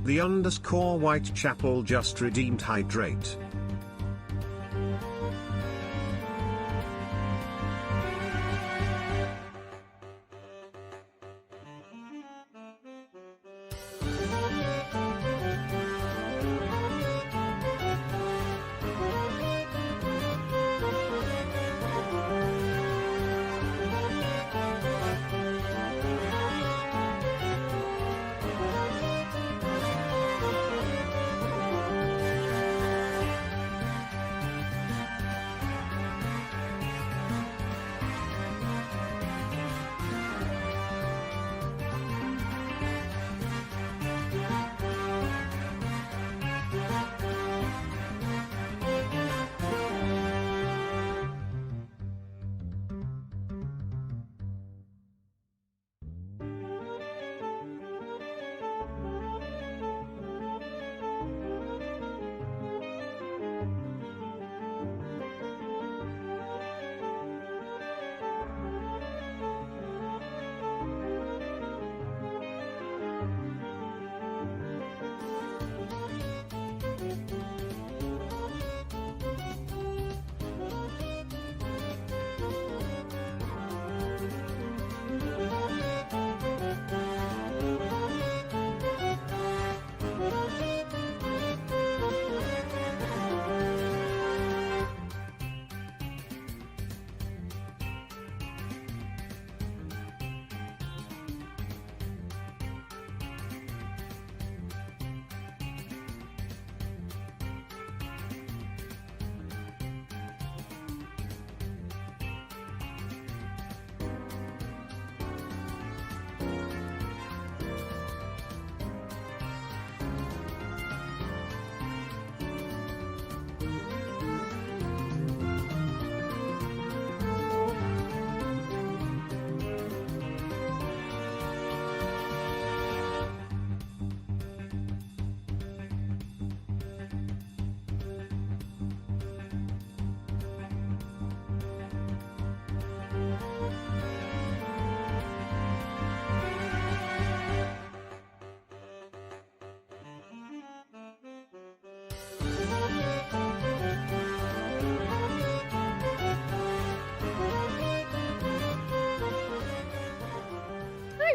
The _ Whitechapel just redeemed hydrate.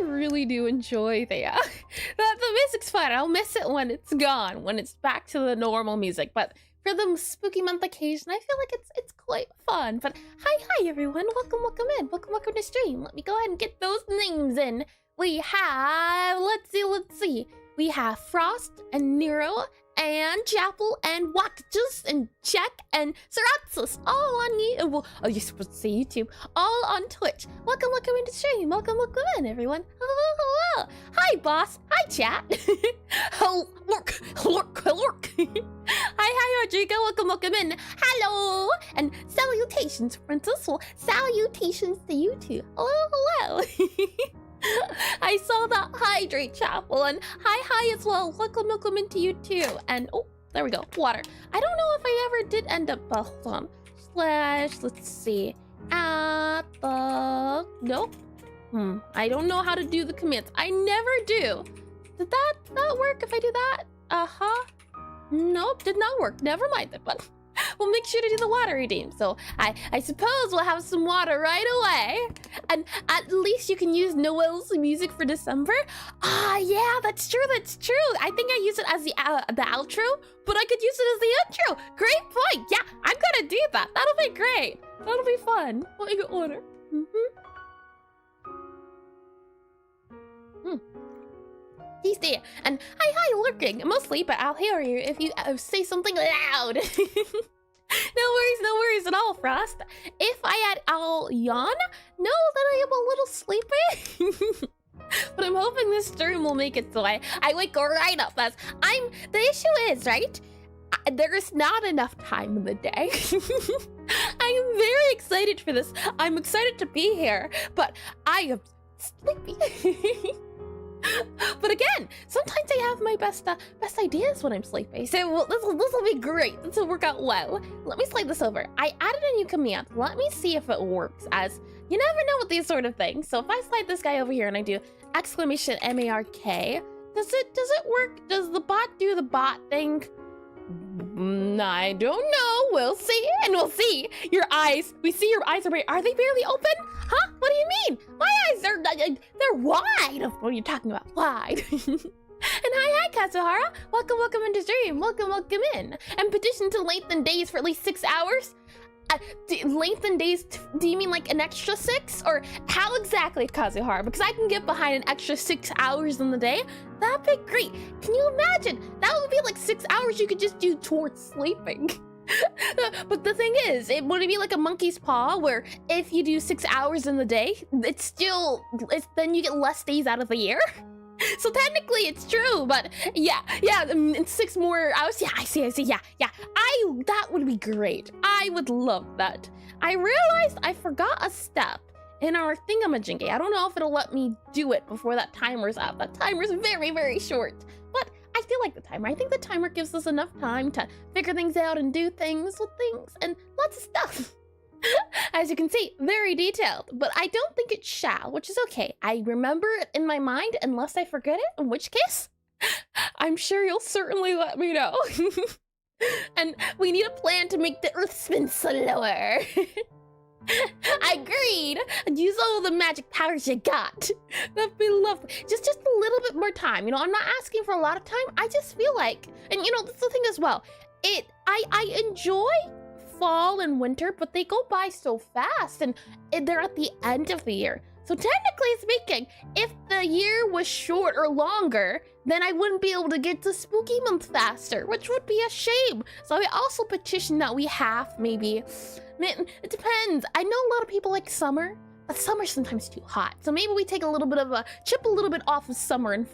Really do enjoy the music's fun. I'll miss it when it's gone, when it's back to the normal music. But for the spooky month occasion, I feel like it's quite fun. But hi everyone, welcome in, welcome to stream. Let me go ahead and get those names in. We have let's see. We have Frost and Nero and Chapel and Wactus and Check and Saratus all on you. Well, oh, you're supposed to say YouTube. All on Twitch. Welcome into stream. Welcome in, everyone. Hello. Hi, boss. Hi, chat. Lurk. Hi, Rodrigo. Welcome in. Hello. And salutations, Princess. Well, salutations to you too. Hello. I saw that hydrate, Chapel, and hi as well. Welcome into you too. And oh, there we go, water. I don't know if I ever did end up hold on. Let's see. At the nope. I don't know how to do the commands. I never do. Did that not work if I do that? Nope, did not work. Never mind that one. We'll make sure to do the water redeem. So I suppose we'll have some water right away. And at least you can use Noel's music for December. Yeah, that's true. I think I use it as the outro, but I could use it as the intro. Great point. Yeah, I'm gonna do that. That'll be great. That'll be fun. What you order? Tasty. And hi, lurking. Mostly, but I'll hear you if you say something loud. No worries at all, Frost. If I had I'll yawn, know that I am a little sleepy. But I'm hoping this stream will make it so I wake right up as the issue is, right? There is not enough time in the day. I am very excited for this. I'm excited to be here, but I am sleepy. But again, sometimes I have my best ideas when I'm sleepy. So this will be great. This will work out well. Let me slide this over. I added a new command. Let me see if it works, as you never know with these sort of things. So if I slide this guy over here and I do exclamation MARK, Does it work? Does the bot do the bot thing? I don't know. We'll see, and we'll see. Your eyes. We see your eyes are they barely open? Huh? What do you mean? My eyes they're wide. What are you talking about? Wide. And hi, Kazuhara. Welcome into stream. Welcome in. And petition to lengthen days for at least 6 hours. Lengthen days, do you mean like an extra 6? Or how exactly, Kazuhara? Because I can get behind an extra 6 hours in the day. That'd be great. Can you imagine? That would be like 6 hours you could just do towards sleeping. But the thing is, would it be like a monkey's paw where if you do 6 hours in the day, then you get less days out of the year? So technically it's true, but yeah, in 6 more hours, yeah, I see, yeah. That would be great. I would love that. I realized I forgot a step in our thingamajiggy. I don't know if it'll let me do it before that timer's up. That timer's very, very short, but I still like the timer. I think the timer gives us enough time to figure things out and do things with things and lots of stuff. As you can see, very detailed, but I don't think it shall, which is okay. I remember it in my mind unless I forget it, in which case, I'm sure you'll certainly let me know. And we need a plan to make the earth spin slower. I agreed. Use all the magic powers you got. That'd be lovely. Just a little bit more time. You know, I'm not asking for a lot of time. I just feel like, and you know, that's the thing as well. I enjoy fall and winter, but they go by so fast, and they're at the end of the year. So technically speaking, if the year was short or longer, then I wouldn't be able to get to spooky month faster, which would be a shame. So I also petition that we have maybe, man, it depends. I know a lot of people like summer, but summer's sometimes too hot. So maybe we take a little bit of chip a little bit off of summer and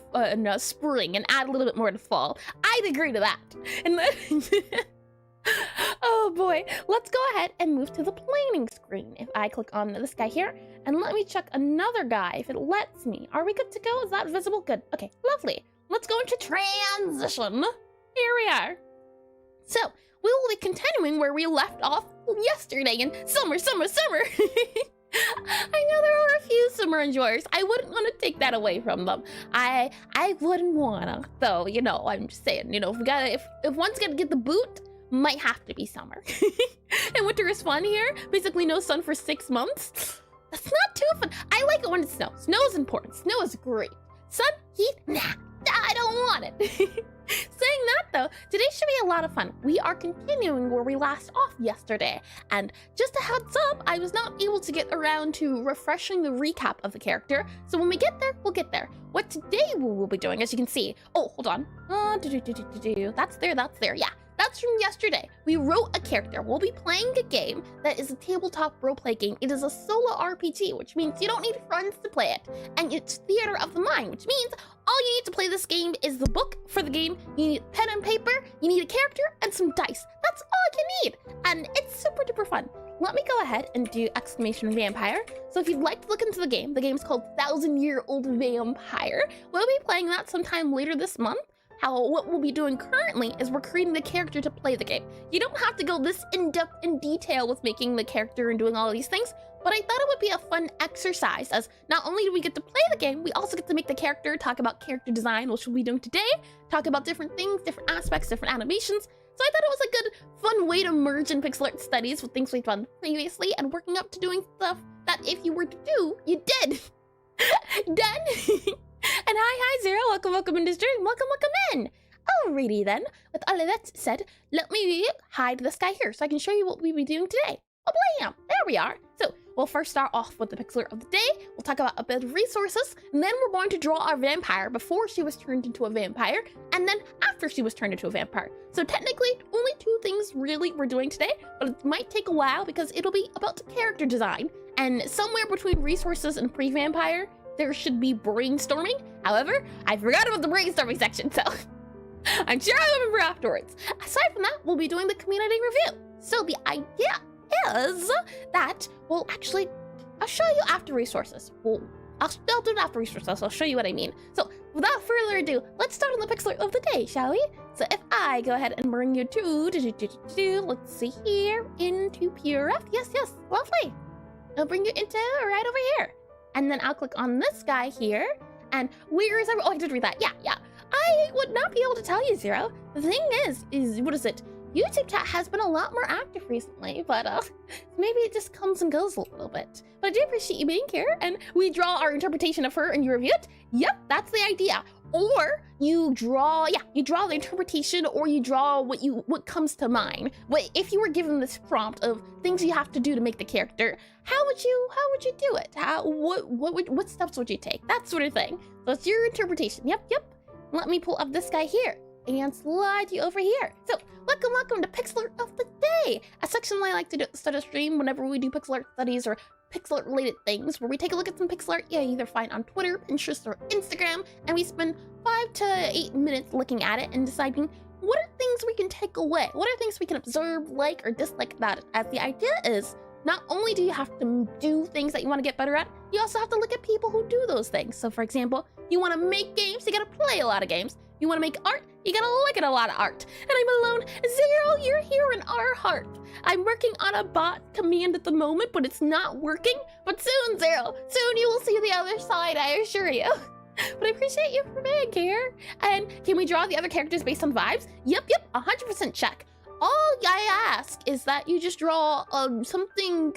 spring and add a little bit more to fall. I'd agree to that. And then oh boy, let's go ahead and move to the planning screen. If I click on this guy here, and let me check another guy if it lets me. Are we good to go? Is that visible? Good. Okay, lovely. Let's go into transition. Here we are. So, we will be continuing where we left off yesterday in summer. I know there are a few summer enjoyers. I wouldn't want to take that away from them. I wouldn't wanna, though, you know, I'm just saying, you know, if one's gonna get the boot, might have to be summer. And winter is fun here. Basically no sun for 6 months. That's not too fun. I like it when it snows. Snow is important. Snow is great. Sun, heat, nah, I don't want it. Saying that though, today should be a lot of fun. We are continuing where we last off yesterday. And just a heads up, I was not able to get around to refreshing the recap of the character. So when we get there, we'll get there. What today we will be doing, as you can see. Oh, hold on. That's there, yeah. That's from yesterday. We wrote a character. We'll be playing a game that is a tabletop roleplay game. It is a solo RPG, which means you don't need friends to play it. And it's theater of the mind, which means all you need to play this game is the book for the game. You need pen and paper, you need a character, and some dice. That's all you need. And it's super duper fun. Let me go ahead and do exclamation vampire. So if you'd like to look into the game's called 1000-Year-Old Vampire. We'll be playing that sometime later this month. What we'll be doing currently is we're creating the character to play the game. You don't have to go this in-depth in detail with making the character and doing all of these things, but I thought it would be a fun exercise, as not only do we get to play the game, we also get to make the character, talk about character design, which we'll be doing today, talk about different things, different aspects, different animations. So I thought it was a good, fun way to merge in Pixelart studies with things we've done previously and working up to doing stuff that if you were to do, you did. Done. And hi Zero, welcome into stream, welcome in. Alrighty then, with all of that said, let me hide this guy here so I can show you what we'll be doing today. Oh blam, there we are. So we'll first start off with the Pixelart of the day, we'll talk about a bit of resources, and then we're going to draw our vampire before she was turned into a vampire, and then after she was turned into a vampire. So technically, only 2 things really we're doing today, but it might take a while because it'll be about character design, and somewhere between resources and pre-vampire, there should be brainstorming. However, I forgot about the brainstorming section, so I'm sure I'll remember afterwards. Aside from that, we'll be doing the community review. So the idea is that I'll show you after resources. I'll do it after resources. I'll show you what I mean. So without further ado, let's start on the Pixelart of the day, shall we? So if I go ahead and bring you to let's see here, into Pure F. Yes, lovely. I'll bring you into right over here. And then I'll click on this guy here. And where is everyone? Oh, I did read that. Yeah. I would not be able to tell you, Zero. The thing is what is it? YouTube chat has been a lot more active recently, but maybe it just comes and goes a little bit. But I do appreciate you being here, and we draw our interpretation of her and you review it. Yep, that's the idea. Or you draw the interpretation, or you draw what comes to mind. If you were given this prompt of things you have to do to make the character, how would you do it? What steps would you take? That sort of thing. So it's your interpretation. Yep. Let me pull up this guy here and slide you over here. So welcome to Pixelart of the Day, a section I like to do at the start of stream whenever we do pixel art studies or pixel art related things, where we take a look at some pixel art you either find on Twitter, Pinterest, or Instagram, and we spend 5 to 8 minutes looking at it and deciding what are things we can take away, what are things we can observe, like, or dislike about it. As the idea is, not only do you have to do things that you want to get better at, you also have to look at people who do those things. So for example, you want to make games, you gotta play a lot of games. You want to make art, you gotta look at a lot of art. And I'm alone. Zero, you're here in our heart. I'm working on a bot command at the moment, but it's not working. But soon, Zero, soon you will see the other side, I assure you. But I appreciate you for being here. And can we draw the other characters based on vibes? Yep, 100% check. All I ask is that you just draw something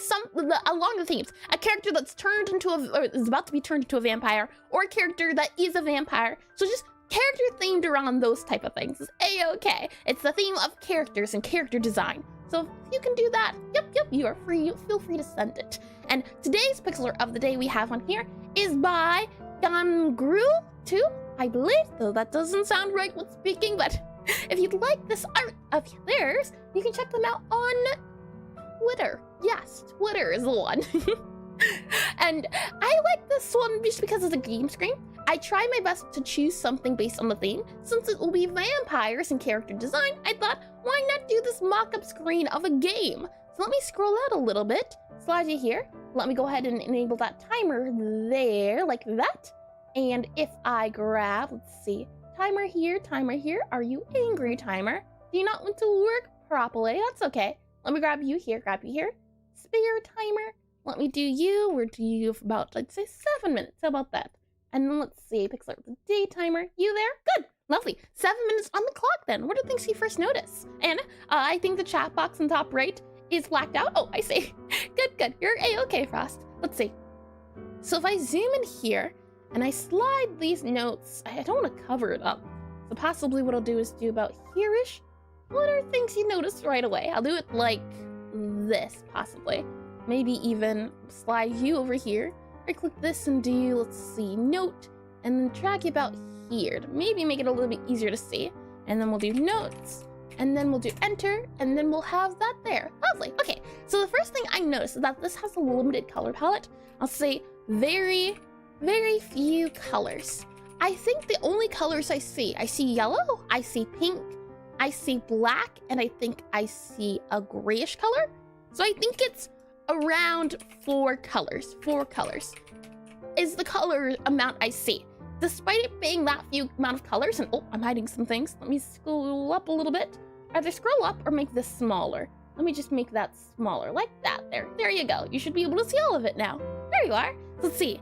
along the themes. A character that's turned into or is about to be turned into a vampire, or a character that is a vampire. So just character themed around those type of things is a-okay. It's the theme of characters and character design. So if you can do that, yep, you are free. Feel free to send it. And today's pixel art of the day we have on here is by Gangru2, I believe, though that doesn't sound right when speaking, but if you'd like this art of theirs, you can check them out on Twitter. Yes, Twitter is the one. And I like this one just because it's a game screen. I try my best to choose something based on the theme. Since it will be vampires and character design, I thought, why not do this mock-up screen of a game? So let me scroll out a little bit, slide you here. Let me go ahead and enable that timer there, like that. And if I grab, let's see, timer here, are you angry, timer? Do you not want to work properly? That's okay. Let me grab you here. Spare timer. Let me do you. We're do you for about, I'd say, 7 minutes. How about that? And then let's see, Pixelart the Day timer. You there? Good. Lovely. 7 minutes on the clock then. What are things you first notice? And I think the chat box in top right is blacked out. Oh, I see. Good. You're a-okay, Frost. Let's see. So if I zoom in here and I slide these notes, I don't want to cover it up. So possibly what I'll do is do about here-ish. What are things you notice right away? I'll do it like this, possibly. Maybe even slide you over here. Right click this and do, let's see, note, and then drag you about here to maybe make it a little bit easier to see. And then we'll do notes, and then we'll do enter, and then we'll have that there. Lovely. Okay, so the first thing I noticed is that this has a limited color palette. I'll say very few colors. I think the only colors I see yellow, I see pink, I see black, and I think I see a grayish color. So I think it's around 4 colors. 4 colors is the color amount I see. Despite it being that few amount of colors, and oh, I'm hiding some things. Let me scroll up a little bit. Either scroll up or make this smaller. Let me just make that smaller, like that. There you go. You should be able to see all of it now. There you are. Let's see.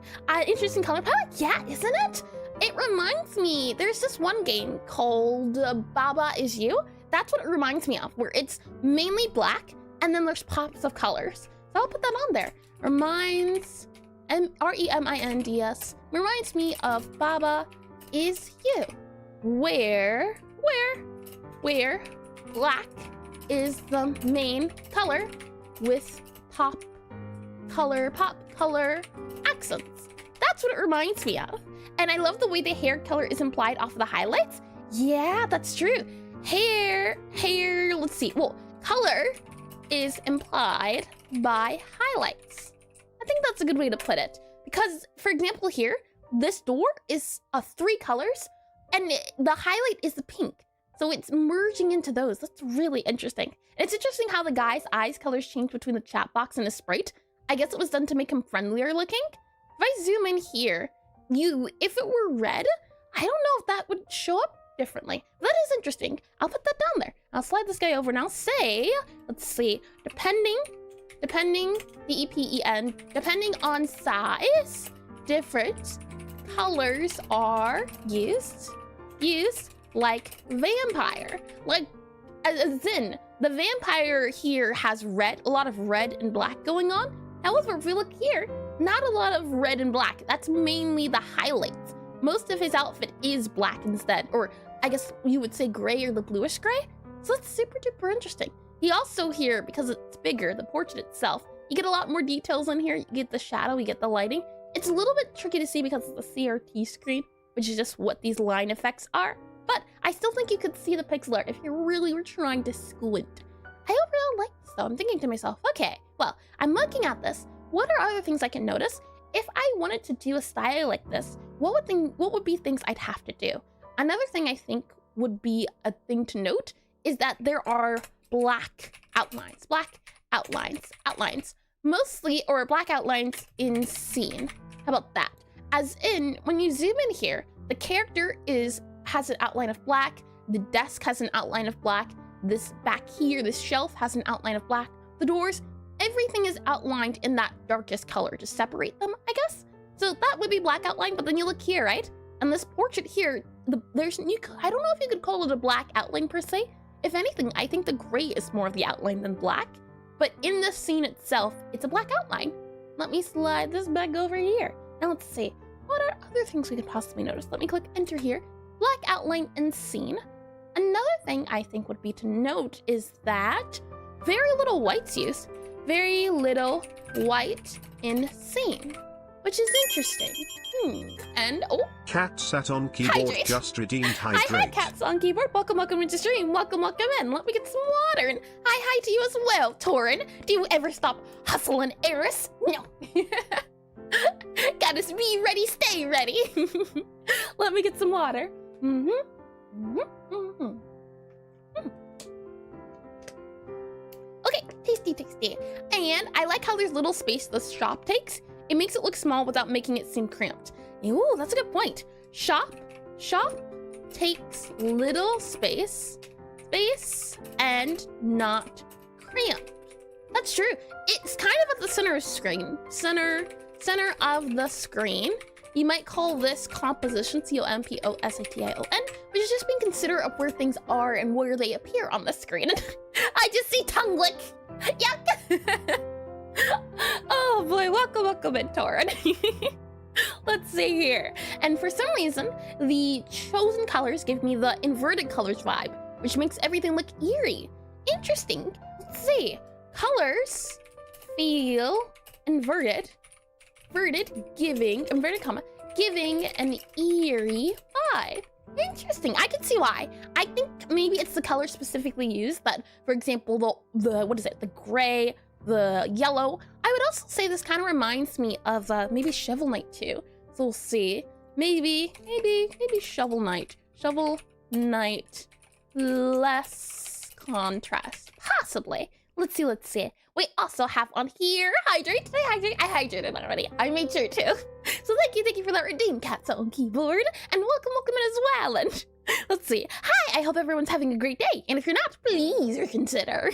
Interesting color palette. Yeah, isn't it? It reminds me, there's this one game called Baba Is You. That's what it reminds me of, where it's mainly black and then there's pops of colors. So I'll put that on there. Reminds, R-E-M-I-N-D-S, reminds me of Baba Is You, where black is the main color with pop color accents. That's what it reminds me of. And I love the way the hair color is implied off of the highlights. Yeah, that's true. Hair, let's see. Well, color is implied by highlights. I think that's a good way to put it. Because, for example, here, this door is 3 colors, and the highlight is the pink. So it's merging into those. That's really interesting. It's interesting how the guy's eyes colors change between the chat box and the sprite. I guess it was done to make him friendlier looking. If I zoom in here, if it were red, I don't know if that would show up differently. That is interesting. I'll put that down there. I'll slide this guy over and I'll say, let's see, depending, D-E-P-E-N, depending on size, different colors are used used like vampire. Like, as in, the vampire here has red, a lot of red and black going on. However, if we look here, not a lot of red and black. That's mainly the highlights. Most of his outfit is black instead, or I guess you would say gray or the bluish gray. So that's super duper interesting. He also here, because it's bigger, the portrait itself, you get a lot more details in here. You get the shadow, you get the lighting. It's a little bit tricky to see because it's the CRT screen, which is just what these line effects are. But I still think you could see the pixel art if you really were trying to squint. I overall like this though. I'm thinking to myself, okay, well, I'm looking at this. What are other things I can notice? If I wanted to do a style like this, what would be things I'd have to do? Another thing I think would be a thing to note is that there are black outlines, mostly, or black outlines in scene. How about that? As in, when you zoom in here, the character has an outline of black, the desk has an outline of black, this back here, this shelf has an outline of black, the doors, everything is outlined in that darkest color to separate them, I guess. So that would be black outline, but then you look here, right? And this portrait here, I don't know if you could call it a black outline per se. If anything, I think the gray is more of the outline than black, but in the scene itself, it's a black outline. Let me slide this back over here. Now let's see, what are other things we could possibly notice? Let me click enter here. Black outline in scene. Another thing I think would be to note is that very little white's used. Very little white in scene, which is interesting. And oh, Cat sat on keyboard, hydrate. just redeemed I hydrate. had cats on keyboard. Welcome into stream. Welcome in. Let me get some water. And hi to you as well, Torin. Do you ever stop hustling, Eris? No. Gotta be ready, stay ready. Let me get some water. Okay, tasty. And I like how there's little space the shop takes. It makes it look small without making it seem cramped. Ooh, that's a good point. Shop takes little space and not cramped. That's true. It's kind of at the center of screen. Center of the screen. You might call this composition, composition, which is just being considerate of where things are and where they appear on the screen. I just see tongue lick. Yuck. Oh boy, welcome in, Torin. Let's see here. And for some reason, the chosen colors give me the inverted colors vibe, which makes everything look eerie. Interesting. Let's see. Colors feel inverted, giving an eerie vibe. Interesting. I can see why. I think maybe it's the color specifically used that, for example, the what is it? The gray, the yellow. I would also say this kind of reminds me of maybe Shovel Knight too. So we'll see. Maybe Shovel Knight. Shovel Knight, less contrast, possibly. Let's see. We also have on here hydrate. I hydrated already. I made sure to. So thank you for that redeem, Cats on keyboard, and welcome in as well. And let's see. Hi, I hope everyone's having a great day. And if you're not, please reconsider.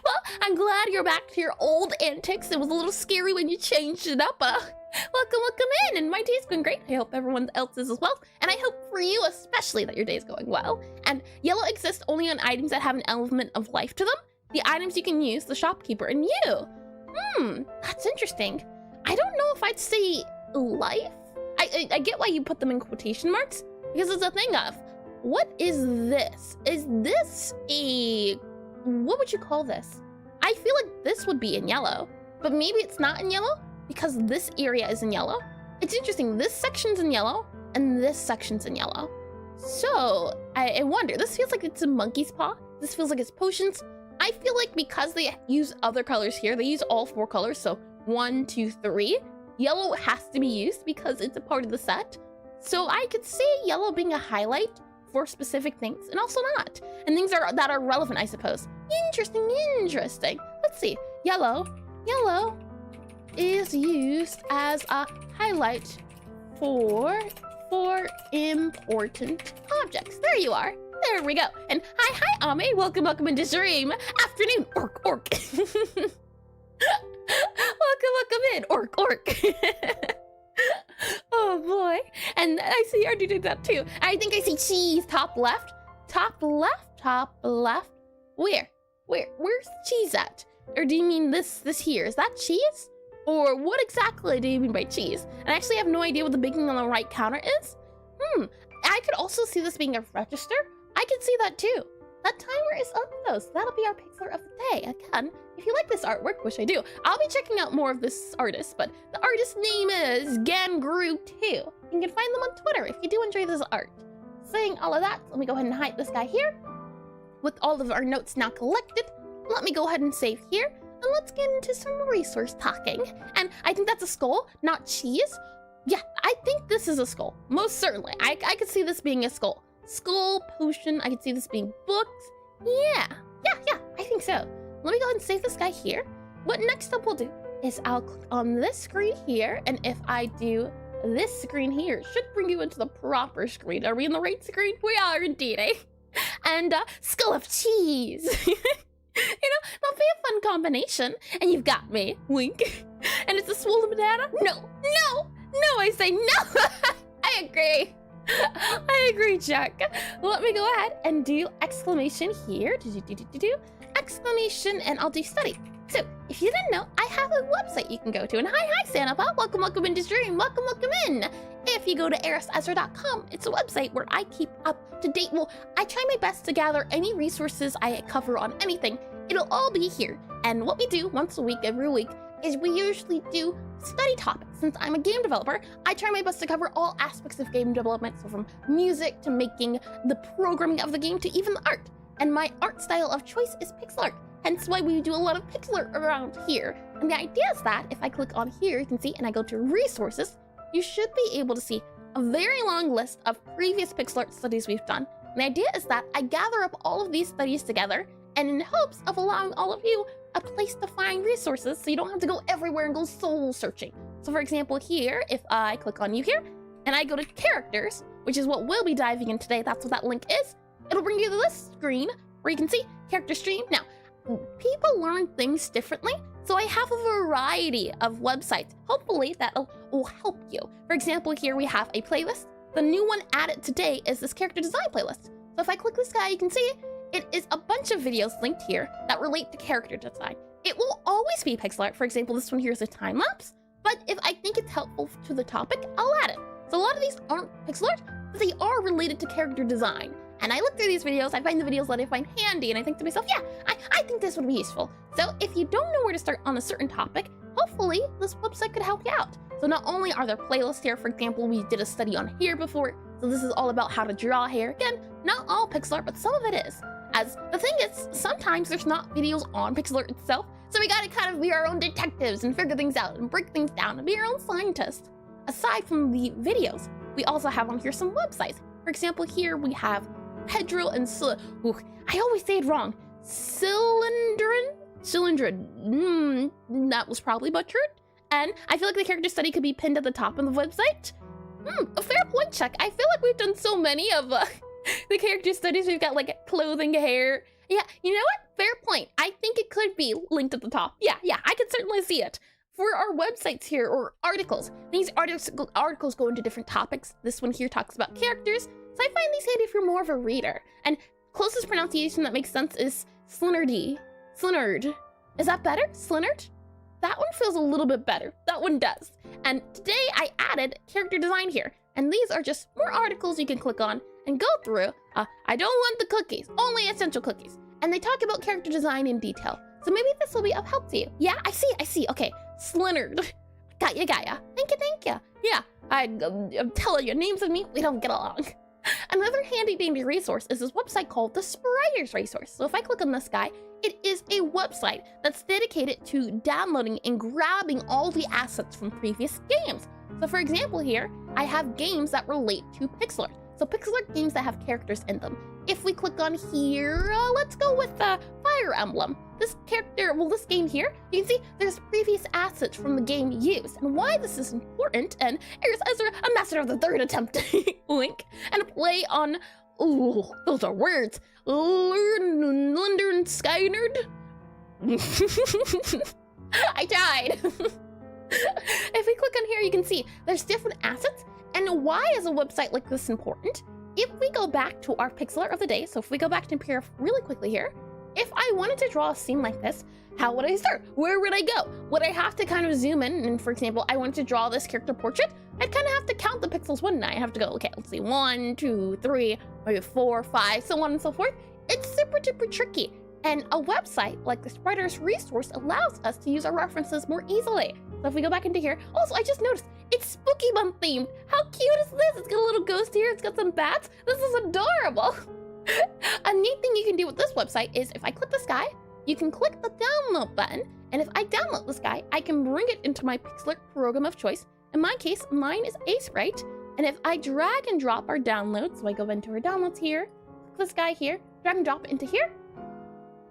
Well, I'm glad you're back to your old antics. It was a little scary when you changed it up. Welcome in. And my day's been great. I hope everyone else is as well. And I hope for you especially that your day's going well. And yellow exists only on items that have an element of life to them. The items you can use, the shopkeeper, and you. That's interesting. I don't know if I'd say life. I get why you put them in quotation marks, because it's a thing of, what is this? Is this what would you call this? I feel like this would be in yellow, but maybe it's not in yellow because this area is in yellow. It's interesting, this section's in yellow and this section's in yellow. So I wonder, this feels like it's a monkey's paw. This feels like it's potions. I feel like because they use other colors here, they use all 4 colors, so 1, 2, 3. Yellow has to be used because it's a part of the set. So I could see yellow being a highlight for specific things and also not. And things that are relevant, I suppose. Interesting. Let's see. Yellow is used as a highlight for important objects. There you are. There we go. And hi, Ame. Welcome into stream. Afternoon, orc. welcome in, orc. Oh boy. And I see you did that too. I think I see cheese top left. Top left, top left. Where's cheese at? Or do you mean this here? Is that cheese? Or what exactly do you mean by cheese? And I actually have no idea what the big thing on the right counter is. I could also see this being a register. I can see that too. That timer is up though, so that'll be our Pixelart of the day. Again, if you like this artwork, which I do, I'll be checking out more of this artist, but the artist's name is Gangru2. You can find them on Twitter if you do enjoy this art. Saying all of that, let me go ahead and hide this guy here. With all of our notes now collected, let me go ahead and save here, and let's get into some resource talking. And I think that's a skull, not cheese. Yeah, I think this is a skull, most certainly. I could see this being a skull. Skull, potion, I could see this being books. Yeah, I think so. Let me go ahead and save this guy here. What next up we'll do is I'll click on this screen here, and if I do this screen here, it should bring you into the proper screen. Are we in the right screen? We are indeed, eh? And skull of cheese. You know, that'll be a fun combination. And you've got me, wink. And it's a swollen banana? No, I say no. I agree, Jack. Let me go ahead and do exclamation here. Exclamation, and I'll do study. So, if you didn't know, I have a website you can go to. And hi, Sanapa. Welcome into stream. Welcome in. If you go to erisesra.com, it's a website where I keep up to date. Well, I try my best to gather any resources I cover on anything. It'll all be here. And what we do once a week, every week, is we usually do study topics. Since I'm a game developer, I try my best to cover all aspects of game development. So from music to making the programming of the game to even the art. And my art style of choice is Pixelart. Hence why we do a lot of Pixelart around here. And the idea is that if I click on here, you can see, and I go to resources, you should be able to see a very long list of previous Pixelart studies we've done. And the idea is that I gather up all of these studies together, and in hopes of allowing all of you a place to find resources so you don't have to go everywhere and go soul searching. So for example here, if I click on you here, and I go to characters, which is what we'll be diving in today, that's what that link is, it'll bring you to this screen where you can see character stream. Now, people learn things differently, so I have a variety of websites. Hopefully that will help you. For example, here we have a playlist. The new one added today is this character design playlist. So if I click this guy, you can see it is a bunch of videos linked here that relate to character design. It will always be pixel art. For example, this one here is a time lapse, but if I think it's helpful to the topic, I'll add it. So a lot of these aren't pixel art, but they are related to character design. And I look through these videos, I find the videos that I find handy, and I think to myself, yeah, I think this would be useful. So if you don't know where to start on a certain topic, hopefully this website could help you out. So not only are there playlists here, for example, we did a study on hair before, so this is all about how to draw hair. Again, not all pixel art, but some of it is. As the thing is, sometimes there's not videos on pixel art itself, so we gotta kind of be our own detectives and figure things out and break things down and be our own scientists. Aside from the videos, we also have on here some websites. For example, here we have Pedro and I always say it wrong. Cylindrin? That was probably butchered. And I feel like the character study could be pinned at the top of the website. A fair point check. I feel like we've done so many of the character studies. We've got like clothing, hair. Yeah, you know what? Fair point. I think it could be linked at the top. Yeah, I could certainly see it. For our websites here, or articles, these articles go into different topics. This one here talks about characters, so I find these handy if you're more of a reader. And closest pronunciation that makes sense is Slinerdy. Slinerd. Is that better? Slinerd? That one feels a little bit better. That one does. And today I added character design here. And these are just more articles you can click on and go through. I don't want the cookies, only essential cookies. And they talk about character design in detail. So maybe this will be of help to you. Yeah, I see. Okay, Slinerd. Got ya. Thank you. Yeah, I'm telling you, names of me, we don't get along. Another handy resource is this website called the Spiders Resource. So if I click on this guy, it is a website that's dedicated to downloading and grabbing all the assets from previous games. So for example here, I have games that relate to pixel art. So pixel art games that have characters in them. If we click on here, let's go with Fire Emblem. This game here, you can see there's previous assets from the game used. And why this is important, and Eris Esra, a master of the third attempt, wink, and a play on, ooh, those are words, Linder and Skynerd. I tried. If we click on here, you can see there's different assets, and And why is a website like this important? If we go back to our Pixelart of the day, so if we go back to Imperial really quickly here, if I wanted to draw a scene like this, how would I start? Where would I go? Would I have to kind of zoom in? And for example, I wanted to draw this character portrait. I'd kind of have to count the pixels, wouldn't I? I have to go, okay, let's see, 1, 2, 3, maybe 4, 5, so on and so forth. It's super duper tricky. And a website like this writer's resource allows us to use our references more easily. So if we go back into here, also I just noticed it's Spooky Month themed. How cute is this? It's got a little ghost here, it's got some bats. This is adorable. A neat thing you can do with this website is if I click this guy, you can click the download button, and if I download this guy, I can bring it into my Pixelart program of choice. In my case, mine is Sprite, and if I drag and drop our downloads, so I go into our downloads here, click this guy here, drag and drop it into here,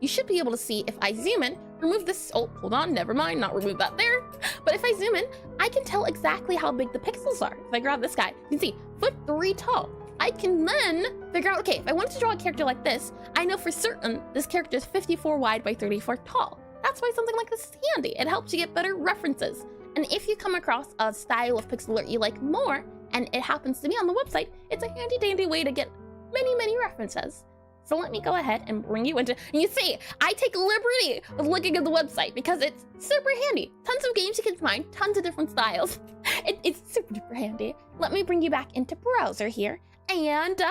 you should be able to see if I zoom in, remove this, oh, hold on, never mind, not remove that there. But if I zoom in, I can tell exactly how big the pixels are. If I grab this guy, you can see, 3 foot tall. I can then figure out, okay, if I wanted to draw a character like this, I know for certain this character is 54 wide by 34 tall. That's why something like this is handy. It helps you get better references. And if you come across a style of pixel art you like more, and it happens to be on the website, it's a handy dandy way to get many references. So let me go ahead and bring you into, and you see, I take liberty with looking at the website because it's super handy. Tons of games you can find, tons of different styles. It's super duper handy. Let me bring you back into browser here. And,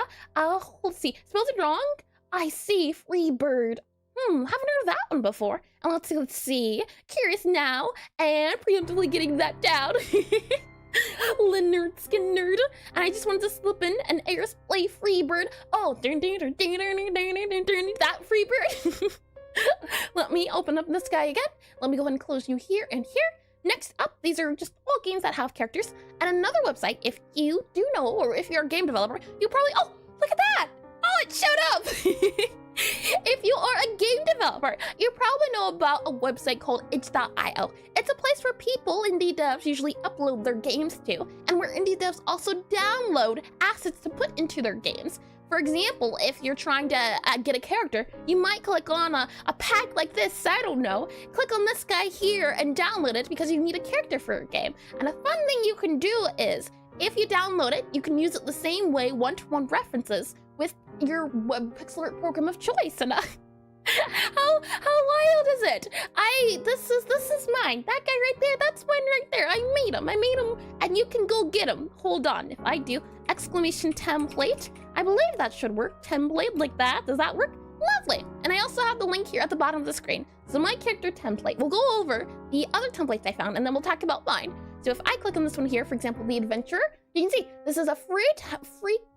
let's see, spelled it wrong? I see, Freebird. Haven't heard of that one before. And let's see, curious now, and preemptively getting that down. Leonard Skinnerd, and I just wanted to slip in an Eris play Freebird. Oh, that Freebird. Let me open up this guy again. Let me go ahead and close you here and here. Next up, these are just all games that have characters. And another website, if you do know, or if you're a game developer, you probably, oh, look at that. Oh, it showed up. If you are a game developer, you probably know about a website called itch.io. It's a place where people, indie devs, usually upload their games to, and where indie devs also download assets to put into their games. For example, if you're trying to get a character, you might click on a pack like this, I don't know, click on this guy here and download it because you need a character for your game. And a fun thing you can do is, if you download it, you can use it the same way, one-to-one references with your pixel art program of choice. And how wild is it? This is mine. That guy right there, that's mine right there. I made him, and you can go get him. Hold on, if I do exclamation template, I believe that should work. Template like that, does that work? Lovely. And I also have the link here at the bottom of the screen. So my character template, we'll go over the other templates I found, and then we'll talk about mine. So if I click on this one here, for example, the adventurer, you can see this is a free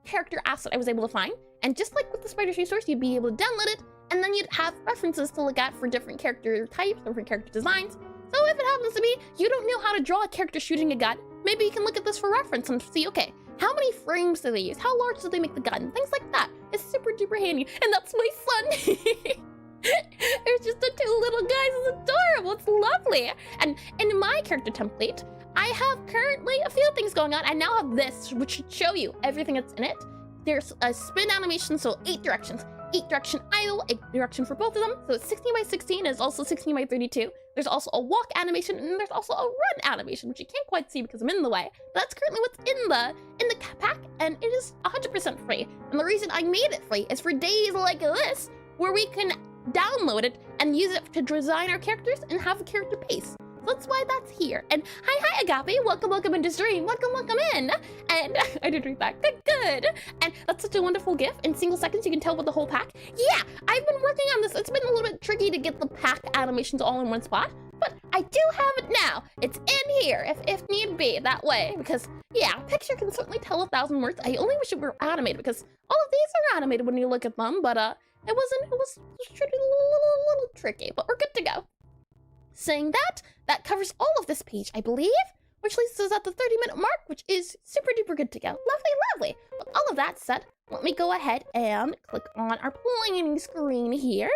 character asset I was able to find. And just like with the Spider's resource, you'd be able to download it, and then you'd have references to look at for different character types, different character designs. So if it happens to be you don't know how to draw a character shooting a gun, maybe you can look at this for reference and see, okay, how many frames do they use? How large do they make the gun? Things like that. It's super duper handy. And that's my son. There's just the 2 little guys. It's adorable. It's lovely. And in my character template, I have currently a few things going on. I now have this, which should show you everything that's in it. There's a spin animation, so 8 directions. 8 direction idle, 8 direction for both of them. So it's 16 by 16, it's also 16 by 32. There's also a walk animation, and there's also a run animation, which you can't quite see because I'm in the way. But that's currently what's in the pack, and it is 100% free. And the reason I made it free is for days like this, where we can download it and use it to design our characters and have a character pace. So that's why that's here. And hi Agape, welcome into stream, welcome in. And I did read that, good. And that's such a wonderful gift. In single seconds you can tell with the whole pack. Yeah, I've been working on this. It's been a little bit tricky to get the pack animations all in one spot, but I do have it now. It's in here if need be, that way. Because yeah, a picture can certainly tell 1,000 words. I only wish it were animated because all of these are animated when you look at them, but it was a little tricky, but we're good to go. Saying that covers all of this page, I believe, which leaves us at the 30-minute mark, which is super duper good to go. Lovely. With all of that said, let me go ahead and click on our planning screen here.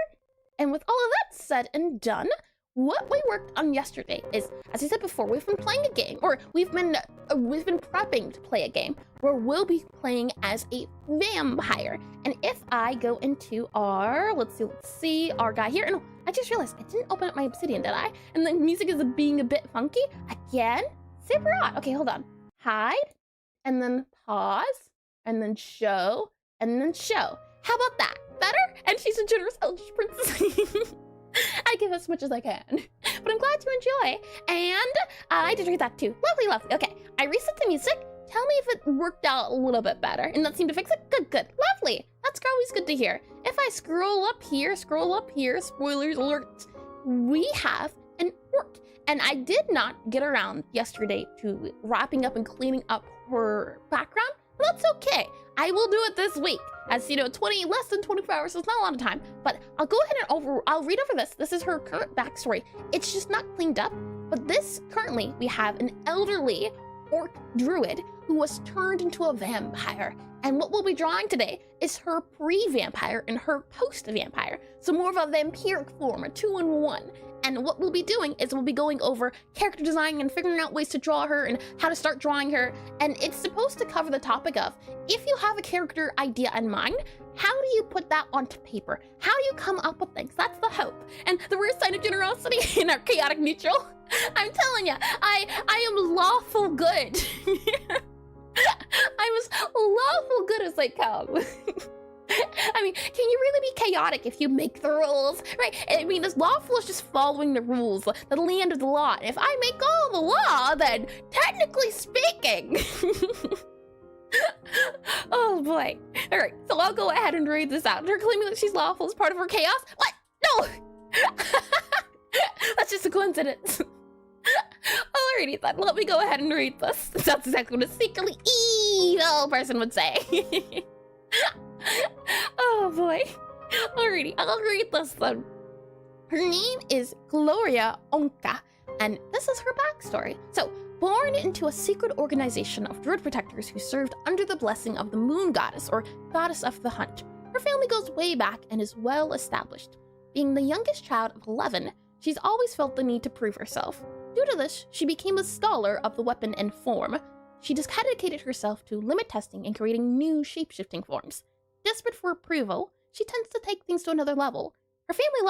And with all of that said and done, what we worked on yesterday is, as I said before, we've been playing a game, or we've been prepping to play a game where we'll be playing as a vampire. And if I go into our, let's see, our guy here, and I just realized I didn't open up my obsidian, did I? And the music is being a bit funky again. Super odd. Okay, hold on. Hide, and then pause, and then show, and then show. How about that? Better? And she's a generous eldritch princess. I give as much as I can, but I'm glad you enjoy. And I did read that too. Lovely, lovely. Okay, I reset the music. Tell me if it worked out a little bit better. And that seemed to fix it. Good, good. Lovely. That's always good to hear. If I scroll up here, spoilers alert, we have an orc. And I did not get around yesterday to wrapping up and cleaning up her background. But that's okay. I will do it this week. As you know, less than 24 hours is not a lot of time, but I'll go ahead and I'll read over this. This is her current backstory. It's just not cleaned up, but currently we have an elderly orc druid who was turned into a vampire. And what we'll be drawing today is her pre-vampire and her post-vampire. So more of a vampiric form, a 2-in-1. And what we'll be doing is we'll be going over character design and figuring out ways to draw her and how to start drawing her. And it's supposed to cover the topic of, if you have a character idea in mind, how do you put that onto paper? How do you come up with things? That's the hope. And the rare sign of generosity in our chaotic neutral. I'm telling you, I am lawful good. I'm as lawful good as I come. I mean, can you really be chaotic if you make the rules, right? I mean, as lawful as just following the rules, the land of the law. If I make all the law, then technically speaking. Oh boy. All right, so I'll go ahead and read this out. Her claiming that she's lawful as part of her chaos? What? No! That's just a coincidence. Alrighty then, let me go ahead and read this. That's exactly what a secretly evil person would say. Oh boy. Alrighty, I'll read this then. Her name is Gloria Onka, and this is her backstory. So, born into a secret organization of druid protectors who served under the blessing of the moon goddess, or goddess of the hunt, her family goes way back and is well established. Being the youngest child of 11, she's always felt the need to prove herself. Due to this, she became a scholar of the weapon and form. She just dedicated herself to limit testing and creating new shape-shifting forms. Desperate for approval, she tends to take things to another level. Her family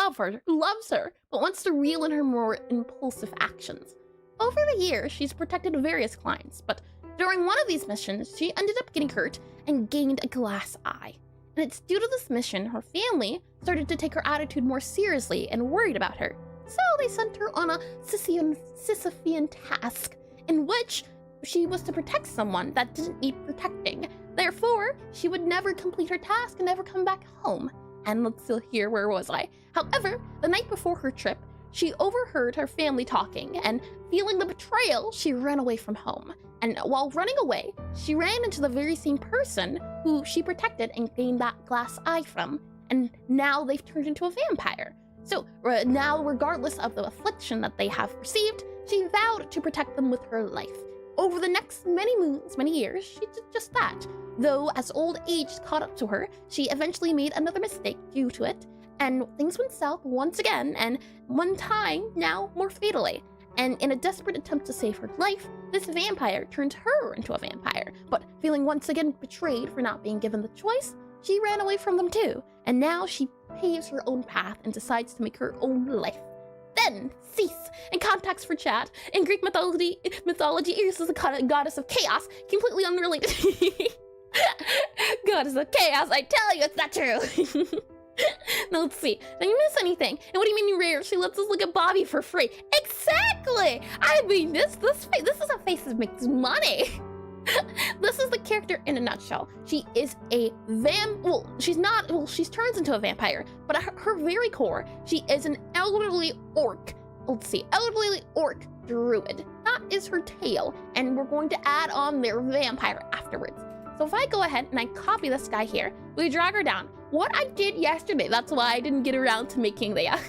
loves her, but wants to reel in her more impulsive actions. Over the years, she's protected various clients, but during one of these missions, she ended up getting hurt and gained a glass eye. And it's due to this mission, her family started to take her attitude more seriously and worried about her. So they sent her on a Sisyphean task, in which she was to protect someone that didn't need protecting. Therefore, she would never complete her task and never come back home. And let's see here, where was I? However, the night before her trip, she overheard her family talking, and feeling the betrayal, she ran away from home. And while running away, she ran into the very same person who she protected and gained that glass eye from. And now they've turned into a vampire. So now, regardless of the affliction that they have received, she vowed to protect them with her life. Over the next many moons, many years, she did just that. Though as old age caught up to her, she eventually made another mistake due to it, and things went south once again, and one time, now more fatally. And in a desperate attempt to save her life, this vampire turned her into a vampire. But feeling once again betrayed for not being given the choice, she ran away from them too, and now she paves her own path and decides to make her own life. Then, cease, and contacts for chat. In Greek mythology, Eris is a goddess of chaos, completely unrelated. Goddess of chaos, I tell you, it's not true. Now let's see, did you miss anything? And what do you mean rare? She lets us look at Bobby for free. Exactly! I mean, this is a face that makes money. This is the character in a nutshell. She is a she's turns into a vampire, but at her very core, she is an elderly orc. Let's see, elderly orc druid. That is her tale, and we're going to add on their vampire afterwards. So if I go ahead and I copy this guy here, we drag her down. What I did yesterday, that's why I didn't get around to making the, and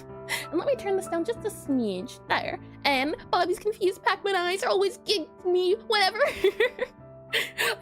let me turn this down just a smidge, there. And Bobby's confused Pac-Man eyes are always giving me whatever.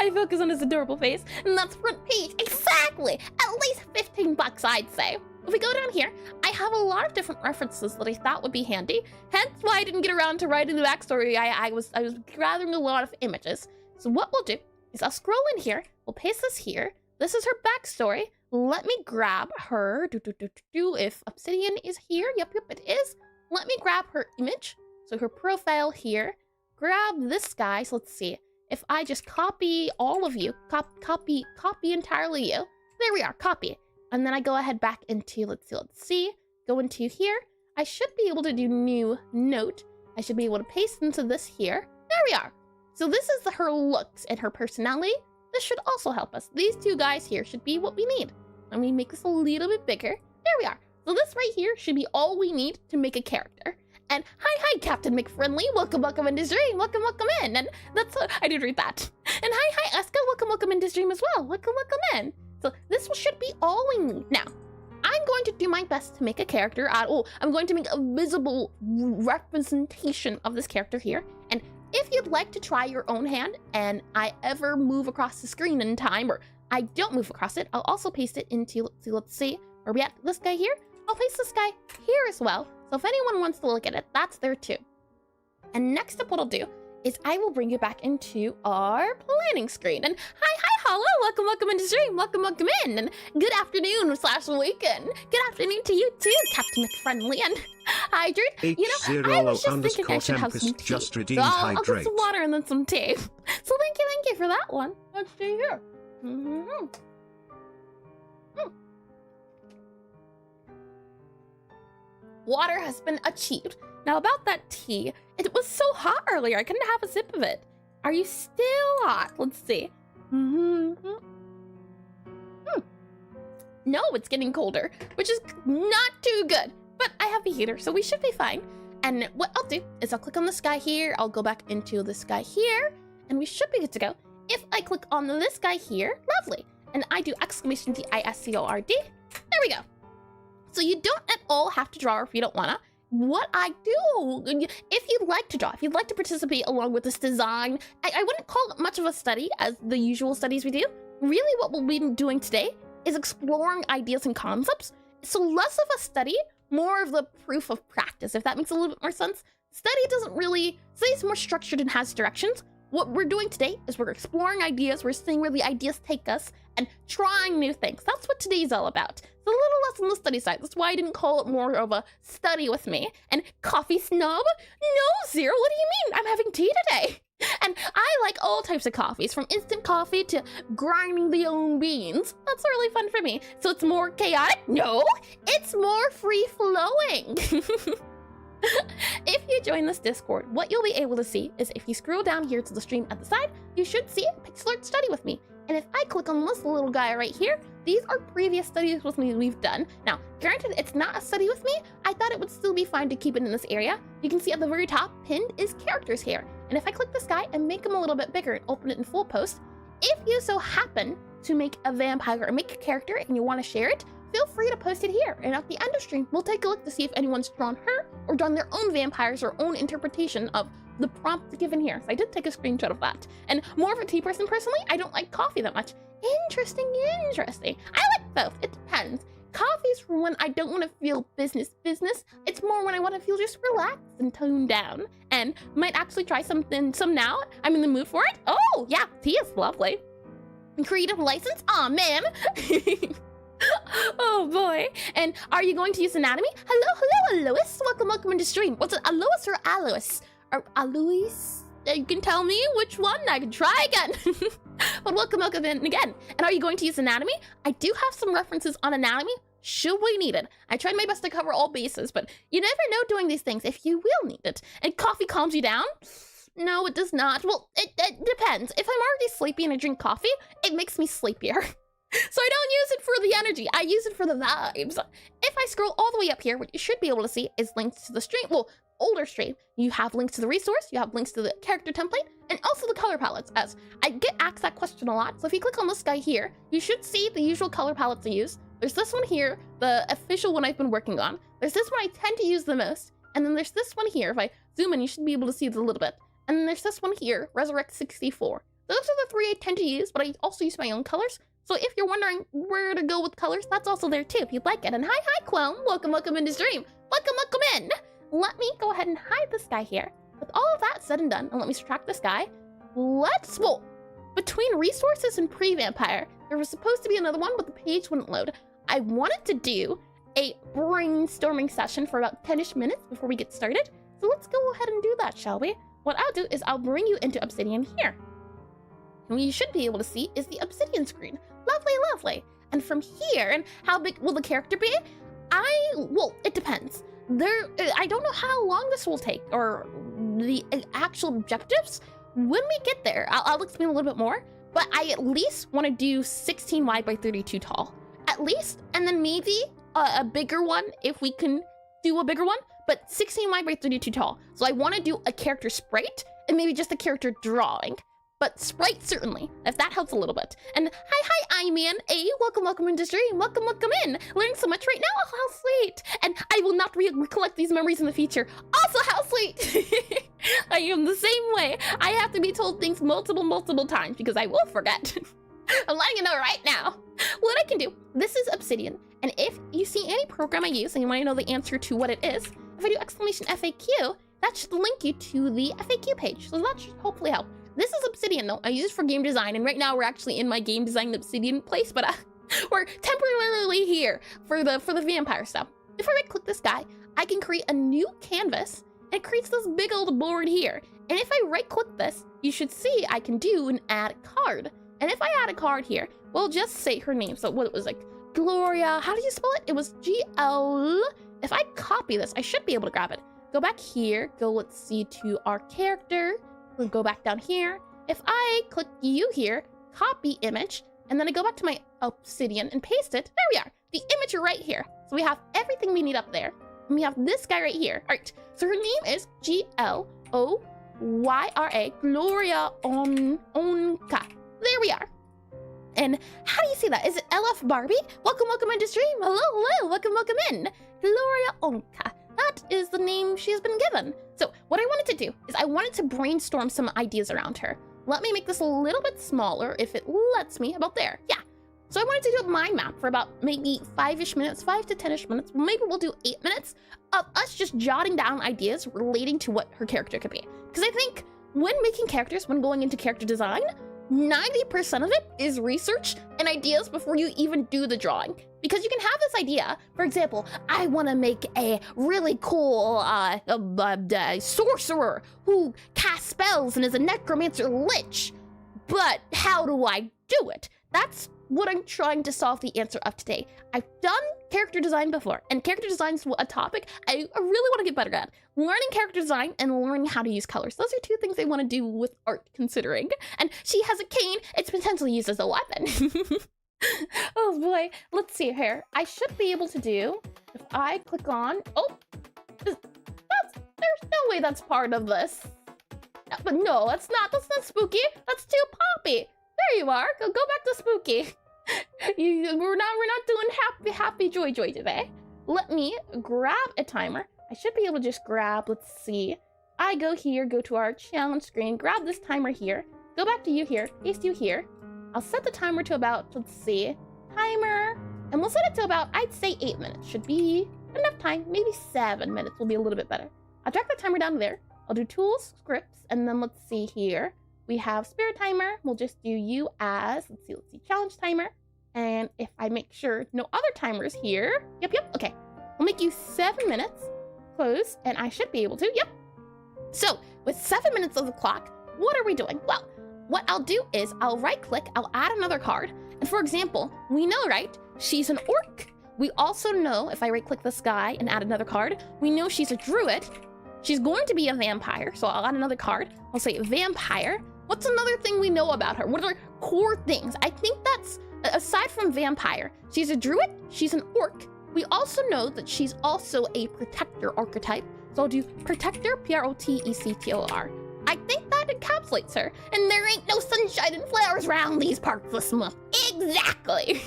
I focus on his adorable face, and that's front page, exactly! At least 15 bucks, I'd say. If we go down here, I have a lot of different references that I thought would be handy, hence why I didn't get around to writing the backstory. I was gathering a lot of images. So what we'll do is I'll scroll in here, we'll paste this here, this is her backstory. Let me grab her, if Obsidian is here, yep, it is. Let me grab her image, so her profile here, grab this guy, so let's see. if I just copy all of you, copy entirely you, there we are, copy. And then I go ahead back into, let's see, go into here. I should be able to do new note. I should be able to paste into this here. There we are. So this is her looks and her personality. This should also help us. These two guys here should be what we need. Let me make this a little bit bigger. There we are. So this right here should be all we need to make a character. And hi, Captain McFriendly. Welcome into stream. Welcome in. And that's what I did read that. And hi, Eska. Welcome into stream as well. Welcome in. So this should be all we need. Now, I'm going to do my best to make a character I'm going to make a visible representation of this character here. And if you'd like to try your own hand and I ever move across the screen in time, or I don't move across it, I'll also paste it into, let's see, are we at this guy here? I'll paste this guy here as well. So if anyone wants to look at it, that's there too. And next up, what I'll do is I will bring you back into our planning screen. And hi, hello, welcome into stream, welcome in, and good afternoon / weekend. Good afternoon to you too, Captain McFriendly, and Hydrate. You know, I was just thinking I should have some tea. Just redeemed I'll hydrate. get some water and then some tea. So thank you for that one. Let's see here. Water has been achieved. Now about that tea, it was so hot earlier, I couldn't have a sip of it. Are you still hot? Let's see. No, it's getting colder, which is not too good, but I have a heater, so we should be fine. And what I'll do is I'll click on this guy here, I'll go back into this guy here, and we should be good to go. If I click on this guy here, lovely, and I do !discord, there we go. So you don't at all have to draw if you don't wanna. What I do, if you'd like to draw, if you'd like to participate along with this design, I wouldn't call it much of a study as the usual studies we do. Really what we'll be doing today is exploring ideas and concepts. So less of a study, more of the proof of practice, if that makes a little bit more sense. Study's more structured and has directions. What we're doing today is we're exploring ideas, we're seeing where the ideas take us, and trying new things. That's what today's all about. It's a little less on the study side. That's why I didn't call it more of a study with me. And coffee snob? No, Zero, what do you mean? I'm having tea today. And I like all types of coffees, from instant coffee to grinding the own beans. That's really fun for me. So it's more chaotic? No, it's more free-flowing. If you join this Discord, what you'll be able to see is if you scroll down here to the stream at the side, you should see Pixelart Study with me. And if I click on this little guy right here, these are previous studies with me we've done. Now, granted, it's not a study with me. I thought it would still be fine to keep it in this area. You can see at the very top, pinned is characters here. And if I click this guy and make him a little bit bigger and open it in full post, if you so happen to make a vampire or make a character and you want to share it, feel free to post it here. And at the end of stream, we'll take a look to see if anyone's drawn her or drawn their own vampires or own interpretation of the prompt given here. So I did take a screenshot of that. And more of a tea person personally, I don't like coffee that much. Interesting. I like both, it depends. Coffee's for when I don't want to feel business. It's more when I want to feel just relaxed and toned down. And might actually try some now. I'm in the mood for it. Oh yeah, tea is lovely. Creative license? Aw, man. Oh boy. And are you going to use anatomy? Hello, Alois. Welcome into stream. What's it, Alois or Alois? Or Alois? You can tell me which one. I can try again. But welcome in again. And are you going to use anatomy? I do have some references on anatomy, should we need it. I tried my best to cover all bases, but you never know doing these things if you will need it. And coffee calms you down? No, it does not. Well, it depends. If I'm already sleepy and I drink coffee, it makes me sleepier. So I don't use it for the energy, I use it for the vibes. If I scroll all the way up here, what you should be able to see is links to the stream, well, older stream. You have links to the resource, you have links to the character template, and also the color palettes, as I get asked that question a lot. So if you click on this guy here, you should see the usual color palettes I use. There's this one here, the official one I've been working on. There's this one I tend to use the most, and then there's this one here. If I zoom in, you should be able to see it a little bit. And then there's this one here, Resurrect 64. Those are the three I tend to use, but I also use my own colors. So if you're wondering where to go with colors, that's also there too, if you'd like it. And hi, Quone. Welcome into stream. Welcome in. Let me go ahead and hide this guy here. With all of that said and done, and let me subtract this guy, well, between resources and pre-vampire, there was supposed to be another one, but the page wouldn't load. I wanted to do a brainstorming session for about 10-ish minutes before we get started. So let's go ahead and do that, shall we? What I'll do is I'll bring you into Obsidian here. and what you should be able to see is the obsidian screen. Lovely, lovely. And from here, and how big will the character be? Well, it depends. I don't know how long this will take, or the actual objectives. When we get there, I'll explain a little bit more, but I at least want to do 16 wide by 32 tall. At least, and then maybe a bigger one if we can do a bigger one, but 16 wide by 32 tall. So I want to do a character sprite and maybe just a character drawing. But sprite certainly, if that helps a little bit. And hi, I-Man. Hey, welcome into stream. Welcome in. Learning so much right now. Oh, how sweet. And I will not recollect these memories in the future. Also, how sweet. I am the same way. I have to be told things multiple times because I will forget. I'm letting you know right now. What I can do, this is Obsidian. And if you see any program I use and you want to know the answer to what it is, if I do exclamation FAQ, that should link you to the FAQ page. So that should hopefully help. This is Obsidian though. I use it for game design, and right now we're actually in my game design Obsidian place, but we're temporarily here for the vampire stuff. If I right click this guy, I can create a new canvas, and it creates this big old board here. And if I right click this, you should see I can do an add card. And if I add a card here, we'll just say her name. So what it was like, Gloria, how do you spell it? It was GL. If I copy this, I should be able to grab it. Go back here, go, let's see, to our character. We'll go back down here. If I click you here, copy image, and then I go back to my Obsidian and paste it, there we are. The image right here. So we have everything we need up there. And we have this guy right here. All right, so her name is Gloria, Gloria Onka. There we are. And how do you see that? Is it LF Barbie? Welcome into stream. Hello, welcome in. Gloria Onka. That is the name she has been given. So what I wanted to do is I wanted to brainstorm some ideas around her. Let me make this a little bit smaller if it lets me, about there. Yeah. So I wanted to do a mind map for about maybe 5-ish minutes, 5 to 10-ish minutes. Maybe we'll do 8 minutes of us just jotting down ideas relating to what her character could be. Because I think when making characters, when going into character design, 90% of it is research and ideas before you even do the drawing. Because you can have this idea, for example, I want to make a really cool sorcerer who casts spells and is a necromancer lich. But how do I do it? That's what I'm trying to solve the answer of today. I've done character design before, and character design is a topic I really want to get better at. Learning character design and learning how to use colors. Those are two things I want to do with art, considering. And she has a cane. It's potentially used as a weapon. Oh boy, let's see here. I should be able to do, if I click on, there's no way that's part of this. But no, that's not spooky. That's too poppy. There you are. Go back to spooky. We're not doing happy joy today. Let me grab a timer. I should be able to just grab, let's see. I go here, go to our challenge screen, grab this timer here, go back to you here, paste you here. I'll set the timer to about, let's see, timer, and we'll set it to about, I'd say 8 minutes. Should be enough time. Maybe 7 minutes will be a little bit better. I'll drag the timer down there. I'll do tools, scripts, and then let's see here. We have spirit timer. We'll just do you as, let's see, challenge timer. And if I make sure no other timers here, yep, okay. We'll make you 7 minutes, close, and I should be able to, yep. So with 7 minutes of the clock, what are we doing? Well, what I'll do is I'll right click, I'll add another card. And for example, we know, right? She's an orc. We also know, if I right click this guy and add another card, we know she's a druid. She's going to be a vampire. So I'll add another card. I'll say vampire. What's another thing we know about her? What are core things? I think that's, aside from vampire, she's a druid, she's an orc. We also know that she's also a protector archetype. So I'll do protector, Protector. I think that encapsulates her. And there ain't no sunshine and flowers around these parts this month. Exactly.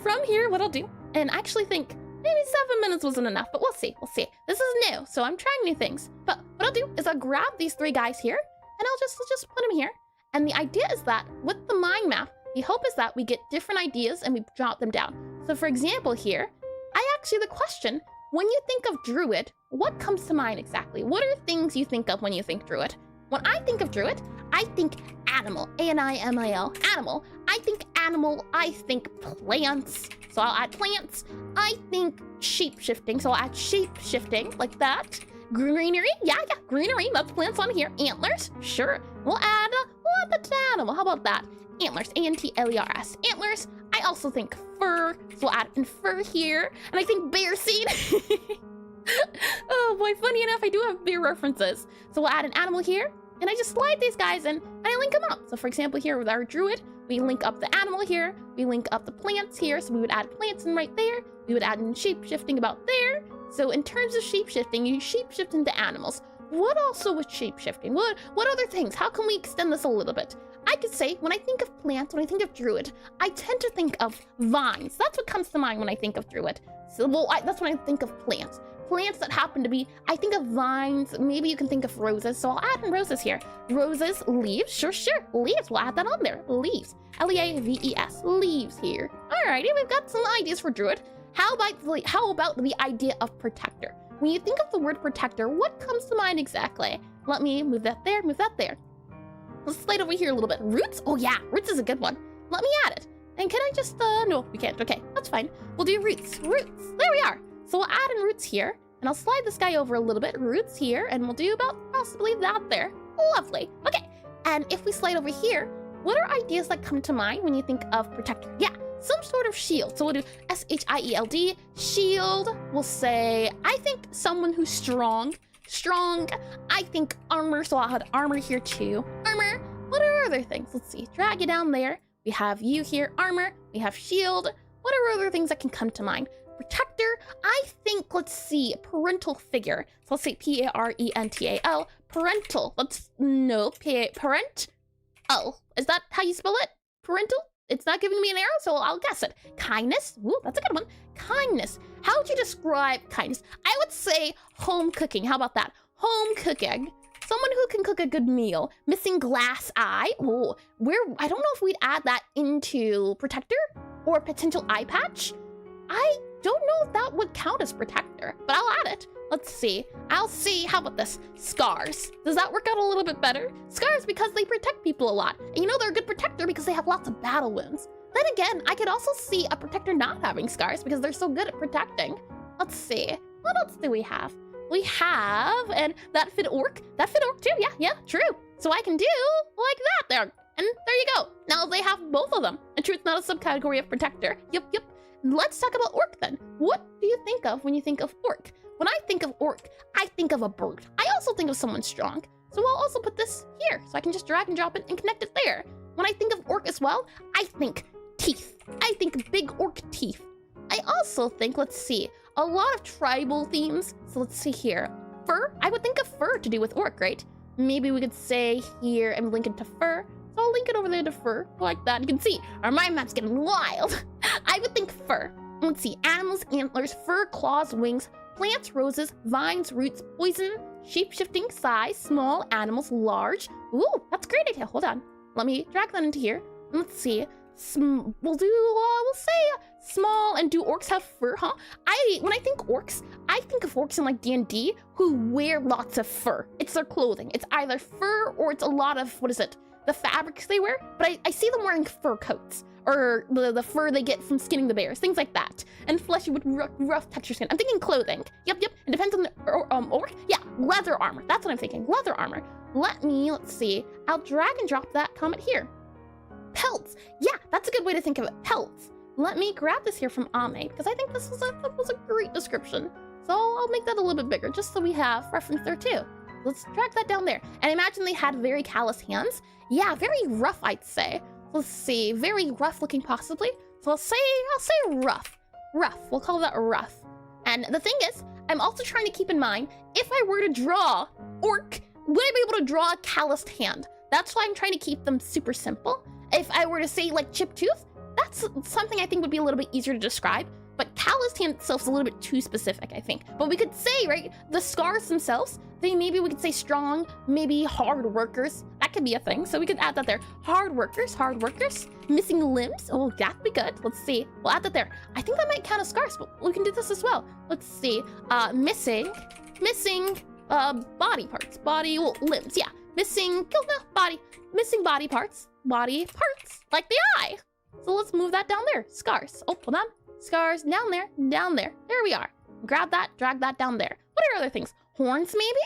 From here, what I'll do, and I actually think maybe 7 minutes wasn't enough, but we'll see. This is new, so I'm trying new things. But what I'll do is I'll grab these 3 guys here, and I'll just put them here. And the idea is that with the mind map, the hope is that we get different ideas and we jot them down. So for example here, I ask you the question, when you think of druid, what comes to mind exactly? What are things you think of when you think druid? When I think of druid, I think animal, A-N-I-M-I-L, animal. I think animal, I think plants, so I'll add plants. I think shape-shifting, so I'll add shape-shifting, like that. Greenery, yeah, greenery, that's plants on here. Antlers, sure. We'll add What? That's an animal. How about that? Antlers. A-N-T-L-E-R-S. Antlers. I also think fur. So we'll add in fur here. And I think bear seed. Oh boy, funny enough, I do have bear references. So we'll add an animal here. And I just slide these guys in and I link them up. So for example, here with our druid, we link up the animal here. We link up the plants here. So we would add plants in right there. We would add in shape-shifting about there. So in terms of shape-shifting, you shape-shift into animals. What also with shape-shifting? What other things? How can we extend this a little bit? I could say, when I think of plants, when I think of druid, I tend to think of vines. That's what comes to mind when I think of druid. So, well, that's when I think of plants. Plants that happen to be, I think of vines. Maybe you can think of roses. So I'll add in roses here. Roses, leaves, sure. Leaves, we'll add that on there. Leaves, L-E-A-V-E-S, leaves here. Alrighty, we've got some ideas for druid. How about the idea of protector? When you think of the word protector, what comes to mind exactly? Let me move that there, move that there. Let's slide over here a little bit. Roots? Oh yeah, roots is a good one. Let me add it. And can I just, no, we can't. Okay, that's fine. We'll do roots. Roots, there we are. So we'll add in roots here, and I'll slide this guy over a little bit. Roots here, and we'll do about possibly that there. Lovely. Okay, and if we slide over here, what are ideas that come to mind when you think of protector? Yeah, some sort of shield. So we'll do S-H-I-E-L-D, shield. We'll say, I think someone who's strong. Strong. I think armor, so I'll add armor here too. Armor. What are other things? Let's see. Drag it down there. We have you here, armor. We have shield. What are other things that can come to mind? Protector. I think, let's see, parental figure. So let's say P-A-R-E-N-T-A-L. Parental. Parent. Oh, is that how you spell it? Parental? It's not giving me an arrow, so I'll guess it. Kindness. Ooh, that's a good one. Kindness. How would you describe kindness? I would say home cooking. How about that? Home cooking. Someone who can cook a good meal. Missing glass eye. Oh, I don't know if we'd add that into protector or potential eye patch. I don't know if that would count as protector, but I'll add it. Let's see. I'll see. How about this? Scars. Does that work out a little bit better? Scars because they protect people a lot. And you know they're a good protector because they have lots of battle wounds. Then again, I could also see a protector not having scars because they're so good at protecting. Let's see. What else do we have? We have, and that fit orc. That fit orc too. Yeah, true. So I can do like that there. And there you go. Now they have both of them. And true, it's not a subcategory of protector. Yep. Let's talk about orc then. What do you think of when you think of orc? When I think of orc, I think of a bird. I also think of someone strong. So I'll also put this here. So I can just drag and drop it and connect it there. When I think of orc as well, I think teeth. I think big orc teeth. I also think, let's see, a lot of tribal themes. So let's see here. Fur. I would think of fur to do with orc, right? Maybe we could say here and link it to fur. So I'll link it over there to fur, like that. You can see our mind map's getting wild. I would think fur. Let's see, animals, antlers, fur, claws, wings, plants, roses, vines, roots, poison, shape-shifting, size, small, animals, large. Ooh, that's a great idea. Hold on. Let me drag that into here. And let's see. We'll say small, and do orcs have fur, huh? When I think orcs, I think of orcs in like D&D who wear lots of fur. It's their clothing. It's either fur or it's a lot of, what is it? The fabrics they wear, but I see them wearing fur coats, or the fur they get from skinning the bears, things like that, and fleshy with rough texture skin. I'm thinking clothing. Yep. It depends on the orc. Yeah, leather armor. That's what I'm thinking. Leather armor. Let's see. I'll drag and drop that comment here. Pelts. Yeah, that's a good way to think of it. Pelts. Let me grab this here from Ame because I think that was a great description. So I'll make that a little bit bigger just so we have reference there too. Let's drag that down there. And imagine they had very callous hands. Yeah, very rough, I'd say. Let's see, very rough looking possibly. So I'll say rough. Rough, we'll call that rough. And the thing is, I'm also trying to keep in mind, if I were to draw orc, would I be able to draw a calloused hand? That's why I'm trying to keep them super simple. If I were to say like chipped tooth, that's something I think would be a little bit easier to describe. But calloused hand itself is a little bit too specific, I think. But we could say, right, the scars themselves, maybe we could say strong, maybe hard workers. That could be a thing, so we could add that there. Hard workers, missing limbs. Oh, that'd be good. Let's see. We'll add that there. I think that might count as scars, but we can do this as well. Let's see. Missing body parts. Limbs, yeah. Missing body parts, like the eye. So let's move that down there. Scars. Oh, hold on. Scars down there. There we are. Grab that, drag that down there. What are other things? Horns, maybe?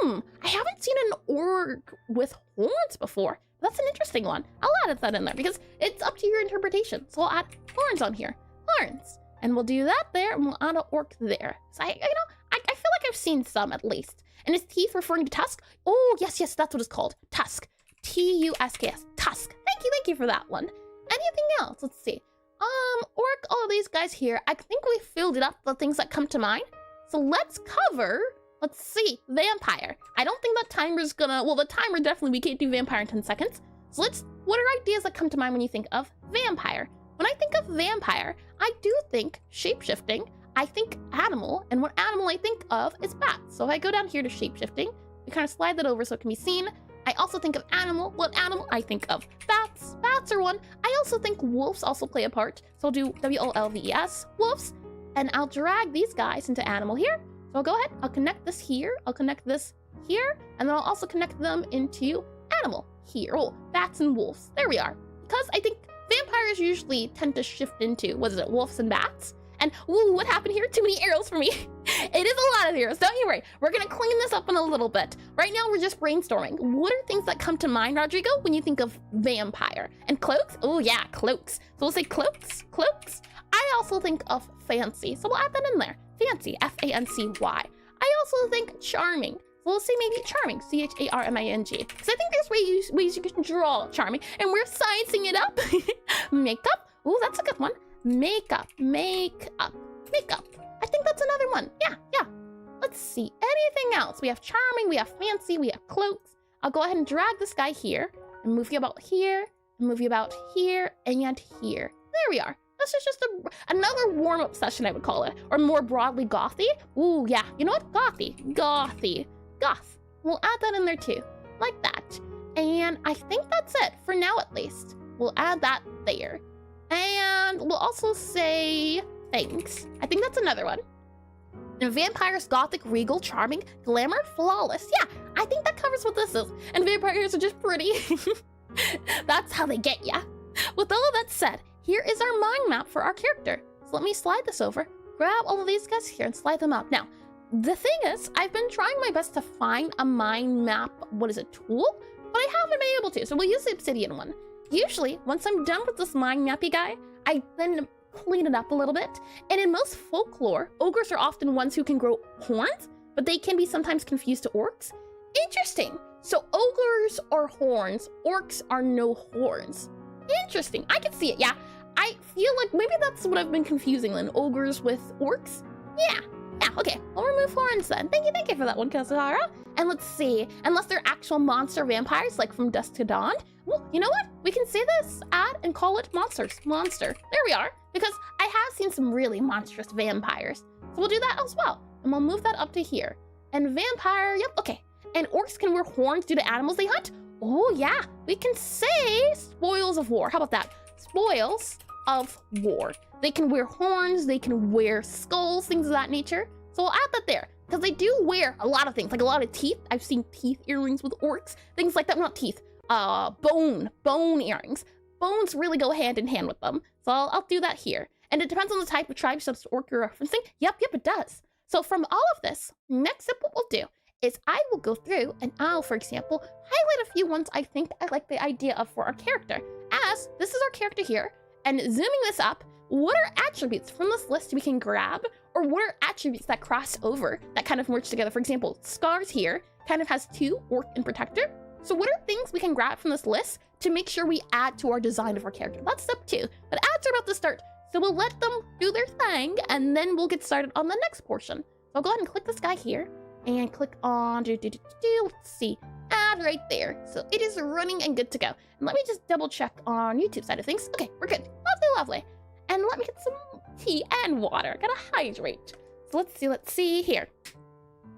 I haven't seen an orc with horns before. That's an interesting one. I'll add that in there because it's up to your interpretation. So I'll add horns on here. Horns. And we'll do that there, and we'll add an orc there. So I feel like I've seen some at least. And is teeth referring to tusk? Oh, yes, that's what it's called. Tusk. T-U-S-K-S. Tusk. Thank you for that one. Anything else? Let's see. Orc, all of these guys here. I think we filled it up, the things that come to mind. So let's cover, let's see, vampire. I don't think that timer's gonna, well, the timer definitely, we can't do vampire in 10 seconds. So what are ideas that come to mind when you think of vampire? When I think of vampire, I do think shapeshifting, I think animal, and what animal I think of is bats. So if I go down here to shapeshifting, we kind of slide that over so it can be seen. I also think of animal. What animal? I think of bats. Bats are one. I also think wolves also play a part. So I'll do W-O-L-V-E-S, wolves, and I'll drag these guys into animal here. So I'll go ahead, I'll connect this here, I'll connect this here, and then I'll also connect them into animal here. Oh, bats and wolves. There we are. Because I think vampires usually tend to shift into, what is it, wolves and bats? And, ooh, what happened here? Too many arrows for me. It is a lot of arrows, don't you worry. We're gonna clean this up in a little bit. Right now, we're just brainstorming. What are things that come to mind, Rodrigo, when you think of vampire? And cloaks? Oh yeah, cloaks. So we'll say cloaks, cloaks. I also think of fancy, so we'll add that in there. Fancy, F-A-N-C-Y. I also think charming. So we'll say maybe charming, C-H-A-R-M-I-N-G. Because I think there's ways you can draw charming, and we're sciencing it up. Makeup, oh, that's a good one. Makeup. I think that's another one. Yeah. Let's see, anything else? We have charming, we have fancy, we have cloaks. I'll go ahead and drag this guy here, and move you about here, and move you about here, and here. There we are. This is just another warm-up session, I would call it. Or more broadly, gothy. Ooh, yeah. You know what? Gothy. Goth. We'll add that in there too. Like that. And I think that's it. For now, at least. We'll add that there. And we'll also say thanks. I think that's another one. And vampires, gothic, regal, charming, glamour, flawless. Yeah, I think that covers what this is. And vampires are just pretty. That's how they get ya. With all of that said, here is our mind map for our character. So let me slide this over, grab all of these guys here and slide them up. Now, the thing is, I've been trying my best to find a mind map, tool? But I haven't been able to, so we'll use the obsidian one. Usually, once I'm done with this mind mappy guy, I then clean it up a little bit. And in most folklore, ogres are often ones who can grow horns, but they can be sometimes confused to orcs. Interesting. So ogres are horns, orcs are no horns. Interesting. I can see it, yeah. I feel like maybe that's what I've been confusing then, ogres with orcs. Yeah, okay. We'll remove horns then. Thank you for that one, Kazahara. And let's see, unless they're actual monster vampires, like from Dusk to Dawn. Well, you know what? We can say this, add, and call it monsters. Monster. There we are. Because I have seen some really monstrous vampires. So we'll do that as well. And we'll move that up to here. And vampire, yep, okay. And orcs can wear horns due to animals they hunt. Oh yeah, we can say spoils of war. How about that? Spoils of war. They can wear horns, they can wear skulls, things of that nature. So we'll add that there. Because they do wear a lot of things, like a lot of teeth. I've seen teeth earrings with orcs, things like that. Not teeth, bone earrings. Bones really go hand in hand with them. So I'll do that here. And it depends on the type of tribe subs orc you're referencing. Yep, it does. So from all of this, next up what we'll do is I will go through and I'll, for example, highlight a few ones I think I like the idea of for our character. As this is our character here, and zooming this up, what are attributes from this list we can grab, or what are attributes that cross over, that kind of merge together? For example, Scars here kind of has 2, Orc and Protector. So what are things we can grab from this list to make sure we add to our design of our character? That's step 2, but ads are about to start. So we'll let them do their thing, and then we'll get started on the next portion. So I'll go ahead and click this guy here, and click on, let's see, add right there. So it is running and good to go. And let me just double check on YouTube side of things. Okay, we're good. Lovely. And let me get some tea and water. Gotta hydrate. So let's see here.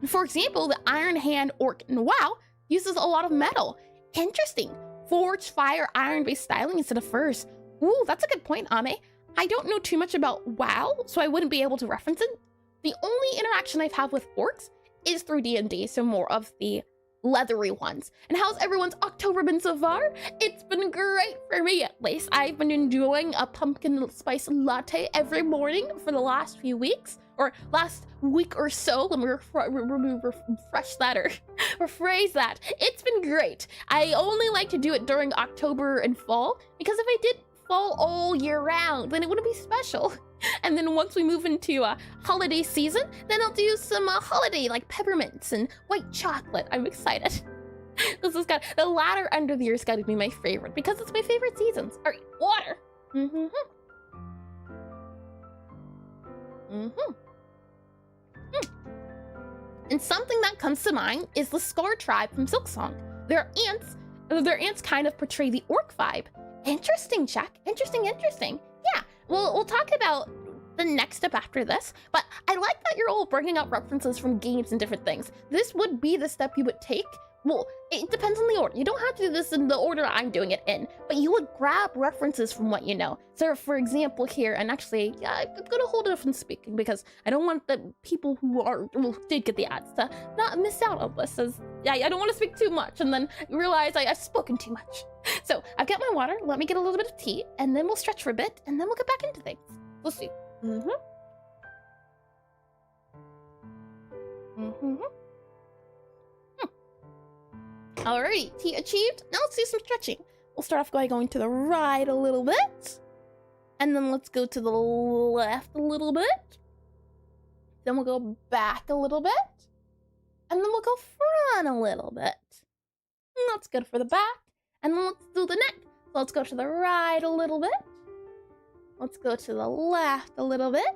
For example, the Iron Hand Orc in WoW uses a lot of metal. Interesting. Forged fire iron-based styling instead of furs. Ooh, that's a good point, Ame. I don't know too much about WoW, so I wouldn't be able to reference it. The only interaction I've had with orcs is through D&D, so more of the leathery ones. And how's everyone's October been so far? It's been great for me, at least. I've been enjoying a pumpkin spice latte every morning for the last few weeks, or last week or so. Let me refresh that or rephrase that. It's been great. I only like to do it during October and fall, because if I did fall all year round, then it wouldn't be special. And then once we move into holiday season, then I'll do some holiday like peppermints and white chocolate. I'm excited. This has got the latter end of the year has got to be my favorite because it's my favorite seasons. All right, water. And something that comes to mind is the Scar tribe from Silksong. Their ants kind of portray the orc vibe. Interesting, Jack. Interesting. Yeah, we'll talk about the next step after this, but I like that you're all bringing up references from games and different things. This would be the step you would take. Well, it depends on the order. You don't have to do this in the order I'm doing it in, but you would grab references from what you know. So for example here, and actually, yeah, I'm gonna hold off on speaking because I don't want the people who did get the ads to not miss out on this, as yeah, I don't want to speak too much and then realize I've spoken too much. So I've got my water, let me get a little bit of tea, and then we'll stretch for a bit, and then we'll get back into things. We'll see. Alright, tea achieved. Now let's do some stretching. We'll start off by going to the right a little bit. And then let's go to the left a little bit. Then we'll go back a little bit. And then we'll go front a little bit. And that's good for the back. And then let's do the neck. So let's go to the right a little bit. Let's go to the left a little bit.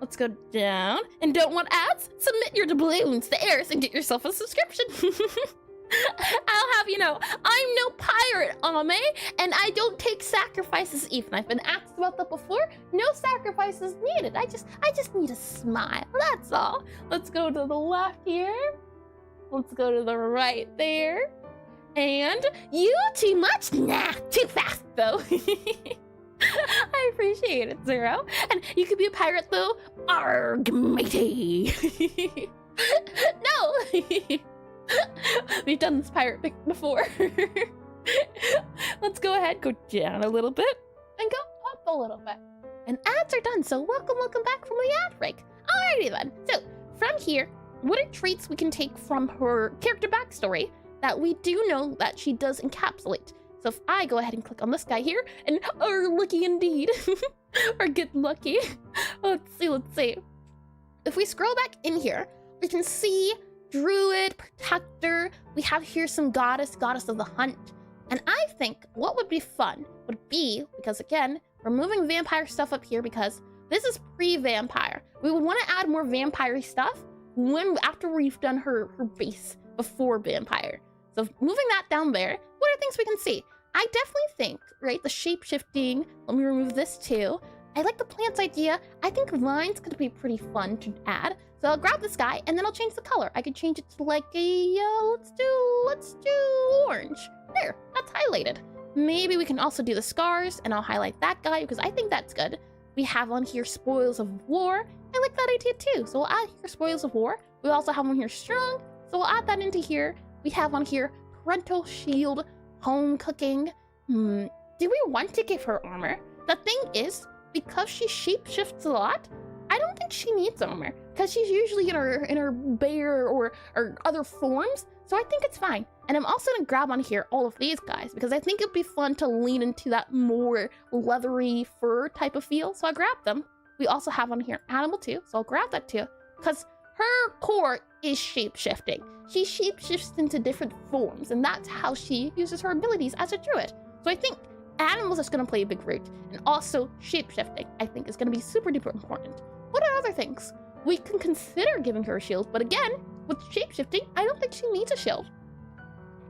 Let's go down. And don't want ads? Submit your doubloons to Eris and get yourself a subscription. I'll have you know, I'm no pirate, Ame, and I don't take sacrifices even. I've been asked about that before. No sacrifices needed. I just need a smile. That's all. Let's go to the left here. Let's go to the right there. And you too much? Nah, too fast though. I appreciate it, Zero. And you could be a pirate though. Arg, matey. No. We've done this pirate pick before. Let's go ahead, go down a little bit, and go up a little bit. And ads are done, so welcome back from the ad break. Alrighty then. So, from here, what are traits we can take from her character backstory that we do know that she does encapsulate? So if I go ahead and click on this guy here, and lucky indeed, or get lucky. Let's see. If we scroll back in here, we can see Druid, Protector. We have here some goddess of the hunt. And I think what would be fun would be, because again, we're moving vampire stuff up here because this is pre-vampire. We would want to add more vampire stuff after we've done her base before vampire. So moving that down there, what are things we can see? I definitely think, right, the shape-shifting, let me remove this too. I like the plants idea. I think vines could be pretty fun to add. So I'll grab this guy and then I'll change the color. I could change it to like a, let's do orange. There, that's highlighted. Maybe we can also do the scars and I'll highlight that guy because I think that's good. We have on here Spoils of War. I like that idea too. So we'll add here Spoils of War. We also have on here Strong. So we'll add that into here. We have on here Parental Shield, Home Cooking. Do we want to give her armor? The thing is, because she shapeshifts a lot, I don't think she needs armor because she's usually in her bear or other forms. So I think it's fine. And I'm also gonna grab on here all of these guys because I think it'd be fun to lean into that more leathery fur type of feel. So I grabbed them. We also have on here animal too. So I'll grab that too because her core is shapeshifting. She shapeshifts into different forms and that's how she uses her abilities as a druid. So I think animals is going to play a big role, and also shapeshifting I think is going to be super duper important. What are other things? We can consider giving her a shield, but again, with shapeshifting, I don't think she needs a shield.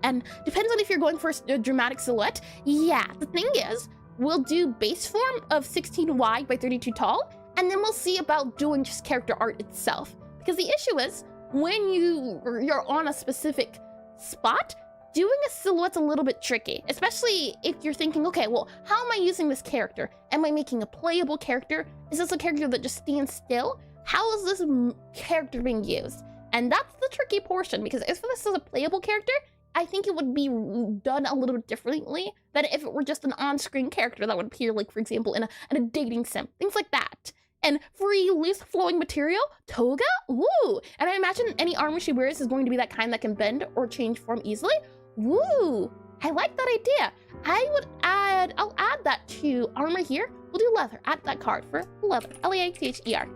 And depends on if you're going for a dramatic silhouette. Yeah, the thing is, we'll do base form of 16 wide by 32 tall, and then we'll see about doing just character art itself. Because the issue is, when you're on a specific spot, doing a silhouette's a little bit tricky, especially if you're thinking, okay, well, how am I using this character? Am I making a playable character? Is this a character that just stands still? How is this character being used? And that's the tricky portion, because if this is a playable character, I think it would be done a little bit differently than if it were just an on-screen character that would appear, like, for example, in a dating sim, things like that. And free, loose-flowing material, toga? Ooh! And I imagine any armor she wears is going to be that kind that can bend or change form easily. Ooh! I like that idea. I'll add that to armor here. We'll do leather. Add that card for leather. L-E-A-T-H-E-R.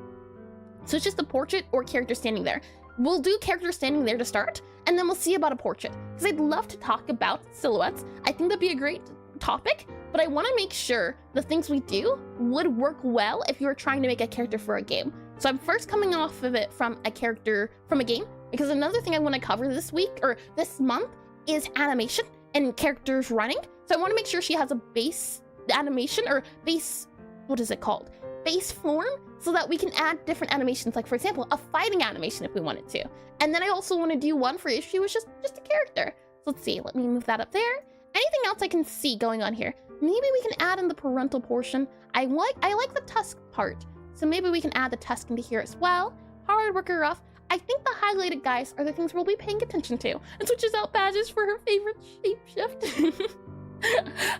So it's just a portrait or character standing there. We'll do character standing there to start, and then we'll see about a portrait. Because I'd love to talk about silhouettes. I think that'd be a great topic, but I want to make sure the things we do would work well if you were trying to make a character for a game. So I'm first coming off of it from a character from a game, because another thing I want to cover this week, or this month, is animation and characters running. So I want to make sure she has a base animation, or base, what is it called? Base form, so that we can add different animations, like for example, a fighting animation if we wanted to. And then I also want to do one for if she was just a character. So let's see, let me move that up there. Anything else I can see going on here? Maybe we can add in the parental portion. I like the tusk part, so maybe we can add the tusk into here as well. Hard worker rough. I think the highlighted guys are the things we'll be paying attention to. And switches out badges for her favorite shapeshift.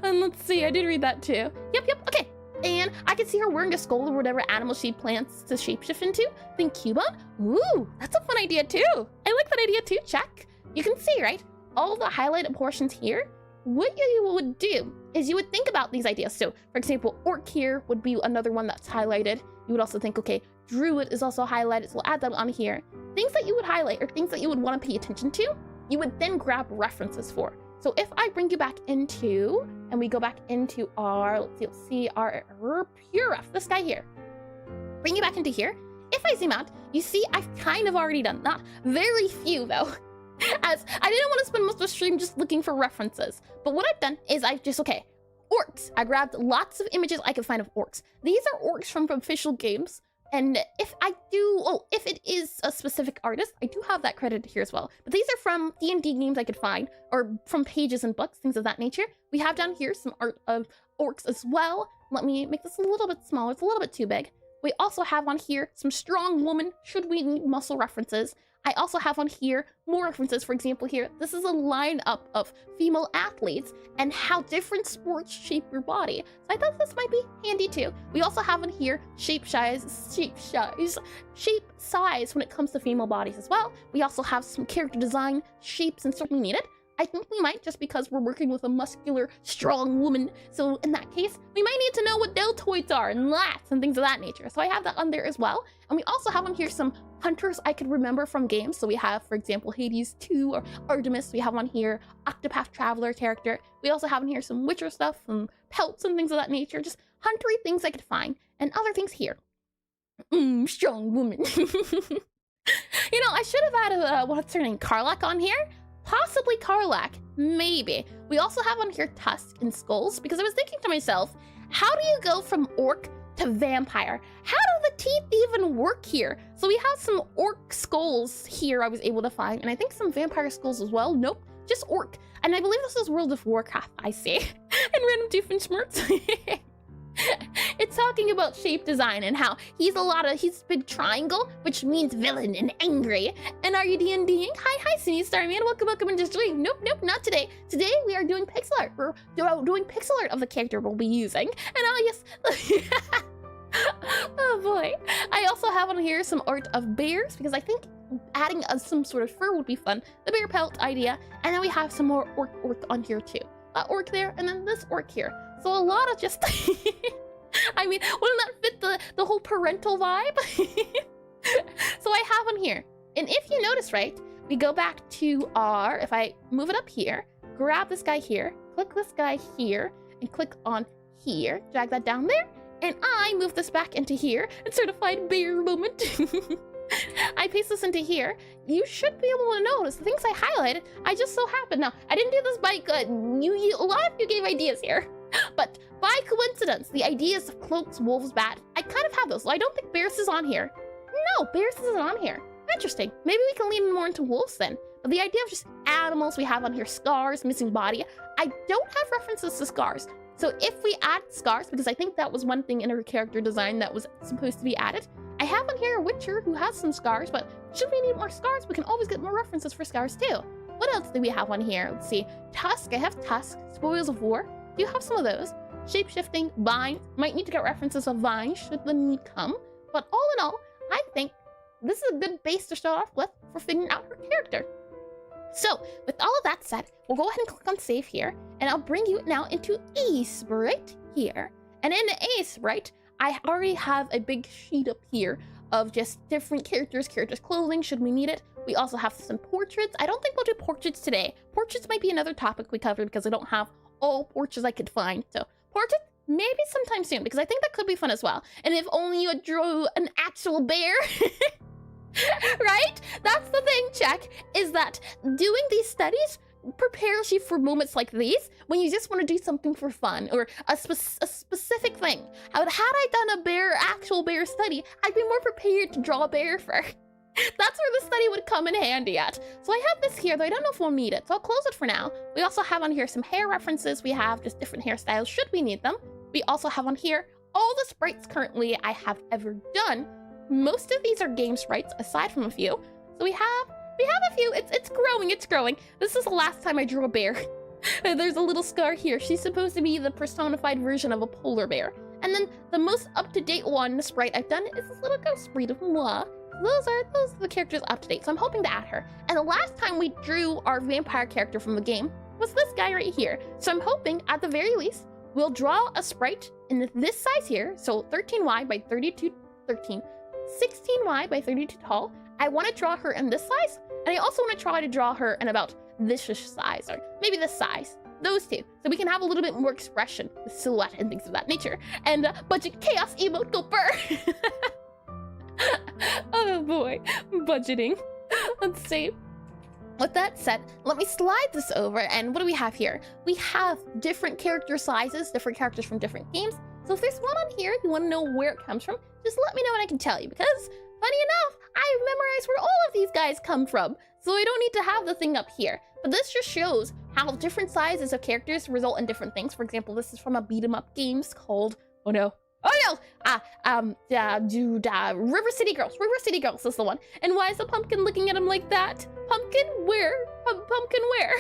And let's see, I did read that too. Yep, okay. And I can see her wearing a skull or whatever animal she plants to shapeshift into. Think Cubone? Ooh, that's a fun idea too. I like that idea too, check. You can see, right? All the highlighted portions here. What you would do is you would think about these ideas. So, for example, orc here would be another one that's highlighted. You would also think, okay, druid is also highlighted, so we'll add that on here. Things that you would highlight or things that you would want to pay attention to, you would then grab references for. So if I bring you back into, and we go back into our, let's see, our Purif, this guy here. Bring you back into here. If I zoom out, you see I've kind of already done that. Very few though, as I didn't want to spend most of the stream just looking for references. But what I've done is okay, orcs. I grabbed lots of images I could find of orcs. These are orcs from official games. And if it is a specific artist, I do have that credited here as well. But these are from D&D games I could find, or from pages and books, things of that nature. We have down here some art of orcs as well. Let me make this a little bit smaller. It's a little bit too big. We also have on here some strong woman, should we need muscle references. I also have on here more references. For example, here, this is a lineup of female athletes and how different sports shape your body. So I thought this might be handy too. We also have on here shape size when it comes to female bodies as well. We also have some character design shapes and certainly needed. I think we might, just because we're working with a muscular, strong woman. So in that case, we might need to know what deltoids are and lats and things of that nature. So I have that on there as well. And we also have on here some hunters I could remember from games. So we have, for example, Hades 2 or Artemis. We have on here Octopath Traveler character. We also have on here some Witcher stuff and pelts and things of that nature. Just huntery things I could find. And other things here. Strong woman. You know, I should have added, what's her name, Karlak on here? Possibly Karlak, maybe. We also have on here tusks and skulls, because I was thinking to myself, how do you go from orc to vampire? How do the teeth even work here? So we have some orc skulls here I was able to find, and I think some vampire skulls as well. Nope, just orc. And I believe this is World of Warcraft, I see. And random Doofenshmirtz. It's talking about shape design and how he's big triangle, which means villain and angry. And are you D&Ding? Hi, Sunny Starman. Welcome into stream. Nope, not today. Today we are doing pixel art. We're doing pixel art of the character we'll be using. And yes. Oh boy. I also have on here some art of bears, because I think adding some sort of fur would be fun. The bear pelt idea. And then we have some more orc on here too. Orc there, and then this orc here. So a lot of just, I mean, wouldn't that fit the whole parental vibe? So I have on here. And if you notice, right, we go back to our, if I move it up here, grab this guy here, click this guy here, and click on here, drag that down there, and I move this back into here, and certified bear moment. I paste this into here. You should be able to notice the things I highlighted. I just so happened. Now, I didn't do this by good. A lot of you gave ideas here. But by coincidence, the ideas of cloaks, wolves, bat, I kind of have those. So I don't think Bears is on here. No, Bears isn't on here. Interesting. Maybe we can lean more into wolves then. But the idea of just animals, we have on here scars, missing body. I don't have references to scars. So if we add scars, because I think that was one thing in her character design that was supposed to be added, I have on here a Witcher who has some scars, but should we need more scars, we can always get more references for scars too. What else do we have on here? Let's see. Tusk, I have Tusk. Spoils of War. Do you have some of those? Shape-shifting, vines. Might need to get references of vines should the need come. But all in all, I think this is a good base to start off with for figuring out her character. So, with all of that said, we'll go ahead and click on save here, and I'll bring you now into Eris right here. And in Eris, right, I already have a big sheet up here of just different characters' clothing should we need it. We also have some portraits. I don't think we'll do portraits today. Portraits might be another topic we cover because I don't have all portraits I could find. So portraits, maybe sometime soon, because I think that could be fun as well. And if only you drew an actual bear, right? That's the thing, check, is that doing these studies prepares you for moments like these when you just want to do something for fun or a specific thing. Had I done a actual bear study, I'd be more prepared to draw a bear fur. That's where the study would come in handy at. So I have this here, though I don't know if we'll need it, so I'll close it for now. We also have on here some hair references. We have just different hairstyles should we need them. We also have on here all the sprites currently I have ever done. Most of these are game sprites, aside from a few. So we have a few. It's growing. This is the last time I drew a bear. There's a little scar here. She's supposed to be the personified version of a polar bear. And then the most up-to-date one, the sprite I've done, is this little ghost sprite of moi. Those are the characters up to date, so I'm hoping to add her. And the last time we drew our vampire character from the game was this guy right here. So I'm hoping, at the very least, we'll draw a sprite in this size here, so 13 wide by 32, 16 wide by 32 tall. I want to draw her in this size, and I also want to try to draw her in about this-ish size, or maybe this size. Those two, so we can have a little bit more expression with silhouette and things of that nature. And budget chaos emote go burr. Oh boy, budgeting. Let's see. With that said, let me slide this over, and what do we have here? We have different character sizes, different characters from different games. So if there's one on here, you want to know where it comes from, just let me know and I can tell you, because funny enough, I've memorized where all of these guys come from, so I don't need to have the thing up here. But this just shows how different sizes of characters result in different things. For example, this is from a beat 'em up games called, River City Girls. River City Girls is the one. And why is the pumpkin looking at him like that? Pumpkin where? Pumpkin where?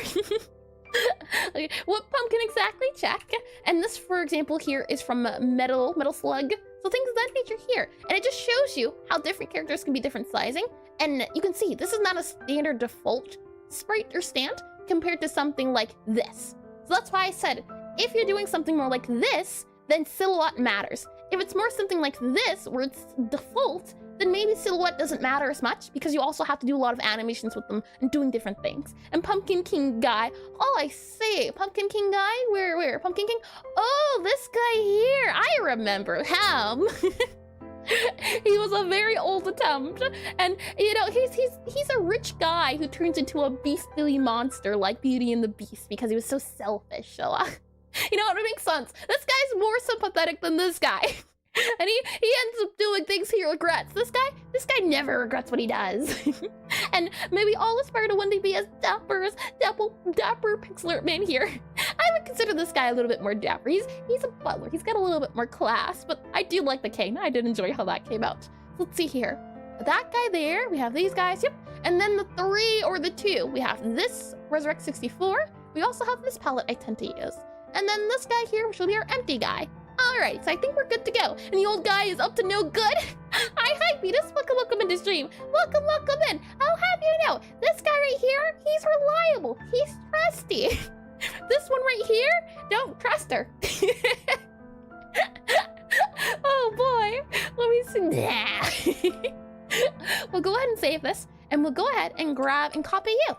Okay, what pumpkin exactly? Check. And this, for example, here is from Metal Slug. So things of that nature here. And it just shows you how different characters can be different sizing. And you can see this is not a standard default sprite or stand compared to something like this. So that's why I said, if you're doing something more like this, then silhouette matters. If it's more something like this, where it's default, then maybe silhouette doesn't matter as much because you also have to do a lot of animations with them and doing different things. And Pumpkin King guy, oh, I see. Pumpkin King guy? Where? Pumpkin King? Oh, this guy here. I remember him. He was a very old attempt. And, you know, he's a rich guy who turns into a beastly monster like Beauty and the Beast because he was so selfish. So, you know, it makes sense. This guy's more sympathetic than this guy. And he ends up doing things he regrets. This guy never regrets what he does. And maybe all aspire to one day be as dapper as dapper Pixelart man here. I would consider this guy a little bit more dapper. He's a butler. He's got a little bit more class, but I do like the cane. I did enjoy how that came out. Let's see here. That guy there, we have these guys, yep. And then the 3 or the 2, we have this Resurrect 64. We also have this palette I tend to use. And then this guy here, which will be our empty guy. Alright, so I think we're good to go. And the old guy is up to no good. Hi, Beatus. Welcome into stream. Welcome in. I'll have you know, this guy right here, he's reliable. He's trusty. This one right here, don't trust her. Oh boy. Let me see. We'll go ahead and save this, and we'll go ahead and grab and copy you.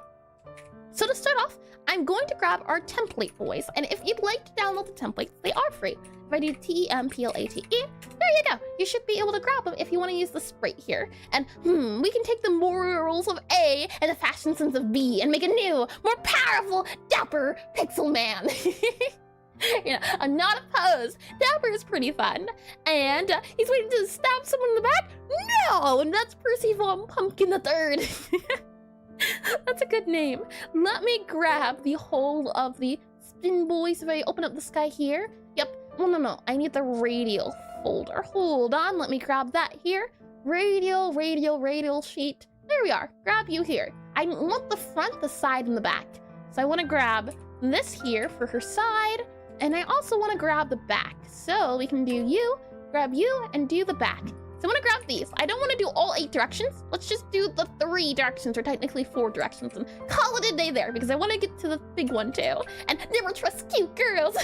So to start off, I'm going to grab our template boys, and if you'd like to download the templates, they are free. If I do TEMPLATE, there you go. You should be able to grab them if you want to use the sprite here. And we can take the morals of A and the fashion sense of B and make a new, more powerful, dapper pixel man. You know, I'm not opposed. Dapper is pretty fun. And he's waiting to stab someone in the back? No, and that's Percy Von Pumpkin III. That's a good name. Let me grab the whole of the spin boys. If I open up this guy here. Yep. No. I need the radial folder. Hold on. Let me grab that here. radial sheet. There we are. Grab you here. I want the front, the side, and the back. So I want to grab this here for her side, and I also want to grab the back. So we can do you, grab you, and do the back. So I want to grab these. I don't want to do all 8 directions. Let's just do the 3 directions, or technically 4 directions, and call it a day there, because I want to get to the big one too. And never trust cute girls.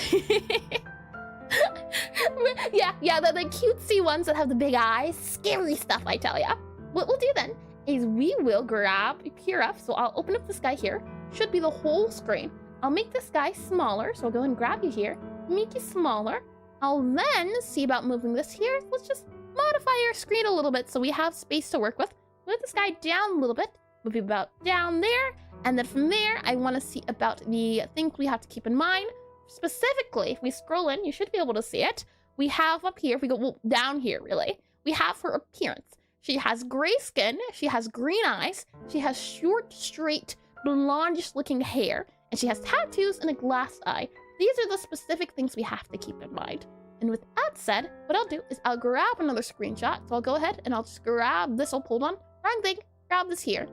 yeah, the cutesy ones that have the big eyes. Scary stuff, I tell ya. What we'll do then is we will grab here up. So I'll open up this guy here. Should be the whole screen. I'll make this guy smaller. So I'll go and grab you here. Make you smaller. I'll then see about moving this here. Let's just modify our screen a little bit so we have space to work with. Move this guy down a little bit. Move you about down there. And then from there, I want to see about the things we have to keep in mind. Specifically, if we scroll in, you should be able to see it. We have up here, if we go down here, really, we have her appearance. She has gray skin, she has green eyes, she has short, straight, blondish looking hair, and she has tattoos and a glass eye. These are the specific things we have to keep in mind. And with that said, what I'll do is I'll grab another screenshot. So I'll go ahead and I'll just grab this. Oh, hold on, wrong thing, grab this here.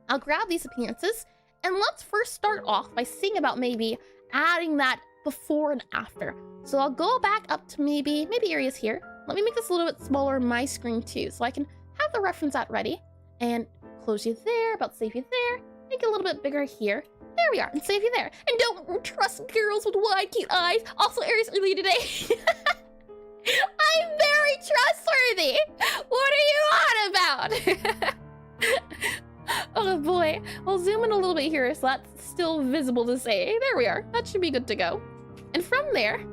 I'll grab these appearances, and let's first start off by seeing about maybe adding that before and after. So I'll go back up to maybe Eris here. Let me make this a little bit smaller on my screen too, so I can have the reference out ready. And close you there, about save you there. Make it a little bit bigger here. There we are, and save you there. And don't trust girls with wide, cute eyes. Also, Eris earlier today. I'm very trustworthy. What are you on about? Oh boy. I'll zoom in a little bit here so that's still visible to say. There we are. That should be good to go. And from there,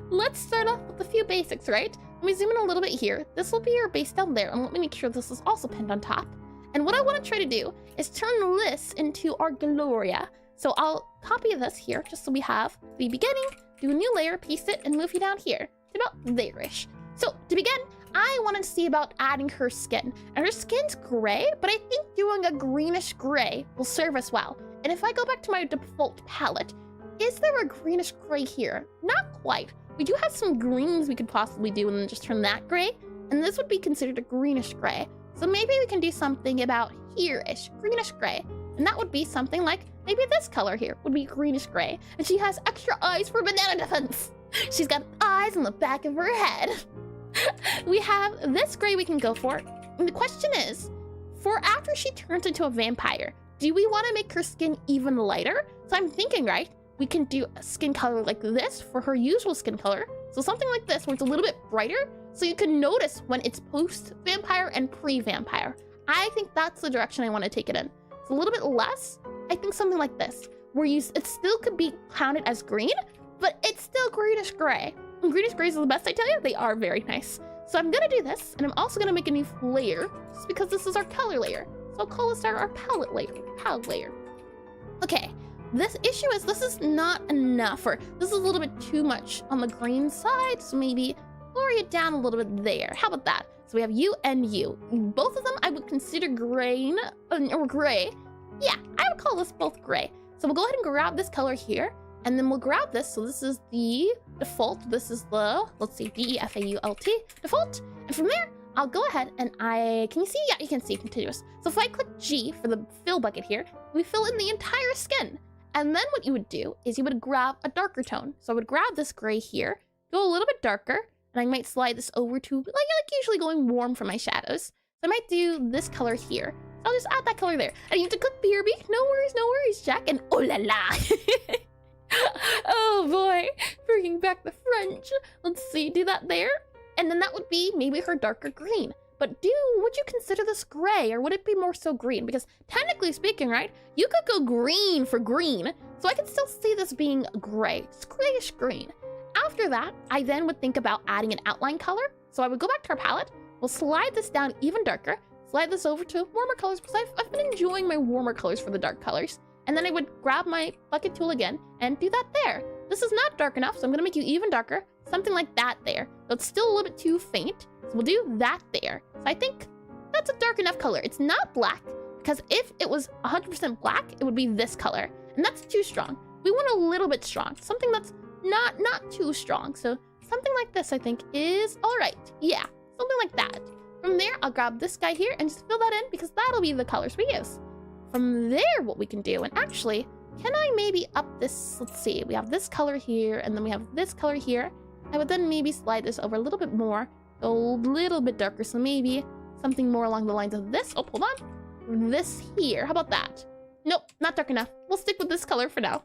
let's start off with a few basics, right? Let me zoom in a little bit here. This will be our base down there, and let me make sure this is also pinned on top. And what I want to try to do is turn this into our Gloria. So I'll copy this here just so we have the beginning, do a new layer, paste it, and move you down here to about there-ish. So to begin, I want to see about adding her skin. And her skin's gray, but I think doing a greenish gray will serve us well. And if I go back to my default palette, is there a greenish gray here? Not quite. We do have some greens we could possibly do and then just turn that gray. And this would be considered a greenish gray. So maybe we can do something about here-ish, greenish gray. And that would be something like, maybe this color here would be greenish gray. And she has extra eyes for banana defense. She's got eyes on the back of her head. We have this gray we can go for. And the question is, for after she turns into a vampire, do we want to make her skin even lighter? So I'm thinking, right, we can do a skin color like this for her usual skin color. So something like this where it's a little bit brighter, so you can notice when it's post-vampire and pre-vampire. I think that's the direction I want to take it in. It's a little bit less. I think something like this, where it still could be counted as green, but it's still greenish gray. And greenish grays are the best, I tell you. They are very nice. So I'm gonna do this, and I'm also gonna make a new layer, just because this is our color layer. So I'll call this our palette layer. Okay, this issue is this is not enough, or this is a little bit too much on the green side, so maybe lower it down a little bit there. How about that? So we have you and you. Both of them I would consider green, or gray. Yeah, I would call this both gray. So we'll go ahead and grab this color here, and then we'll grab this. So this is the default. This is the, let's see, DEFAULT default. And from there, I'll go ahead and can you see? Yeah, you can see continuous. So if I click G for the fill bucket here, we fill in the entire skin. And then what you would do is you would grab a darker tone. So I would grab this gray here, go a little bit darker, and I might slide this over to, like usually going warm for my shadows. So I might do this color here. So I'll just add that color there. And you have to click BRB. No worries, Jack. And oh la la. Oh boy, bringing back the French. Let's see, do that there. And then that would be maybe her darker green. But would you consider this gray, or would it be more so green? Because technically speaking, right, you could go green for green. So I can still see this being gray. It's grayish green. After that, I then would think about adding an outline color. So I would go back to our palette. We'll slide this down even darker. Slide this over to warmer colors, because I've been enjoying my warmer colors for the dark colors. And then I would grab my bucket tool again and do that there. This is not dark enough, so I'm gonna make you even darker. Something like that there. So it's still a little bit too faint. So we'll do that there. So I think that's a dark enough color. It's not black, because if it was 100% black, it would be this color. And that's too strong. We want a little bit strong. Something that's not too strong. So something like this, I think, is all right. Yeah, something like that. From there, I'll grab this guy here and just fill that in because that'll be the colors we use. From there, what we can do, and actually, can I maybe up this? Let's see, we have this color here, and then we have this color here. I would then maybe slide this over a little bit more, go a little bit darker, so maybe something more along the lines of this. Oh, hold on. This here, how about that? Nope, not dark enough. We'll stick with this color for now.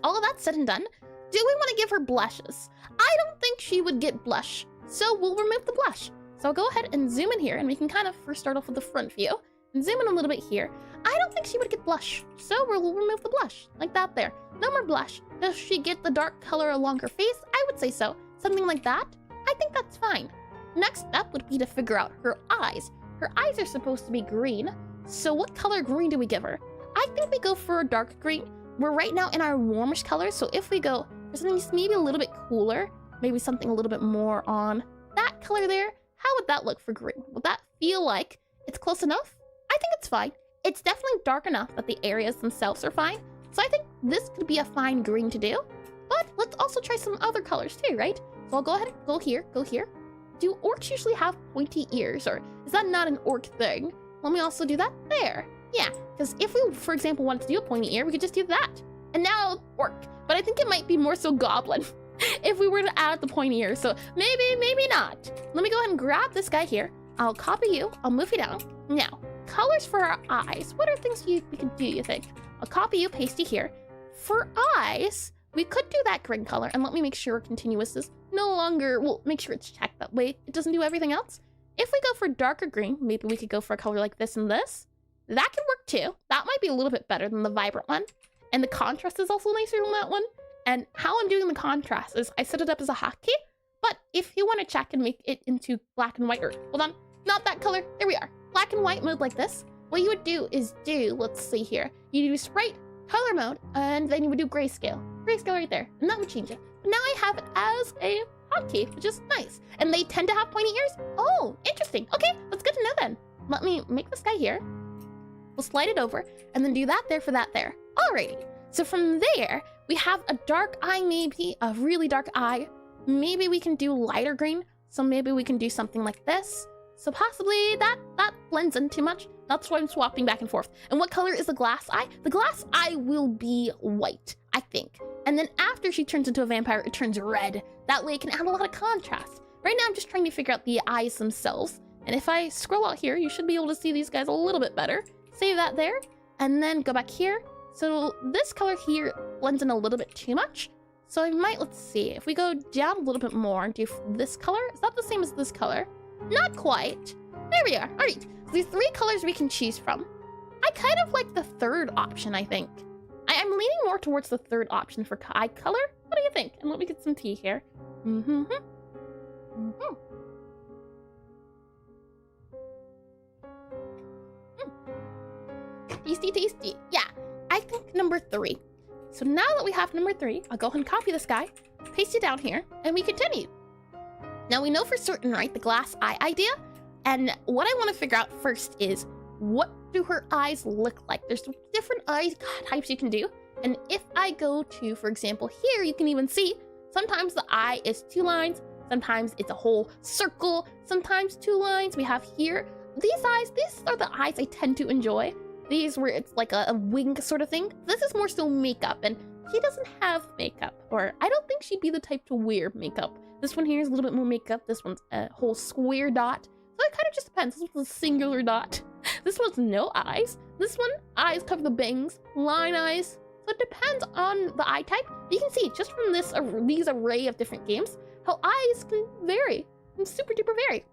All of that said and done, do we want to give her blushes? I don't think she would get blush, so we'll remove the blush. So I'll go ahead and zoom in here, and we can kind of first start off with the front view, and zoom in a little bit here. I don't think she would get blush, so we'll remove the blush, like that there. No more blush. Does she get the dark color along her face? I would say so. Something like that. I think that's fine. Next step would be to figure out her eyes. Her eyes are supposed to be green, so what color green do we give her? I think we go for a dark green. We're right now in our warmish color, so if we go for something just maybe a little bit cooler, maybe something a little bit more on that color there, how would that look for green? Would that feel like it's close enough? I think it's fine. It's definitely dark enough that the areas themselves are fine, so I think this could be a fine green to do. But let's also try some other colors too, right? So I'll go ahead and go here, go here. Do orcs usually have pointy ears, or is that not an orc thing? Let me also do that there. Yeah, because if we, for example, wanted to do a pointy ear, we could just do that. And now orc, but I think it might be more so goblin if we were to add the pointy ear, so maybe not. Let me go ahead and grab this guy here. I'll copy you, I'll move you down. Now, colors for our eyes. What are things we could do, you think? I'll copy you, paste you here. For eyes, we could do that green color, and let me make sure continuous is no longer, well, make sure it's checked that way. It doesn't do everything else. If we go for darker green, maybe we could go for a color like this and this. That could work too. That might be a little bit better than the vibrant one. And the contrast is also nicer than that one. And how I'm doing the contrast is I set it up as a hotkey, but if you want to check and make it into black and white, or hold on, not that color, there we are. Black and white mode like this. What you would do is let's see here. You do sprite, color mode, and then you would do grayscale. Grayscale right there, and that would change it. But now I have it as a hotkey, which is nice. And they tend to have pointy ears. Oh, interesting. Okay, that's good to know then. Let me make this guy here. We'll slide it over, and then do that there for that there. Alrighty. So from there, we have a dark eye, maybe a really dark eye. Maybe we can do lighter green. So maybe we can do something like this. So possibly that blends in too much. That's why I'm swapping back and forth. And what color is the glass eye? The glass eye will be white, I think. And then after she turns into a vampire, it turns red. That way it can add a lot of contrast. Right now I'm just trying to figure out the eyes themselves. And if I scroll out here, you should be able to see these guys a little bit better. Save that there, and then go back here. So this color here blends in a little bit too much. So I might, let's see, if we go down a little bit more and do this color, is that the same as this color? Not quite. There we are. All right, so these three colors we can choose from. I kind of like the third option, I think. I'm leaning more towards the third option for eye color. What do you think? And let me get some tea here. Tasty, tasty. Yeah, I think number 3. So now that we have number 3, I'll go ahead and copy this guy, paste it down here, and we continue. Now we know for certain, right, the glass eye idea. And what I want to figure out first is, what do her eyes look like? There's different eye types you can do. And if I go to, for example, here, you can even see, sometimes the eye is 2 lines, sometimes it's a whole circle, sometimes 2 lines. We have here, these are the eyes I tend to enjoy. These where it's like a wing sort of thing. This is more so makeup, and she doesn't have makeup, or I don't think she'd be the type to wear makeup. This one here is a little bit more makeup. This one's a whole square dot. So it kind of just depends. This one's a singular dot. This one's no eyes. This one, eyes cover the bangs, line eyes. So it depends on the eye type. You can see just from these array of different games, how eyes can vary, and super duper vary.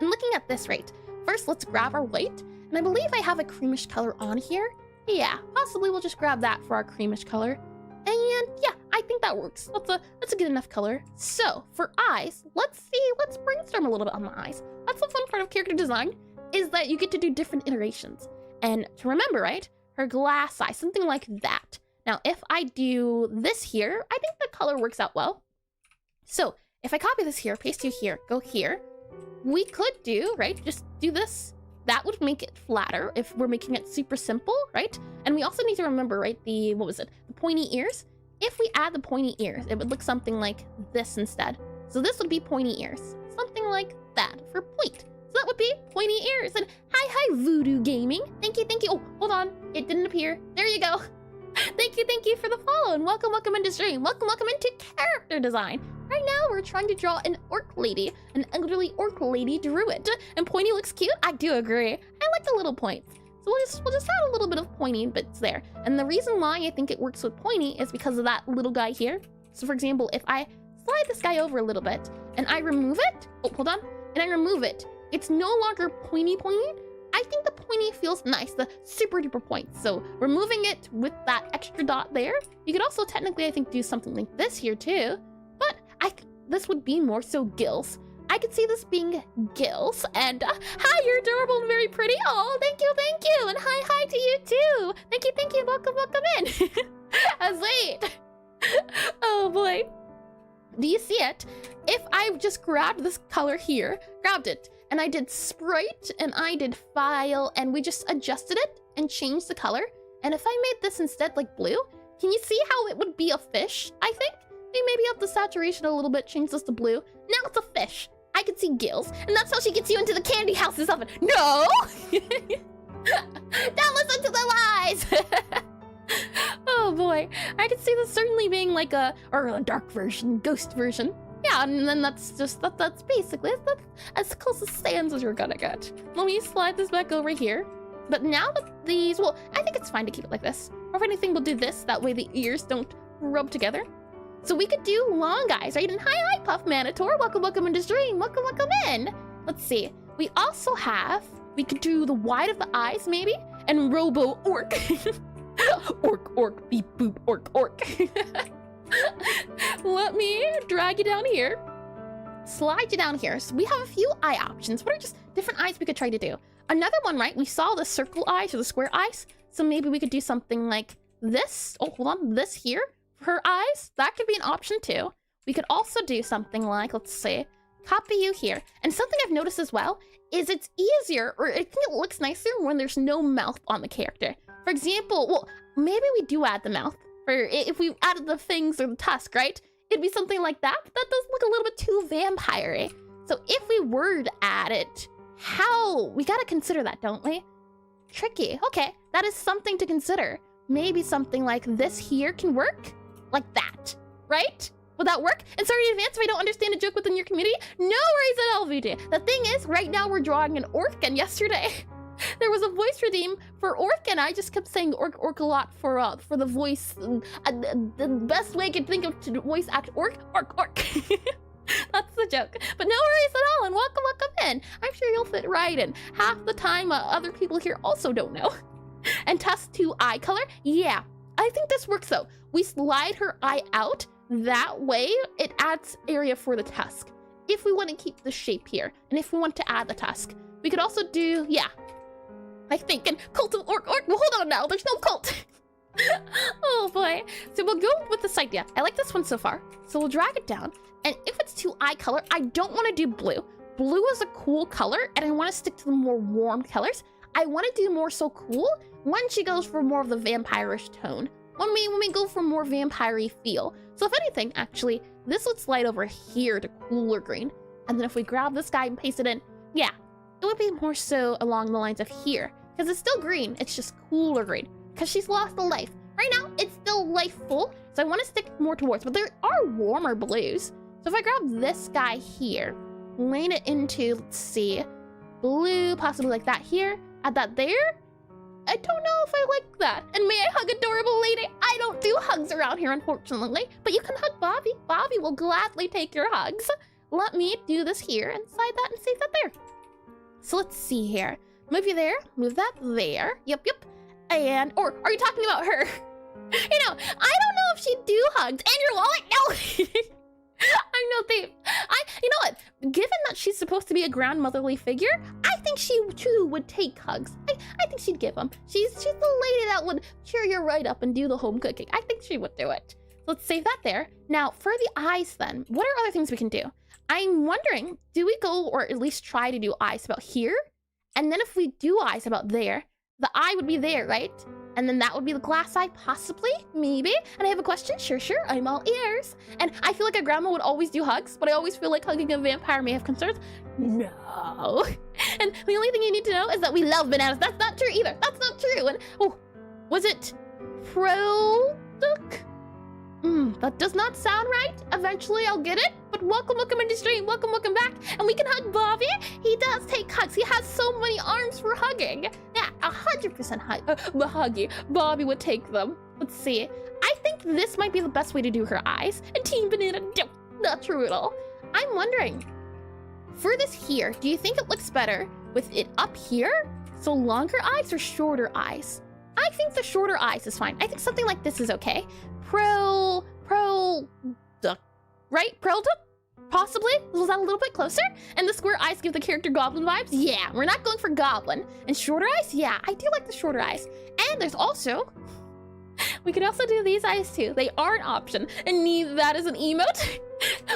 And looking at this rate, first let's grab our white. And I believe I have a creamish color on here. Yeah, possibly we'll just grab that for our creamish color. And yeah, I think that works. That's a good enough color. So for eyes, let's brainstorm a little bit on the eyes. That's the fun part of character design, is that you get to do different iterations. And to remember, right, her glass eye, something like that. Now, if I do this here, I think the color works out well. So if I copy this here, paste you here, go here, we could do, right, just do this. That would make it flatter if we're making it super simple, right? And we also need to remember, right, the pointy ears. If we add the pointy ears, it would look something like this instead. So this would be pointy ears, something like that for point. So that would be pointy ears. And hi, Voodoo Gaming. Thank you. Oh, hold on. It didn't appear. There you go. Thank you for the follow, and welcome into stream. Welcome into character design. Right now, we're trying to draw an orc lady, an elderly orc lady druid. And pointy looks cute. I do agree. I like the little points. So we'll just add a little bit of pointy bits there. And the reason why I think it works with pointy is because of that little guy here. So for example, if I slide this guy over a little bit and I remove it, oh, hold on, and I remove it, it's no longer pointy. I think the pointy feels nice, the super duper point. So removing it with that extra dot there, you could also technically, I think, do something like this here too. But this would be more so gills. I could see this being gills. And hi, you're adorable and very pretty. Oh, thank you. And hi to you too. Thank you. Welcome in. Wait. Oh boy. Do you see it? If I just grabbed this color here, grabbed it, and I did sprite, and I did file, and we just adjusted it and changed the color. And if I made this instead like blue, can you see how it would be a fish, I think? Maybe up the saturation a little bit, change this to blue. Now it's a fish. I can see gills, and that's how she gets you into the candy house and stuff. No! Don't listen to the lies! Oh boy, I could see this certainly being like a dark version, ghost version. Yeah, and then that's basically, that's as close as stands as you're gonna get. Let me slide this back over here. But now that these, well, I think it's fine to keep it like this. Or if anything, we'll do this, that way the ears don't rub together. So we could do long eyes, right? And hi, Puff Manitor. Welcome into stream. Welcome in. Let's see. We also have, we could do the wide of the eyes, maybe, and Robo Orc. Orc, beep boop, orc. Let me drag you down here. Slide you down here. So we have a few eye options. What are just different eyes we could try to do? Another one, right? We saw the circle eyes or the square eyes. So maybe we could do something like this. Oh, hold on. This here. Her eyes, that could be an option too. We could also do something like, let's say, copy you here. And something I've noticed as well is it's easier, or I think it looks nicer when there's no mouth on the character. For example, well, maybe we do add the mouth, or if we added the fangs or the tusk, right? It'd be something like that, but that does look a little bit too vampire-y. So if we were to add it, how? We gotta consider that, don't we? Tricky. Okay, that is something to consider. Maybe something like this here can work? Like that, right? Would that work? And sorry in advance if I don't understand a joke within your community. No worries at all, VJ. The thing is, right now we're drawing an orc, and yesterday there was a voice redeem for orc, and I just kept saying orc a lot for the voice. The best way I could think of to voice act orc. That's the joke. But no worries at all, and welcome in. I'm sure you'll fit right in. Half the time, other people here also don't know. And tusk to eye color, yeah. I think this works though. We slide her eye out, that way it adds area for the tusk. If we want to keep the shape here, and if we want to add the tusk, we could also do, yeah, I think, and cult of orc, well, hold on now, there's no cult. Oh boy. So we'll go with this idea. I like this one so far. So we'll drag it down, and if it's to eye color, I don't want to do blue. Blue is a cool color, and I want to stick to the more warm colors. I want to do more so cool when she goes for more of the vampirish tone. When we go for more vampire-y feel. So if anything, actually, this would slide over here to cooler green. And then if we grab this guy and paste it in, yeah, it would be more so along the lines of here. Because it's still green, it's just cooler green. Because she's lost a life. Right now, it's still life-full, so I want to stick more towards, but there are warmer blues. So if I grab this guy here, lane it into, let's see, blue, possibly like that here, add that there. I don't know if I like that. And may I hug adorable lady? I don't do hugs around here, unfortunately, but you can hug Bobby. Bobby will gladly take your hugs. Let me do this here and slide that and save that there. So let's see here. Move you there, move that there. Yep. And, or are you talking about her? You know, I don't know if she'd do hugs. And your wallet? No. I'm no thief. You know what? Given that she's supposed to be a grandmotherly figure, I think she too would take hugs. I think she'd give them. She's the lady that would cheer you right up and do the home cooking. I think she would do it. Let's save that there. Now, for the eyes then, what are other things we can do? I'm wondering, do we go, or at least try to do eyes about here? And then if we do eyes about there, the eye would be there, right? And then that would be the glass eye, possibly, maybe. And I have a question, sure, I'm all ears. And I feel like a grandma would always do hugs, but I always feel like hugging a vampire may have concerns. No. And the only thing you need to know is that we love bananas. That's not true either. That's not true. And, oh, was it product? That does not sound right. Eventually I'll get it, but welcome into stream. Welcome back. And we can hug Bobby. He does take hugs. He has so many arms for hugging. Yeah, 100% huggy. Bobby would take them. Let's see. I think this might be the best way to do her eyes. And Team Banana, no, not true at all. I'm wondering, for this here, do you think it looks better with it up here? So longer eyes or shorter eyes? I think the shorter eyes is fine. I think something like this is okay. Duck, right? Duck? Possibly? Was that a little bit closer? And the square eyes give the character goblin vibes? Yeah, we're not going for goblin. And shorter eyes? Yeah, I do like the shorter eyes. And there's also, we could also do these eyes too. They are an option. And need that as an emote?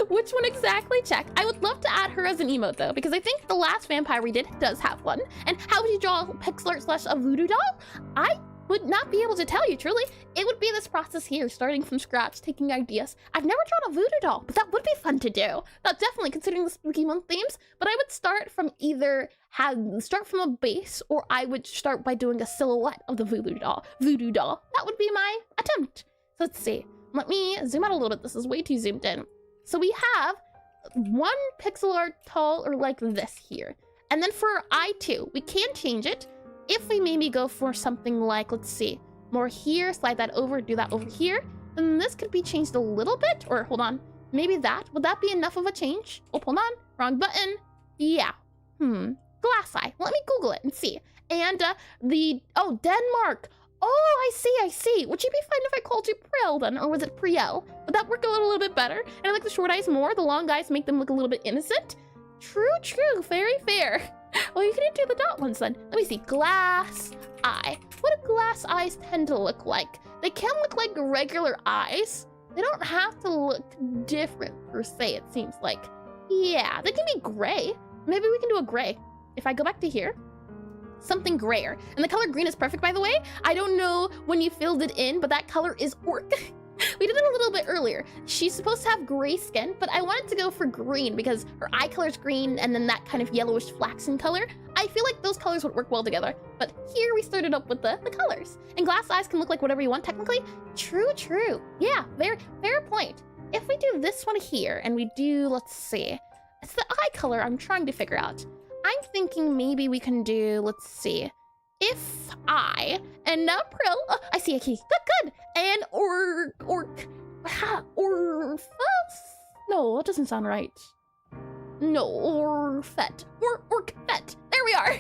Which one exactly? Check. I would love to add her as an emote though, because I think the last vampire we did does have one. And how would you draw Pixelart / a voodoo doll? I would not be able to tell you, truly. It would be this process here, starting from scratch, taking ideas. I've never drawn a voodoo doll, but that would be fun to do. Not definitely considering the spooky month themes, but I would start from start from a base, or I would start by doing a silhouette of the voodoo doll. That would be my attempt. So let's see. Let me zoom out a little bit. This is way too zoomed in. So we have one pixel art tall or like this here. And then for our eye too, we can change it. If we maybe go for something like, let's see, more here, slide that over, do that over here, then this could be changed a little bit, or hold on, maybe that. Would that be enough of a change? Oh, hold on, wrong button. Yeah, glass eye. Let me Google it and see. And Denmark. Oh, I see. Would you be fine if I called you Priel then, or was it Priel? Would that work a little bit better? And I like the short eyes more. The long eyes make them look a little bit innocent. True, very fair. Well, you can do the dot ones then. Let me see. Glass eye. What do glass eyes tend to look like? They can look like regular eyes. They don't have to look different per se, it seems like. Yeah, they can be gray. Maybe we can do a gray. If I go back to here, something grayer. And the color green is perfect, by the way. I don't know when you filled it in, but that color is orc. We did it a little bit earlier. She's supposed to have gray skin, but I wanted to go for green because her eye color is green and then that kind of yellowish flaxen color. I feel like those colors would work well together. But here we started up with the colors. And glass eyes can look like whatever you want, technically. True. Yeah, fair point. If we do this one here and we do, let's see. It's the eye color I'm trying to figure out. I'm thinking maybe we can do, let's see. If I, and now Prill, I see a key, good, and no, that doesn't sound right. No, Orfet, there we are.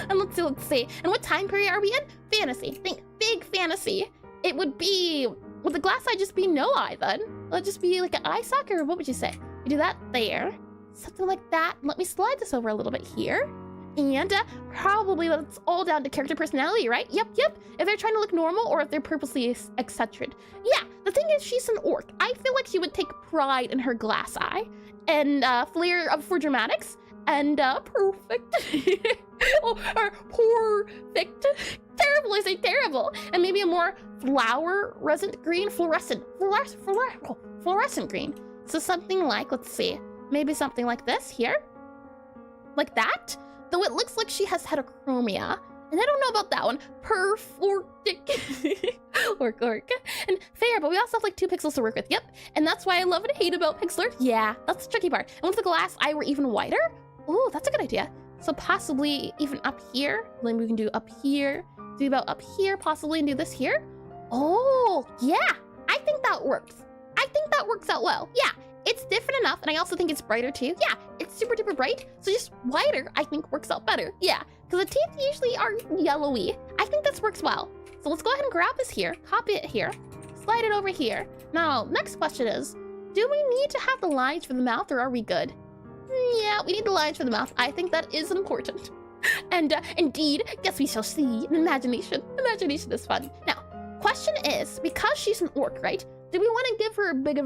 And let's see, and what time period are we in? Fantasy, think big fantasy. It would the glass eye just be no eye then? Will it just be like an eye socket, or what would you say? We do that there, something like that. Let me slide this over a little bit here. And probably that's all down to character personality, right? Yep. If they're trying to look normal or if they're purposely eccentric. Yeah, the thing is she's an orc. I feel like she would take pride in her glass eye and flair for dramatics and perfect. Or perfect. Terrible, I say terrible. And maybe a more fluorescent green. Fluorescent green. So something like, let's see, maybe something like this here. Like that. Though it looks like she has heterochromia. And I don't know about that one. Orc. And fair, but we also have like 2 pixels to work with. Yep. And that's why I love and hate about Pixelart. Yeah, that's the tricky part. And what if the glass eye were even wider? Oh, that's a good idea. So possibly even up here. Then we can do up here. Do about up here, possibly, and do this here. Oh, yeah. I think that works. I think that works out well. Yeah. It's different enough, and I also think it's brighter too. Yeah, it's super duper bright, so just wider, I think, works out better. Yeah, because the teeth usually are yellowy. I think this works well. So let's go ahead and grab this here, copy it here, slide it over here. Now, next question is, do we need to have the lines for the mouth, or are we good? Yeah, we need the lines for the mouth. I think that is important. And indeed, guess we shall see. Imagination is fun. Now, question is, because she's an orc, right? Do we want to give her a bit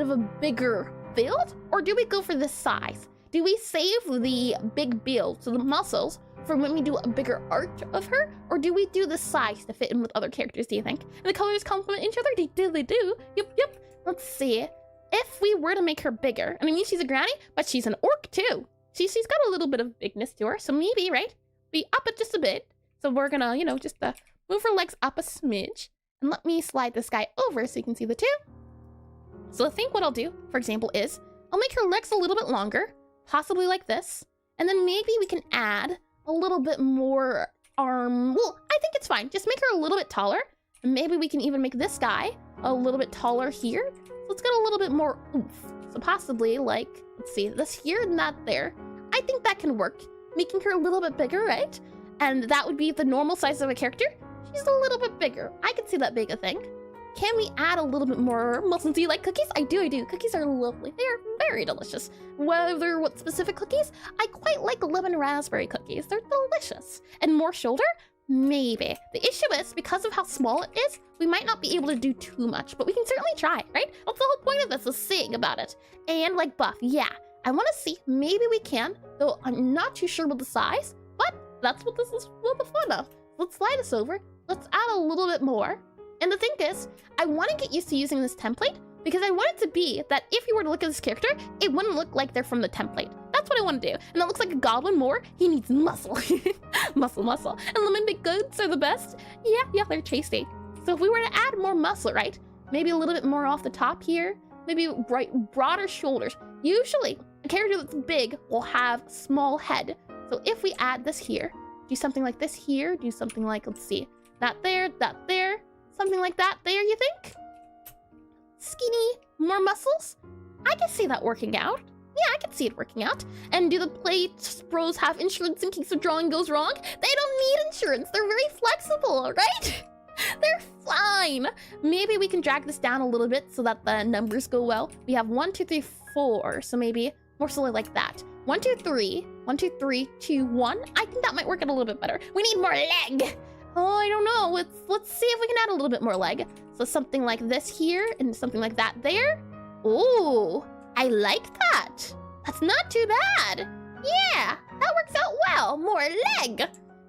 of a bigger build, or do we go for this size? Do we save the big build, so the muscles, for when we do a bigger art of her, or do we do the size to fit in with other characters, do you think? And the colors complement each other? They do. Yep. Let's see. If we were to make her bigger, and I mean, she's a granny, but she's an orc too. She's got a little bit of bigness to her, so maybe, right? We up it just a bit. So we're gonna, just move her legs up a smidge. And let me slide this guy over so you can see the two. So I think what I'll do, for example, is I'll make her legs a little bit longer, possibly like this. And then maybe we can add a little bit more arm. Well, I think it's fine. Just make her a little bit taller. And maybe we can even make this guy a little bit taller here. So it's got a little bit more oomph. So possibly like, let's see, this here and that there. I think that can work. Making her a little bit bigger, right? And that would be the normal size of a character. She's a little bit bigger. I can see that big a thing. Can we add a little bit more muscle? Do you like cookies? I do. Cookies are lovely. They are very delicious. Whether what specific cookies? I quite like lemon raspberry cookies. They're delicious. And more shoulder? Maybe. The issue is, because of how small it is, we might not be able to do too much, but we can certainly try, right? That's the whole point of this, is seeing about it. And like buff, yeah. I want to see, maybe we can, though I'm not too sure about the size, but that's what this is for the fun of. Let's slide this over. Let's add a little bit more. And the thing is, I want to get used to using this template because I want it to be that if you were to look at this character, it wouldn't look like they're from the template. That's what I want to do. And that looks like a goblin more. He needs muscle. muscle. And lemon baked goods are the best. Yeah, they're tasty. So if we were to add more muscle, right? Maybe a little bit more off the top here. Maybe broader shoulders. Usually, a character that's big will have small head. So if we add this here, do something like this here, do something like, let's see, that there, something like that there, you think? Skinny, more muscles? I can see that working out. Yeah, I can see it working out. And do the plate bros have insurance in case the drawing goes wrong? They don't need insurance. They're very flexible, right? They're fine. Maybe we can drag this down a little bit so that the numbers go well. We have 1, 2, 3, 4. So maybe more slowly like that. 1, 2, 3. 1, 2, 3, 2, 1. I think that might work out a little bit better. We need more leg. Oh, I don't know. Let's see if we can add a little bit more leg. So something like this here and something like that there. Ooh, I like that. That's not too bad. Yeah, that works out well. More leg.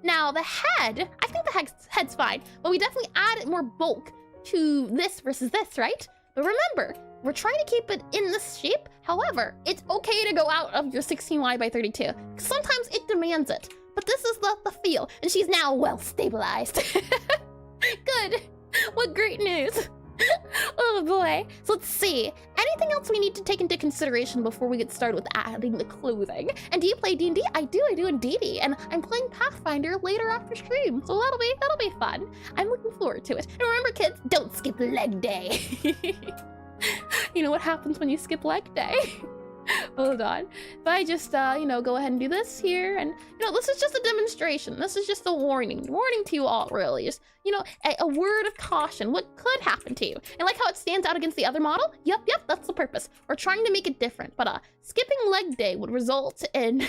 Now the head, I think the head's fine, but we definitely add more bulk to this versus this, right? But remember, we're trying to keep it in this shape. However, it's okay to go out of your 16y by 32. Sometimes it demands it, but this is the feel, and she's now well stabilized. Good. What great news. Oh boy. So let's see. Anything else we need to take into consideration before we get started with adding the clothing? And do you play D&D? I do indeed. And I'm playing Pathfinder later after stream. So that'll be fun. I'm looking forward to it. And remember kids, don't skip leg day. You know what happens when you skip leg day? Hold on. If I just, go ahead and do this here, and, this is just a demonstration. This is just a warning to you all, really. Just, a word of caution. What could happen to you? And like how it stands out against the other model? Yep, that's the purpose. We're trying to make it different, but, skipping leg day would result in...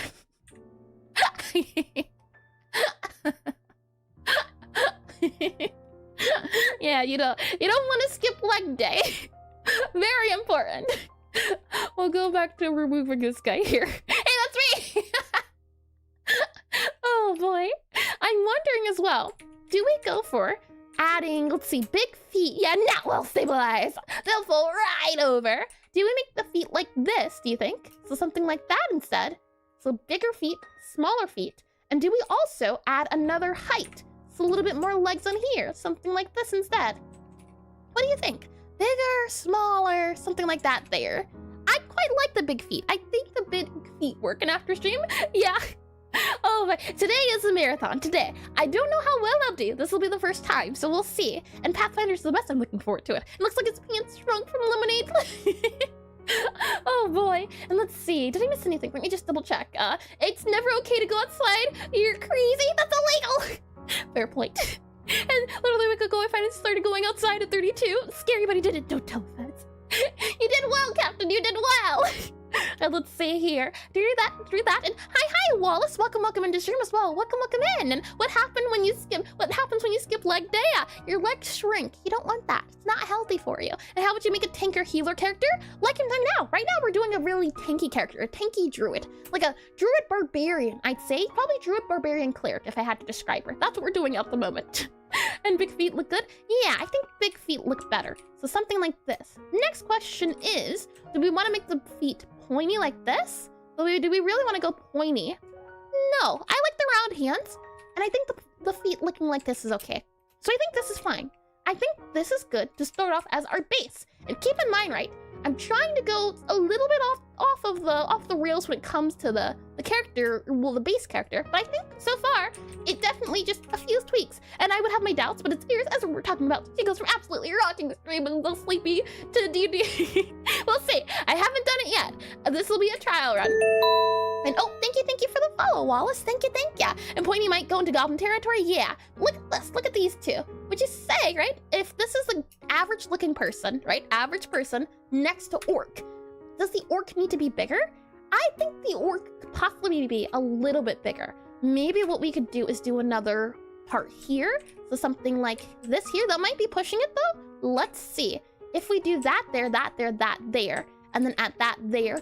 Yeah, you don't want to skip leg day. Very important. We'll go back to removing this guy here. Hey, that's me! Oh boy. I'm wondering as well, do we go for adding, let's see, big feet? Yeah, not well stabilized. They'll fall right over. Do we make the feet like this, do you think? So something like that instead. So bigger feet, smaller feet. And do we also add another height? So a little bit more legs on here. Something like this instead. What do you think? Bigger, smaller, something like that there. I quite like the big feet. I think the big feet working after stream. Yeah. Oh my, today is a marathon, today. I don't know how well I'll do. This will be the first time, so we'll see. And Pathfinder's the best, I'm looking forward to it. It looks like his pants shrunk from lemonade. Oh boy, and let's see, did I miss anything? Let me just double check. It's never okay to go outside. You're crazy, that's illegal. Fair point. And literally a week ago, I finally started going outside at 32. Scary, but he did it. Don't tell the feds. You did well, Captain. You did well. And let's see here. Do that. And hi, Wallace. Welcome into stream as well. Welcome in. And what happens when you skip leg day? Your legs shrink. You don't want that. It's not healthy for you. And how would you make a tanker healer character? Like him now. Right now, we're doing a really tanky character, a tanky druid. Like a druid barbarian, I'd say. Probably druid barbarian cleric, if I had to describe her. That's what we're doing at the moment. And big feet look good? Yeah, I think big feet look better. So something like this. Next question is, do we want to make the feet pointy like this? Do we really want to go pointy? No, I like the round hands. And I think the feet looking like this is okay. So I think this is fine. I think this is good to start off as our base. And keep in mind, right, I'm trying to go a little bit off the rails when it comes to the character, well, the base character. But I think so far, it definitely just a few tweaks. And I would have my doubts, but it's Eris Esra we're talking about. She goes from absolutely rocking the stream and so sleepy to D&D. We'll see. I haven't done it yet. This will be a trial run. And oh, thank you for the follow, Wallace. Thank you. And Pointy might go into goblin territory. Yeah. Look at this. Look at these two. Would you say, right? If this is an average looking person, right? Average person next to orc. Does the orc need to be bigger? I think the orc could possibly be a little bit bigger. Maybe what we could do is do another part here. So something like this here. That might be pushing it though. Let's see. If we do that there, and then at that there.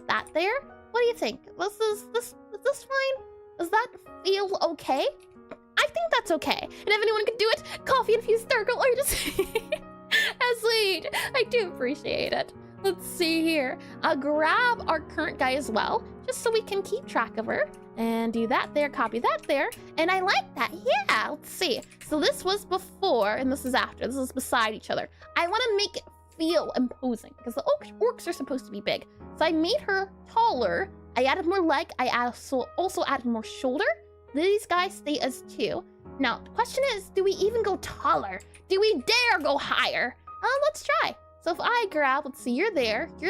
What do you think? Is this fine? Does that feel okay? I think that's okay. And if anyone could do it, coffee infused circle or just as sweet. I do appreciate it. Let's see here. I'll grab our current guy as well, just so we can keep track of her. And do that there, copy that there. And I like that. Yeah, let's see. So this was before, and this is after. This is beside each other. I want to make it feel imposing, because the orcs are supposed to be big. So I made her taller. I added more leg. I also added more shoulder. These guys stay as 2. Now, the question is, do we even go taller? Do we dare go higher? Let's try. So if I grab, let's see, you're there. So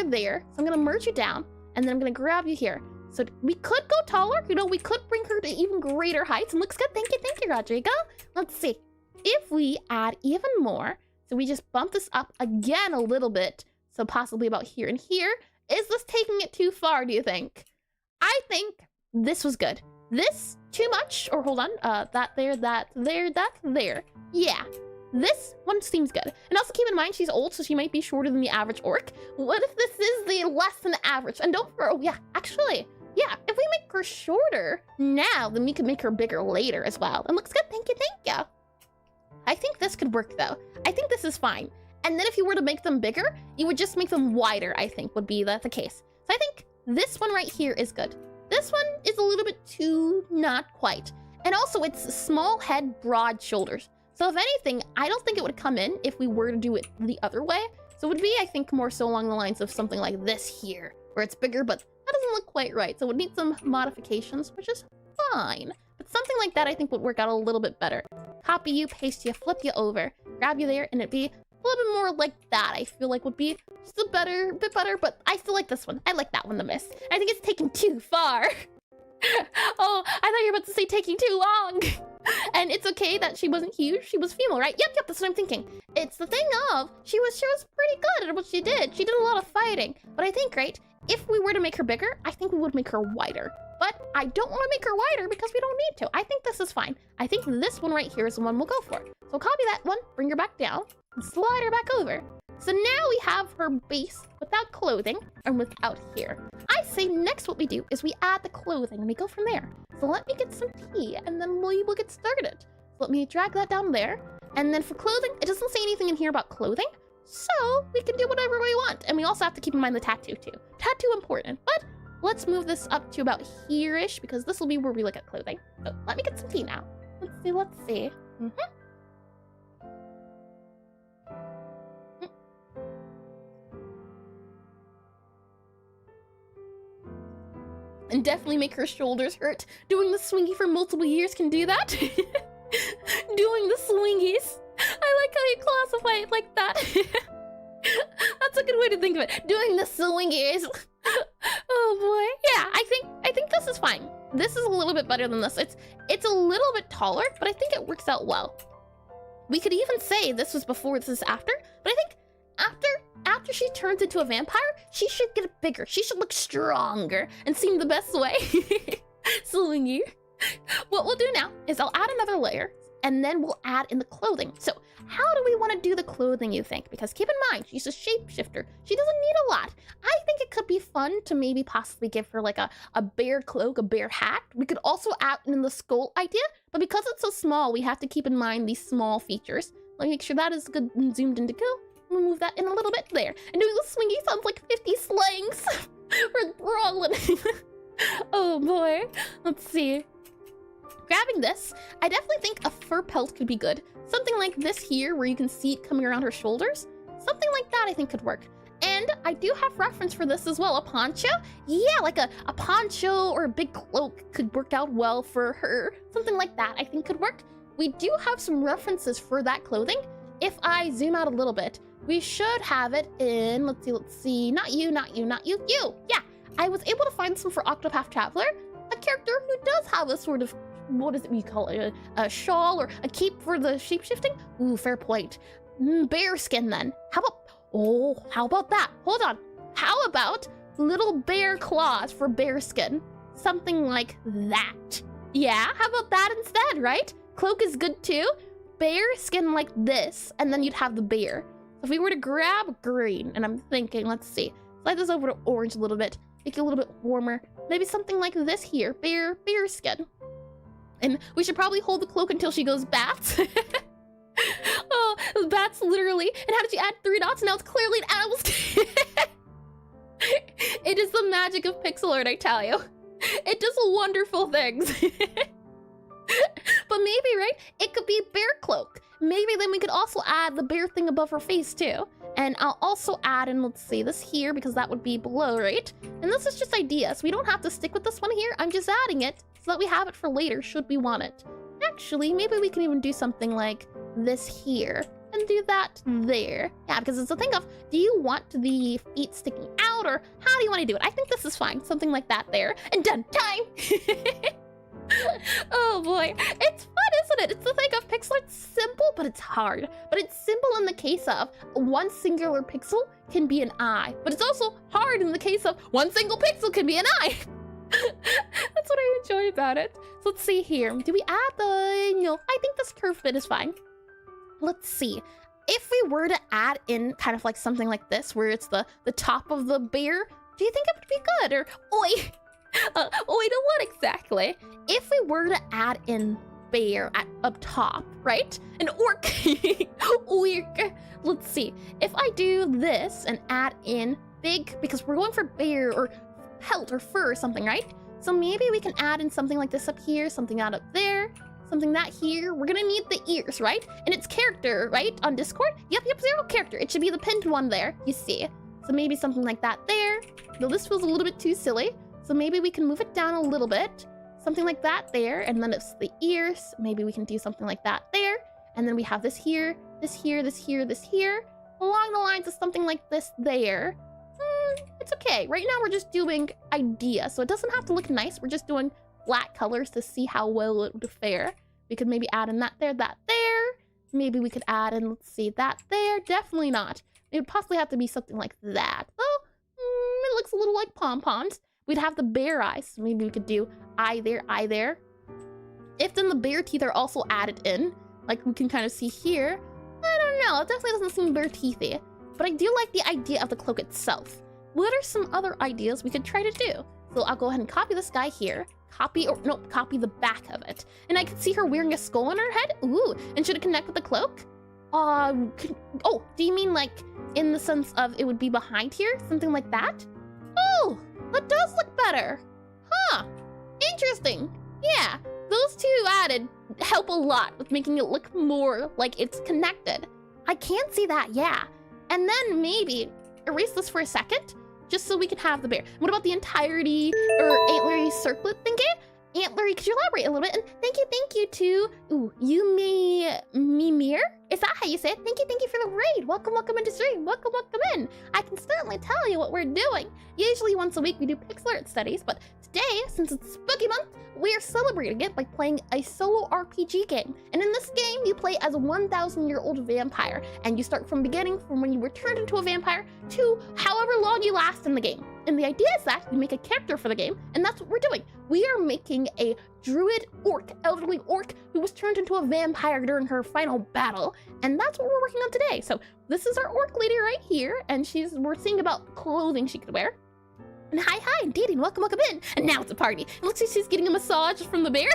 I'm gonna merge you down, and then I'm gonna grab you here. So we could go taller. You know, we could bring her to even greater heights. And looks good. Thank you, Rodrigo. Let's see. If we add even more, so we just bump this up again a little bit, so possibly about here and here. Is this taking it too far, do you think? I think this was good. This, too much? Or hold on, that there. Yeah, this one seems good. And also keep in mind, she's old, so she might be shorter than the average orc. What if this is the less than average? And oh yeah, actually, yeah, if we make her shorter now, then we can make her bigger later as well. And looks good, thank you. I think this could work though. I think this is fine. And then if you were to make them bigger, you would just make them wider, I think would be the case. So I think this one right here is good. This one is a little bit too not quite. And also it's small head, broad shoulders. So if anything, I don't think it would come in if we were to do it the other way. So it would be, I think, more so along the lines of something like this here, where it's bigger, but that doesn't look quite right. So it would need some modifications, which is fine. But something like that I think would work out a little bit better. Copy you, paste you, flip you over, grab you there, and it'd be a little bit more like that. I feel like would be just a bit better, but I still like this one. I like that one the best. I think it's taking too far. Oh, I thought you were about to say taking too long. And it's okay that she wasn't huge. She was female, right? Yep, that's what I'm thinking. It's the thing of, she was pretty good at what she did. She did a lot of fighting. But I think, right, if we were to make her bigger, I think we would make her wider. But I don't want to make her wider because we don't need to. I think this is fine. I think this one right here is the one we'll go for. So copy that one, bring her back down, and slide her back over. So now we have her base without clothing and without here. I say next what we do is we add the clothing and we go from there. So let me get some tea and then we will get started. So let me drag that down there. And then for clothing, it doesn't say anything in here about clothing. So we can do whatever we want. And we also have to keep in mind the tattoo too. Tattoo important, but let's move this up to about here-ish because this will be where we look at clothing. So let me get some tea now. Let's see. And definitely make her shoulders hurt. Doing the swingy for multiple years can do that. Doing the swingies. I like how you classify it like that. That's a good way to think of it. Doing the swingies. Oh boy. Yeah, I think this is fine. This is a little bit better than this. It's a little bit taller, but I think it works out well. We could even say this was before, this is after, but I think after after she turns into a vampire, she should get bigger. She should look stronger and seem the best way. Swingy. What we'll do now is I'll add another layer, and then we'll add in the clothing. So how do we want to do the clothing, you think? Because keep in mind, she's a shapeshifter. She doesn't need a lot. I think it could be fun to maybe possibly give her like a bear cloak, a bear hat. We could also add in the skull idea, but because it's so small, we have to keep in mind these small features. Let me make sure that is good and zoomed in to go. We'll move that in a little bit there. And doing the swingy sounds like 50 slangs for brawling. Oh boy. Let's see. Grabbing this, I definitely think a fur pelt could be good. Something like this here where you can see it coming around her shoulders. Something like that I think could work. And I do have reference for this as well, a poncho. Yeah, like a poncho or a big cloak could work out well for her. Something like that I think could work. We do have some references for that clothing. If I zoom out a little bit, we should have it in, let's see, not you. Yeah, I was able to find some for Octopath Traveler, a character who does have a sort of, what is it we call it, a shawl or a cape for the shapeshifting? Ooh, fair point. Bear skin then. How about that? Hold on. How about little bear claws for bear skin? Something like that. Yeah, how about that instead, right? Cloak is good too. Bear skin like this, and then you'd have the bear. So if we were to grab green, and I'm thinking, let's see, slide this over to orange a little bit, make it a little bit warmer. Maybe something like this here, bear skin. And we should probably hold the cloak until she goes bats. Oh, bats literally. And how did you add 3 dots? Now it's clearly an animal skin. It is the magic of pixel art, I tell you. It does wonderful things. But maybe, right, it could be bear cloak. Maybe then we could also add the bear thing above her face too. And I'll also add in, let's see, this here, because that would be below, right? And this is just ideas. We don't have to stick with this one here. I'm just adding it so that we have it for later should we want it. Actually, maybe we can even do something like this here and do that there. Yeah, because it's a thing of, do you want the feet sticking out or how do you want to do it? I think this is fine. Something like that there. And done. Time! Oh boy, it's fun, isn't it? It's the thing of pixel art's simple, but it's hard. But it's simple in the case of one singular pixel can be an eye, but it's also hard in the case of one single pixel can be an eye. That's what I enjoy about it. So let's see here. Do we add the, no, I think this curve bit is fine. Let's see. If we were to add in kind of like something like this, where it's the top of the bear, do you think it would be good? Or, oi! Oi to what exactly? If we were to add in bear up top, right? An orc. Orc. Let's see. If I do this and add in big, because we're going for bear or pelt or fur or something, right? So maybe we can add in something like this up here, something out up there, something that here. We're gonna need the ears, right? And its character, right? On Discord? Yep, 0 character. It should be the pinned one there, you see. So maybe something like that there. Though this feels a little bit too silly. So maybe we can move it down a little bit. Something like that there. And then it's the ears. Maybe we can do something like that there. And then we have this here, this here, this here, this here. Along the lines of something like this there. It's okay. Right now we're just doing ideas. So it doesn't have to look nice. We're just doing flat colors to see how well it would fare. We could maybe add in that there. Maybe we could add in, let's see, that there. Definitely not. It would possibly have to be something like that. Oh, it looks a little like pom-poms. We'd have the bear eyes. So maybe we could do eye there. If then the bear teeth are also added in, like we can kind of see here. I don't know, it definitely doesn't seem bear teethy. But I do like the idea of the cloak itself. What are some other ideas we could try to do? So I'll go ahead and copy this guy here. Copy the back of it. And I can see her wearing a skull on her head. Ooh, and should it connect with the cloak? Oh, do you mean like in the sense of it would be behind here? Something like that? Oh, that does look better. Huh, interesting. Yeah, those two added help a lot with making it look more like it's connected. I can see that, yeah. And then maybe erase this for a second, just so we can have the bear. What about the entirety or antlery circlet thingy? Antlery, could you elaborate a little bit? And thank you to, Mimir? Is that how you say it? Thank you for the raid. Welcome into stream. Welcome in. I can certainly tell you what we're doing. Usually once a week we do pixel art studies, but today, since it's Spooky Month, we are celebrating it by playing a solo RPG game. And in this game, you play as a 1,000-year-old vampire, and you start from beginning, from when you were turned into a vampire, to however long you last in the game. And the idea is that you make a character for the game, and that's what we're doing. We are making a druid orc, elderly orc, who was turned into a vampire during her final battle, and that's what we're working on today. So this is our orc lady right here, and we're seeing about clothing she could wear. And hi, indeed, and welcome in. And now it's a party. It looks like she's getting a massage from the bear.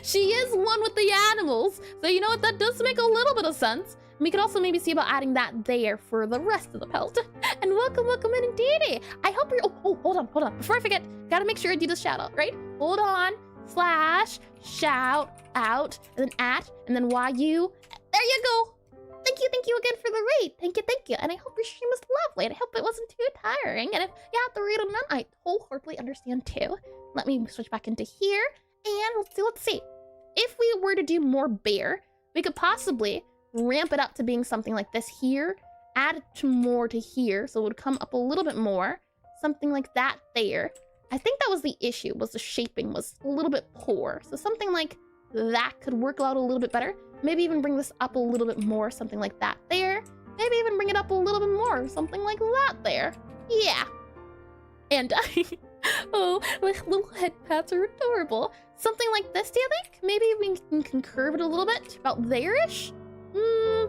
She is one with the animals, so you know what, that does make a little bit of sense. We could also maybe see about adding that there for the rest of the pelt. And welcome in indeed. I hope you're, oh, hold on. Before I forget, gotta make sure I do the shout out, right? Hold on, / shout out, and then @ and then YU. There you go. Thank you again for the raid. Thank you. And I hope your stream was lovely, and I hope it wasn't too tiring. And if you have to read them none, I wholeheartedly understand too. Let me switch back into here, and let's see. If we were to do more bear, we could possibly ramp it up to being something like this here, add more to here, so it would come up a little bit more, something like that there. I think that was the issue, was the shaping was a little bit poor. So something like that could work out a little bit better. Maybe even bring this up a little bit more, something like that there. Maybe even bring it up a little bit more, something like that there. Yeah. And oh, like little head pats are adorable. Something like this, do you think? Maybe we can curve it a little bit, about there-ish?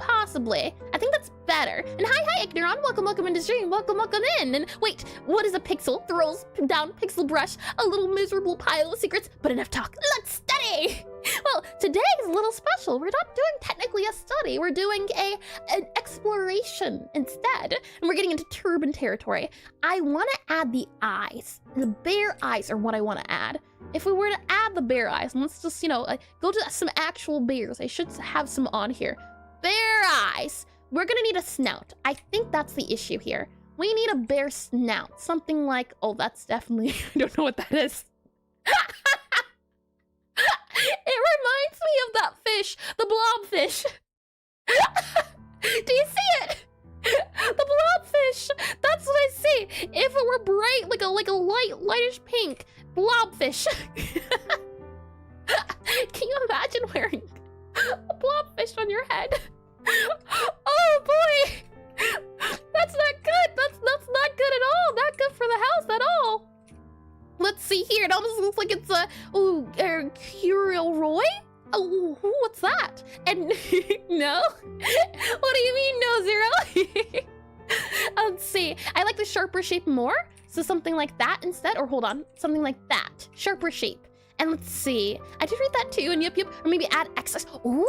Possibly. I think that's better. And hi, Ignorant. Welcome into stream. Welcome in. And wait, what is a pixel? Throws down pixel brush, a little miserable pile of secrets, but enough talk. Let's study! Well, today is a little special. We're not doing technically a study. We're doing an exploration instead. And we're getting into turban territory. I want to add the eyes. The bear eyes are what I want to add. If we were to add the bear eyes, and let's just, go to some actual bears. I should have some on here. Bear eyes. We're gonna need a snout. I think that's the issue here. We need a bear snout. Something like, oh, that's definitely, I don't know what that is. It reminds me of that fish, the blobfish. Do you see it? The blobfish. That's what I see. If it were bright, like a lightish pink blobfish. Can you imagine wearing a blobfish on your head? Oh boy, that's not good. That's not good at all. Not good for the house at all. Let's see here. It almost looks like it's a Curiel Roy. Oh, what's that? And no? What do you mean no, Zero? Let's see. I like the sharper shape more. So something like that instead. Or hold on. Something like that. Sharper shape. And let's see. I did read that too. And yep. Or maybe add X eyes. Ooh,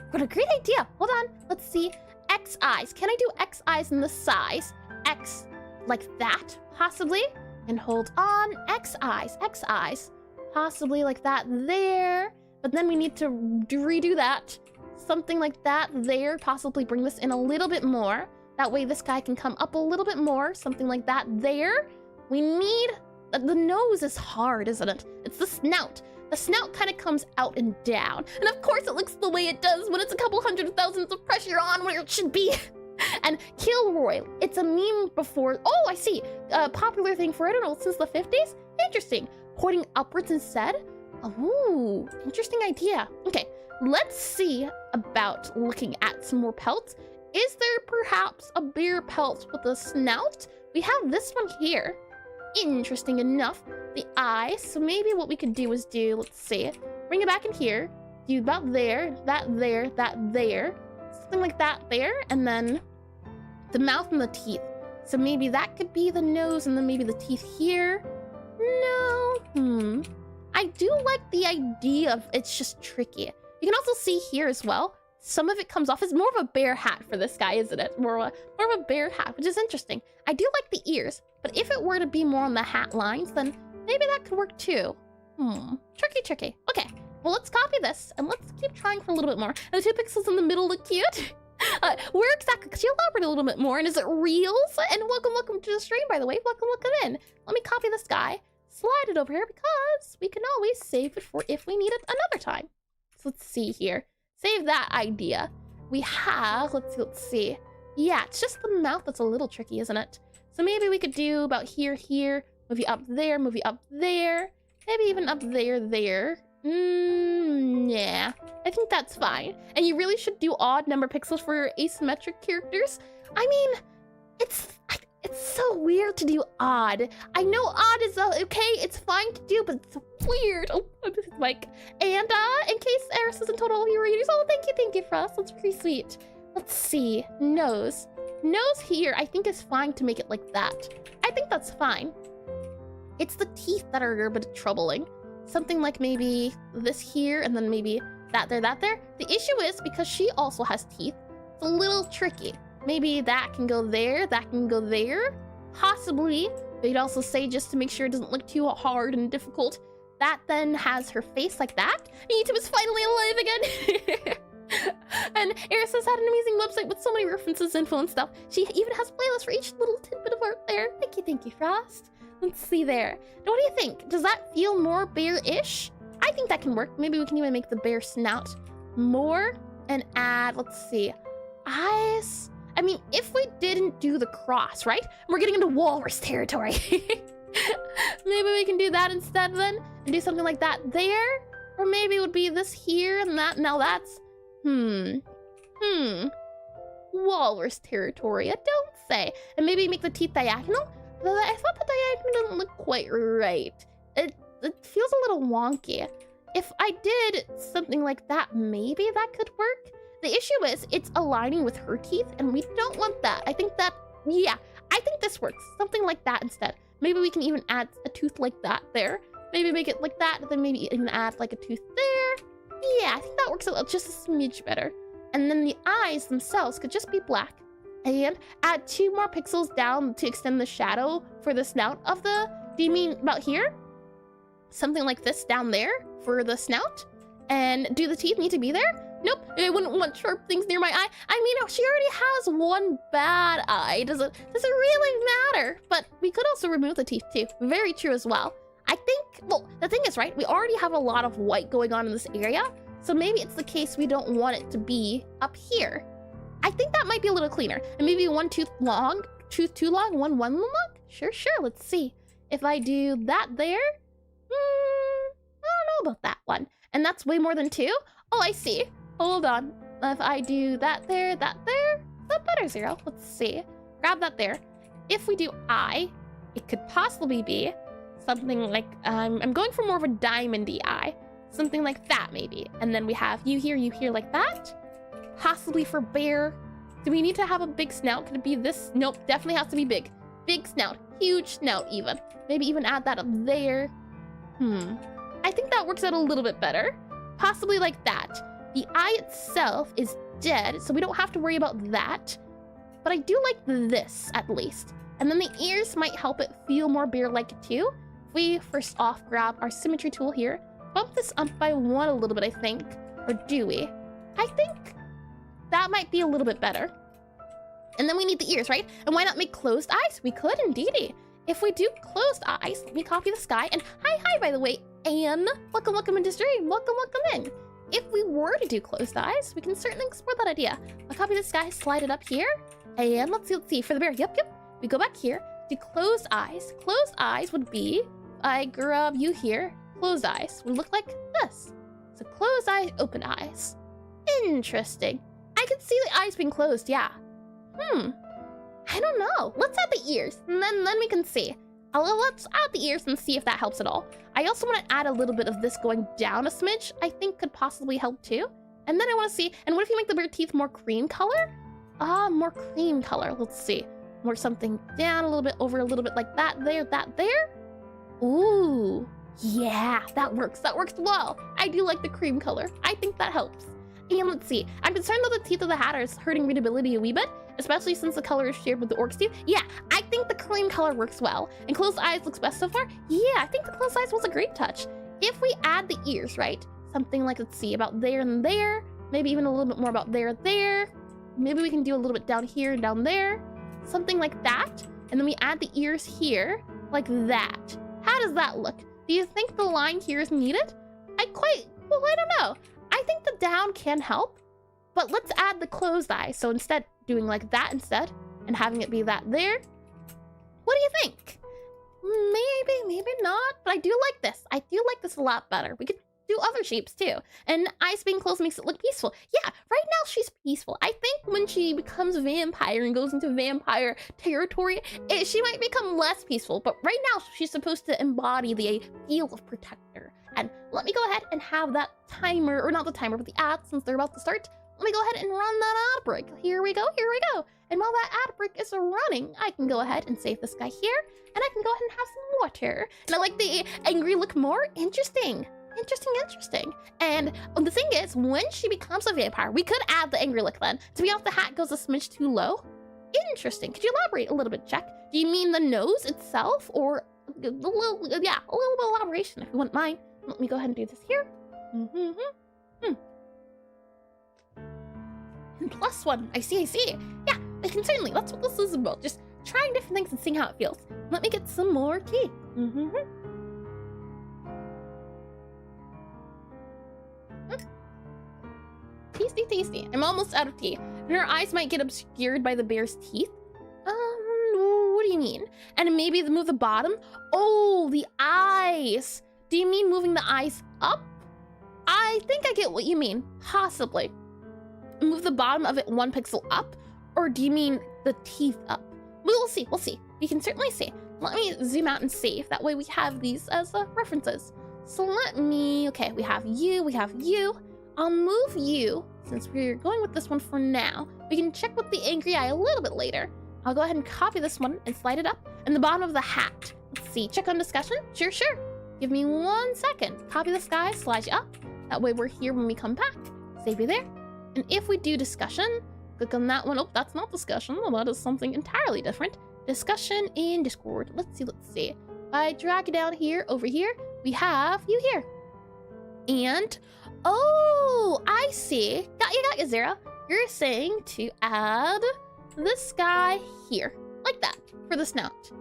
what a great idea. Hold on. Let's see. X eyes. Can I do X eyes in the size? X like that, possibly. And hold on. X eyes. Possibly like that there. But then we need to redo that. Something like that there. Possibly bring this in a little bit more. That way this guy can come up a little bit more. Something like that there. We need... The nose is hard, isn't it? It's the snout. The snout kind of comes out and down. And of course it looks the way it does when it's a couple hundred thousands of pressure on where it should be. And Kilroy, it's a meme before... Oh, I see. A popular thing for, I don't know, since the 50s? Interesting. Pointing upwards instead? Ooh, interesting idea. Okay, let's see about looking at some more pelts. Is there perhaps a bear pelt with a snout? We have this one here. Interesting enough. The eyes. So maybe what we could do is let's see. Bring it back in here. Do about there, that there. Something like that there. And then the mouth and the teeth. So maybe that could be the nose and then maybe the teeth here. No. I do like the idea of it's just tricky. You can also see here as well. Some of it comes off as more of a bear hat for this guy, isn't it? More of a bear hat, which is interesting. I do like the ears, but if it were to be more on the hat lines, then maybe that could work too. Tricky. Okay, well, let's copy this and let's keep trying for a little bit more. And the 2 pixels in the middle look cute. Where exactly? Could you elaborate a little bit more? And is it reels? And welcome to the stream, by the way. Welcome in. Let me copy this guy, slide it over here because we can always save it for if we need it another time. So let's see here. Save that idea. We have, let's see. Yeah, it's just the mouth that's a little tricky, isn't it? So maybe we could do about here, move you up there, move you up there. Maybe even up there. Yeah, I think that's fine. And you really should do odd number pixels for your asymmetric characters. I mean, it's so weird to do odd. I know odd is okay, it's fine to do, but it's weird. Oh, this is Mike. And in case Eris isn't total hero readers, oh, thank you, Frost. That's pretty sweet. Let's see, nose. Nose here, I think is fine to make it like that. I think that's fine. It's the teeth that are a bit troubling. Something like maybe this here, and then maybe that there. The issue is, because she also has teeth, it's a little tricky. Maybe that can go there, that can go there. Possibly, they'd also say, just to make sure it doesn't look too hard and difficult, that then has her face like that. YouTube is finally alive again! And Eris has had an amazing website with so many references, info, and stuff. She even has playlists for each little tidbit of art there. Thank you, Frost. Let's see there. Now, what do you think? Does that feel more bear-ish? I think that can work. Maybe we can even make the bear snout more and add, let's see, eyes. I mean, if we didn't do the cross, right? We're getting into walrus territory. Maybe we can do that instead then and do something like that there. Or maybe it would be this here and that. Now that's, walrus territory, I don't say. And maybe make the teeth diagonal. But I thought the diagonal doesn't look quite right. It feels a little wonky. If I did something like that, maybe that could work. The issue is it's aligning with her teeth, and we don't want that. I think that, yeah, I think this works. Something like that instead. Maybe we can even add a tooth like that there. Maybe make it like that, then maybe even add like a tooth there. Yeah, I think that works just a smidge better. And then the eyes themselves could just be black. And add 2 more pixels down to extend the shadow for the snout of the... Do you mean about here? Something like this down there for the snout? And do the teeth need to be there? Nope, I wouldn't want sharp things near my eye. I mean, she already has one bad eye. Does it really matter? But we could also remove the teeth too. Very true as well. I think, well, the thing is, right, we already have a lot of white going on in this area. So maybe it's the case we don't want it to be up here. I think that might be a little cleaner. And maybe one tooth long, tooth too long, one long. Sure, let's see. If I do that there, I don't know about that one. And that's way more than 2? Oh, I see. Hold on. If I do that there, is that better, Zero? Let's see. Grab that there. If we do eye, it could possibly be something like, I'm going for more of a diamondy eye. Something like that, maybe. And then we have you here like that. Possibly for bear. Do we need to have a big snout? Could it be this? Nope, definitely has to be big. Big snout, huge snout even. Maybe even add that up there. I think that works out a little bit better. Possibly like that. The eye itself is dead, so we don't have to worry about that. But I do like this, at least. And then the ears might help it feel more bear-like too. If we first off grab our symmetry tool here, bump this up by 1 a little bit, I think. Or do we? I think that might be a little bit better. And then we need the ears, right? And why not make closed eyes? We could indeedy. If we do closed eyes, let me copy the sky. And hi, by the way, Anne. Welcome into stream. Welcome in. If we were to do closed eyes, we can certainly explore that idea. I'll copy the sky, slide it up here. And let's see, for the bear, yep. We go back here, do closed eyes. Closed eyes would be, I grab you here, closed eyes would look like this. So closed eyes, open eyes. Interesting. I can see the eyes being closed, yeah. I don't know. Let's add the ears, and then we can see. Let's add the ears and see if that helps at all. I also want to add a little bit of this going down a smidge, I think could possibly help too. And then I want to see, and what if you make the bear teeth more cream color? More cream color, let's see. More something down a little bit, over a little bit like that there. Ooh, yeah, that works well. I do like the cream color. I think that helps. And let's see, I'm concerned that the teeth of the hatter is hurting readability a wee bit, especially since the color is shared with the orc's teeth. Yeah, I think the cream color works well. And closed eyes looks best so far. Yeah, I think the closed eyes was a great touch. If we add the ears, right? Something like, let's see, about there and there. Maybe even a little bit more about there. Maybe we can do a little bit down here and down there. Something like that. And then we add the ears here, like that. How does that look? Do you think the line here is needed? I don't know. I think the down can help, but let's add the closed eye. So instead, doing like that instead, and having it be that there. What do you think? Maybe not, but I do like this. I do like this a lot better. We could do other shapes too. And eyes being closed makes it look peaceful. Yeah, right now she's peaceful. I think when she becomes a vampire and goes into vampire territory, she might become less peaceful. But right now she's supposed to embody the feel of protector. And let me go ahead and have that timer, or not the timer, but the ad, since they're about to start. Let me go ahead and run that ad break. Here we go, here we go. And while that ad break is running, I can go ahead and save this guy here, and I can go ahead and have some water. And I like the angry look more. Interesting. Interesting. And the thing is, when she becomes a vampire, we could add the angry look then. To be honest, the hat goes a smidge too low. Interesting. Could you elaborate a little bit, Jack? Do you mean the nose itself, or a little bit of elaboration, if you wouldn't mind? Let me go ahead and do this here. And +1. I see. Yeah, I can certainly. That's what this is about. Just trying different things and seeing how it feels. Let me get some more tea. Tasty. I'm almost out of tea. And her eyes might get obscured by the bear's teeth. What do you mean? And maybe move the bottom? Oh, the eyes. Do you mean moving the eyes up? I think I get what you mean. Possibly. Move the bottom of it 1 pixel up? Or do you mean the teeth up? We'll see. We can certainly see. Let me zoom out and save. That way we have these as references. So okay, we have you. I'll move you, since we're going with this one for now. We can check with the angry eye a little bit later. I'll go ahead and copy this one and slide it up. And the bottom of the hat. Let's see, check on discussion? Sure. Give me 1 second. Copy this guy, slide you up. That way we're here when we come back. Save you there. And if we do discussion, click on that one. Oh, that's not discussion. Well, that is something entirely different. Discussion in Discord. Let's see. If I drag it down here, over here, we have you here. And, oh, I see. Got you, Zara. You're saying to add this guy here, like that, for the snout.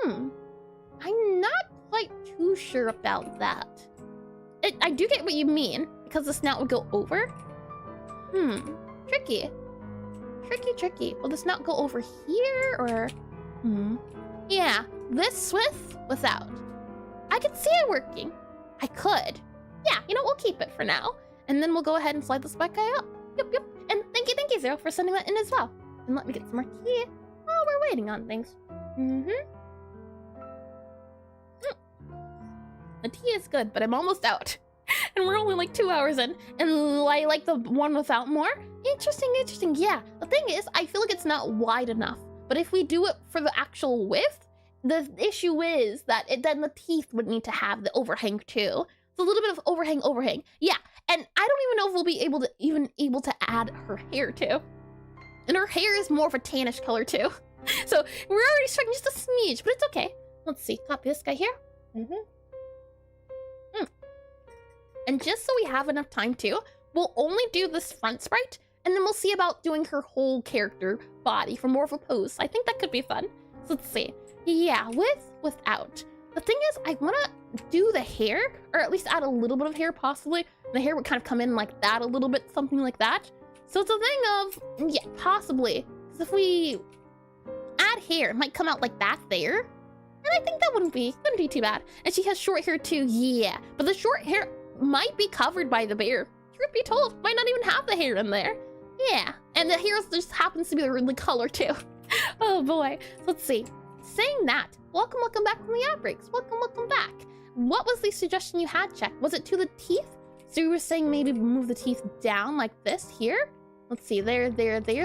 I'm not quite too sure about that. I do get what you mean, because the snout would go over. Tricky. Will the snout go over here, or? Yeah, this without. I could see it working. I could. Yeah, we'll keep it for now. And then we'll go ahead and slide this back guy up. Yep. And thank you, Zero, for sending that in as well. And let me get some more tea while we're waiting on things. The tea is good, but I'm almost out. And we're only like 2 hours in. And I like the one without more. Interesting. Yeah, the thing is, I feel like it's not wide enough. But if we do it for the actual width, the issue is that then the teeth would need to have the overhang too. It's a little bit of overhang. Yeah, and I don't even know if we'll be able to add her hair too. And her hair is more of a tannish color too. So we're already struggling just a smidge, but it's okay. Let's see, copy this guy here. And just so we have enough time too, we'll only do this front sprite, and then we'll see about doing her whole character body for more of a pose. I think that could be fun. So let's see. Yeah, without. The thing is, I want to do the hair, or at least add a little bit of hair, possibly. The hair would kind of come in like that a little bit, something like that. So it's a thing of, yeah, possibly. Because if we add hair, it might come out like that there. And I think that wouldn't be too bad. And she has short hair too, yeah. But the short hair might be covered by the bear. Truth be told, might not even have the hair in there. Yeah, and the hair just happens to be the color too. Oh boy, let's see. Saying that, welcome back from the outbreaks. Welcome back. What was the suggestion you had, Check? Was it to the teeth? So you were saying maybe move the teeth down like this here? Let's see, there,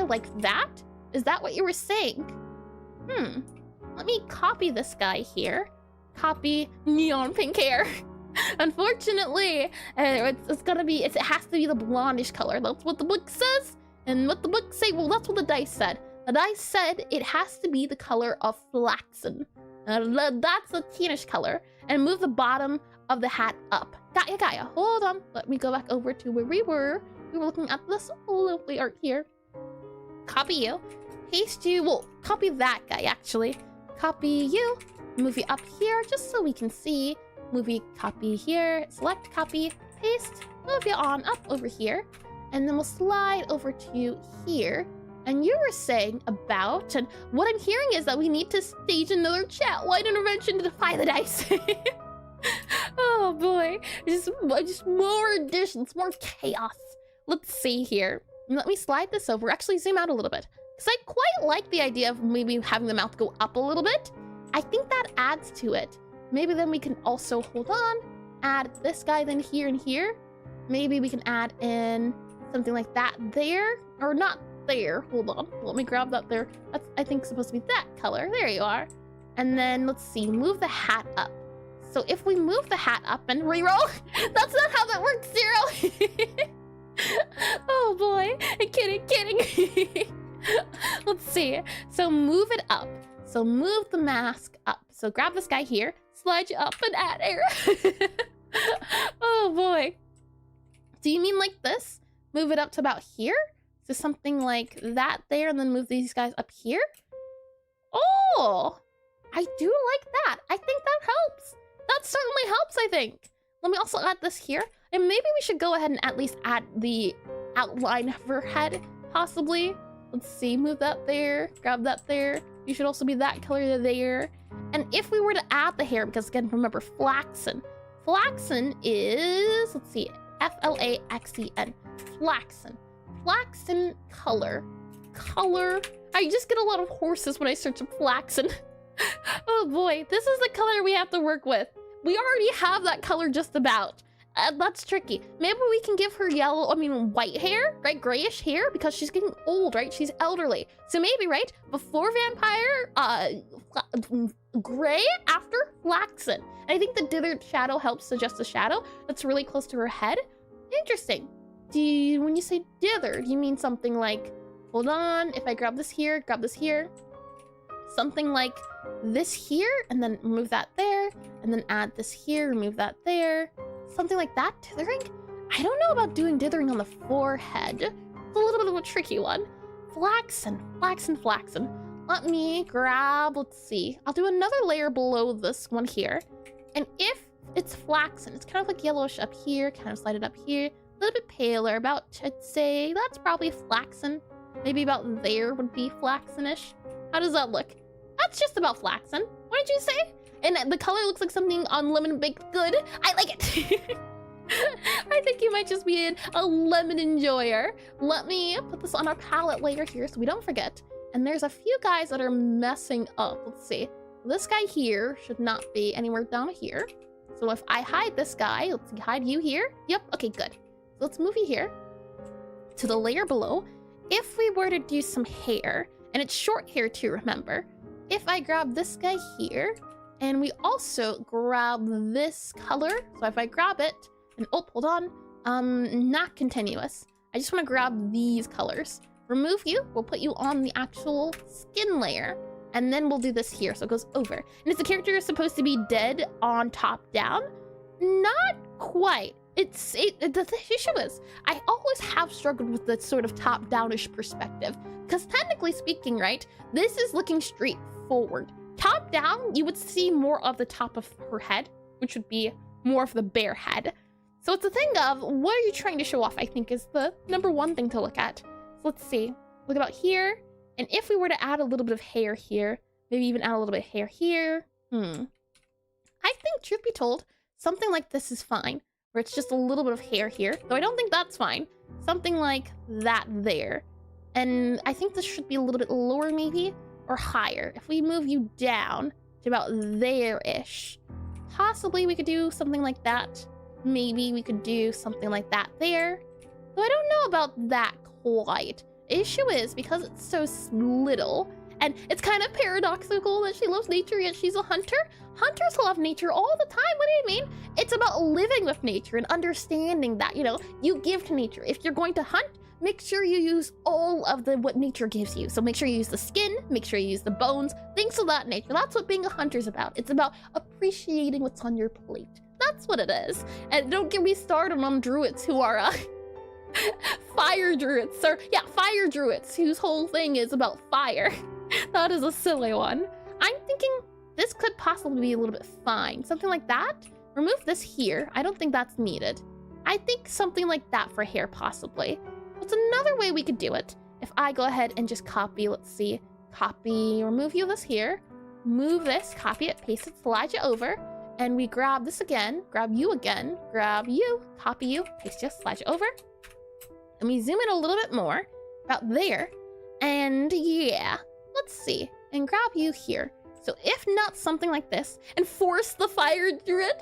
like that? Is that what you were saying? Let me copy this guy here. Copy neon pink hair. Unfortunately, it's gonna be, it has to be the blondish color. That's what the book says. And what the book say, well, that's what the dice said. The dice said it has to be the color of flaxen. That's a teenish color. And move the bottom of the hat up. Got ya. Hold on. Let me go back over to where we were. We were looking at this lovely art here. Copy you. Paste you. Well, copy that guy, actually. Copy you. Move you up here, just so we can see. Move you, copy here. Select, copy, paste. Move you on up over here. And then we'll slide over to here. And you were saying about, and what I'm hearing is that we need to stage another chat-wide intervention to defy the dice. Oh boy, just more additions, more chaos. Let's see here. Let me slide this over, actually zoom out a little bit. Because I quite like the idea of maybe having the mouth go up a little bit. I think that adds to it. Maybe then we can also, hold on, add this guy then here and here. Maybe we can add in something like that there, or not there. Hold on, let me grab that there. That's, I think, supposed to be that color. There you are. And then let's see, move the hat up. So if we move the hat up and reroll, that's not how that works, Zero. Oh boy, kidding. Let's see. So move it up. So move the mask up. So grab this guy here, slide you up and add air. Oh boy. Do you mean like this? Move it up to about here? So something like that there, and then move these guys up here? Oh, I do like that. I think that helps. That certainly helps, I think. Let me also add this here. And maybe we should go ahead and at least add the outline of her head, possibly. Let's see, move that there, grab that there. You should also be that color there. And if we were to add the hair, because again, remember, flaxen. Flaxen is, let's see, F-L-A-X-E-N. Flaxen. Flaxen color. Color. I just get a lot of horses when I search up flaxen. Oh boy, this is the color we have to work with. We already have that color just about. That's tricky. Maybe we can give her white hair, right? Grayish hair, because she's getting old, right? She's elderly. So maybe, right? Before vampire, gray, after flaxen. And I think the dithered shadow helps suggest a shadow that's really close to her head. Interesting. When you say dithered, you mean something like, hold on, if I grab this here, something like this here, and then remove that there, and then add this here, remove that there. Something like that, dithering? I don't know about doing dithering on the forehead. It's a little bit of a tricky one. Flaxen. Let me grab, let's see. I'll do another layer below this one here. And if it's flaxen, it's kind of like yellowish up here, kind of slide it up here. A little bit paler, about, I'd say, that's probably flaxen. Maybe about there would be flaxenish. How does that look? That's just about flaxen. What did you say? And the color looks like something on lemon baked good. I like it. I think you might just be a lemon enjoyer. Let me put this on our palette later here so we don't forget. And there's a few guys that are messing up. Let's see. This guy here should not be anywhere down here. So if I hide this guy, let's see, hide you here. Yep, okay, good. So let's move you here to the layer below. If we were to do some hair, and it's short hair too, remember. If I grab this guy here, and we also grab this color. So if I grab it, and oh, hold on, not continuous. I just want to grab these colors. Remove you, we'll put you on the actual skin layer, and then we'll do this here, so it goes over. And if the character is supposed to be dead on top down, not quite. The issue is, I always have struggled with the sort of top-downish perspective, because technically speaking, right, this is looking straight forward. Top down, you would see more of the top of her head, which would be more of the bare head. So it's a thing of, what are you trying to show off, I think, is the number one thing to look at. So let's see, look about here, and if we were to add a little bit of hair here, maybe even add a little bit of hair here, I think, truth be told, something like this is fine, where it's just a little bit of hair here, though I don't think that's fine. Something like that there. And I think this should be a little bit lower maybe, or higher. If we move you down to about there-ish, possibly we could do something like that. Maybe we could do something like that there. Though I don't know about that quite. Issue is, because it's so little, and it's kind of paradoxical that she loves nature yet she's a hunter. Hunters love nature all the time. What do you mean? It's about living with nature and understanding that, you give to nature. If you're going to hunt, make sure you use all of what nature gives you. So make sure you use the skin, make sure you use the bones, things of that nature. That's what being a hunter's about. It's about appreciating what's on your plate. That's what it is. And don't get me started on druids who are fire druids, fire druids whose whole thing is about fire. That is a silly one. I'm thinking this could possibly be a little bit fine. Something like that. Remove this here. I don't think that's needed. I think something like that for hair, possibly. What's another way we could do it if I go ahead and just copy, let's see, copy, remove you this here, move this, copy it, paste it, slide you over, and we grab this again, grab you again, grab you, copy you, paste you, slide you over, and we zoom in a little bit more, about there, and yeah, let's see, and grab you here. So if not something like this, and force the fire druid,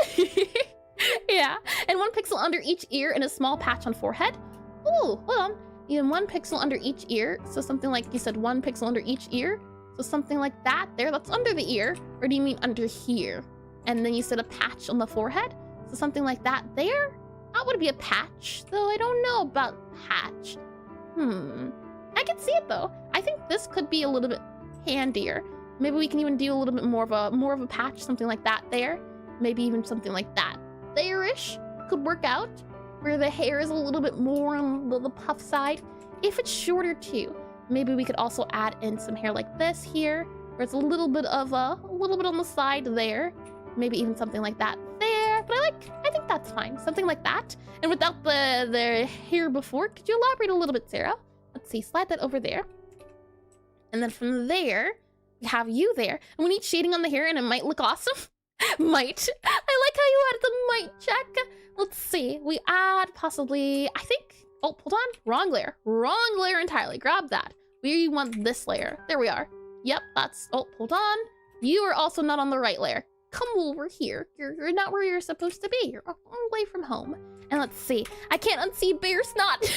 yeah, and 1 pixel under each ear and a small patch on forehead. Ooh, hold on, even 1 pixel under each ear, so something like, you said 1 pixel under each ear, so something like that there, that's under the ear, or do you mean under here? And then you said a patch on the forehead, so something like that there? That would be a patch, though I don't know about patch. I can see it though. I think this could be a little bit handier. Maybe we can even do a little bit more of a patch, something like that there. Maybe even something like that there-ish could work out, where the hair is a little bit more on the puff side. If it's shorter too, maybe we could also add in some hair like this here, where it's a little bit on the side there. Maybe even something like that there. But I think that's fine. Something like that. And without the hair before, could you elaborate a little bit, Sarah? Let's see, slide that over there. And then from there, we have you there. And we need shading on the hair and it might look awesome. Might. I like how you added the might check. Let's see. We add possibly, I think, oh, hold on. Wrong layer. Wrong layer entirely. Grab that. We want this layer. There we are. Yep, that's, oh, hold on. You are also not on the right layer. Come over here. You're not where you're supposed to be. You're away from home. And let's see. I can't unsee bear snot.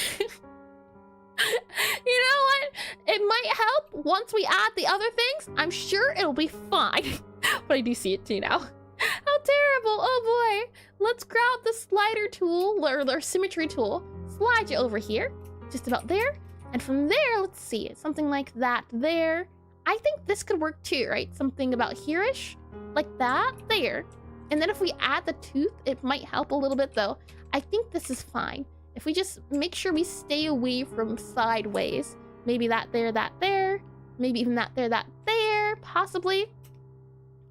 You know what? It might help once we add the other things. I'm sure it'll be fine. But I do see it too now. How terrible. Oh boy. Let's grab the slider tool, or the symmetry tool. Slide you over here. Just about there. And from there, let's see. Something like that there. I think this could work too, right? Something about here-ish. Like that there. And then if we add the tooth, it might help a little bit though. I think this is fine. If we just make sure we stay away from sideways. Maybe that there. Maybe even that there, possibly.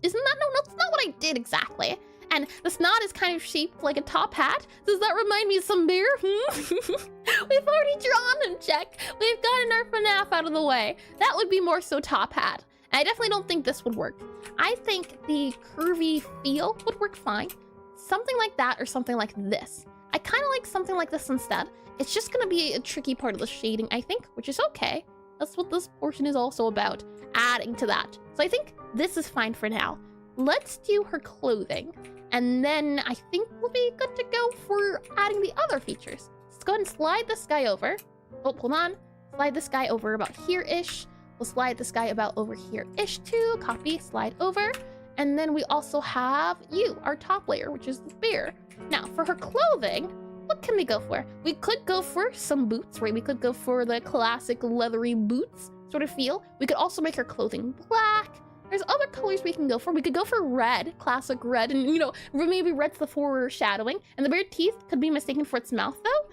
Isn't that, no, that's not what I did exactly. And the snot is kind of shaped like a top hat. Does that remind me of some bear? We've already drawn and check. We've gotten our FNAF out of the way. That would be more so top hat. I definitely don't think this would work. I think the curvy feel would work fine. Something like that or something like this. I kind of like something like this instead. It's just going to be a tricky part of the shading, I think, which is okay. That's what this portion is also about, adding to that. So I think this is fine for now. Let's do her clothing. And then I think we'll be good to go for adding the other features. Let's go ahead and slide this guy over. Oh, hold on. Slide this guy over about here-ish. We'll slide this guy about over here-ish too. Copy, slide over. And then we also have you, our top layer, which is the bear. Now, for her clothing, what can we go for? We could go for some boots, right? We could go for the classic leathery boots sort of feel. We could also make her clothing black. There's other colors we can go for. We could go for red, classic red, and you know, maybe red's the foreshadowing. And the bare teeth could be mistaken for its mouth though.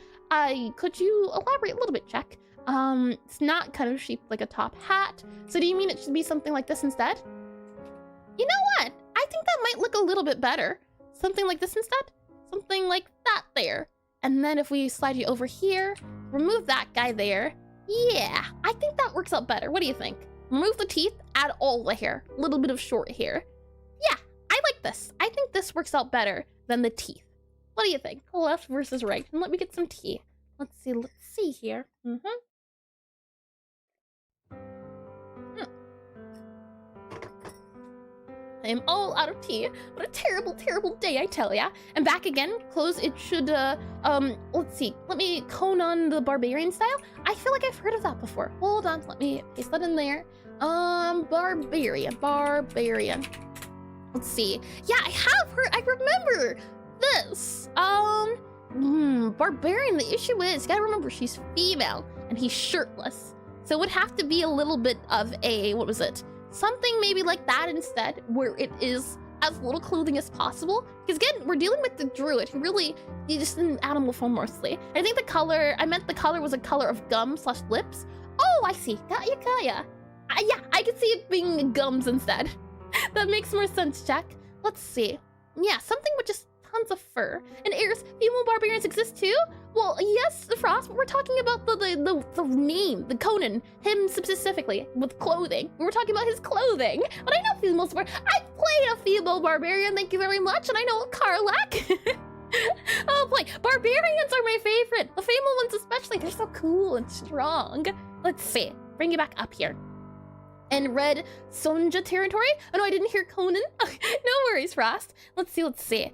Could you elaborate a little bit, Check? It's not kind of shaped like a top hat. So do you mean it should be something like this instead? You know what? I think that might look a little bit better. Something like this instead? Something like that there. And then if we slide you over here, remove that guy there. Yeah, I think that works out better. What do you think? Remove the teeth, add all the hair. A little bit of short hair. Yeah, I like this. I think this works out better than the teeth. What do you think? Left versus right. And let me get some tea. Let's see here. I am all out of tea. What a terrible, terrible day, I tell ya. And back again, close, it should, let's see. Let me Conan the Barbarian style. I feel like I've heard of that before. Hold on, let me paste that in there. Barbarian. Let's see. Yeah, I have heard, I remember this. Barbarian, the issue is, you gotta remember, she's female, and he's shirtless. So it would have to be a little bit of a, what was it? Something maybe like that instead, where it is as little clothing as possible. Because again, we're dealing with the druid, who really, you just in animal form mostly. I think the color, I meant the color was a color of gum/lips. Oh, I see. Got ya. Yeah, I could see it being gums instead. That makes more sense, Jack. Let's see. Yeah, something with just tons of fur. And Eris, female barbarians exist too? Well, yes, Frost, but we're talking about the name, the Conan, him specifically, with clothing. We're talking about his clothing. But I know females, I played a female barbarian, thank you very much, and I know Karlak. Oh boy, barbarians are my favorite. The female ones especially, they're so cool and strong. Let's see, bring you back up here. And Red Sonja territory? Oh no, I didn't hear Conan. No worries, Frost. Let's see.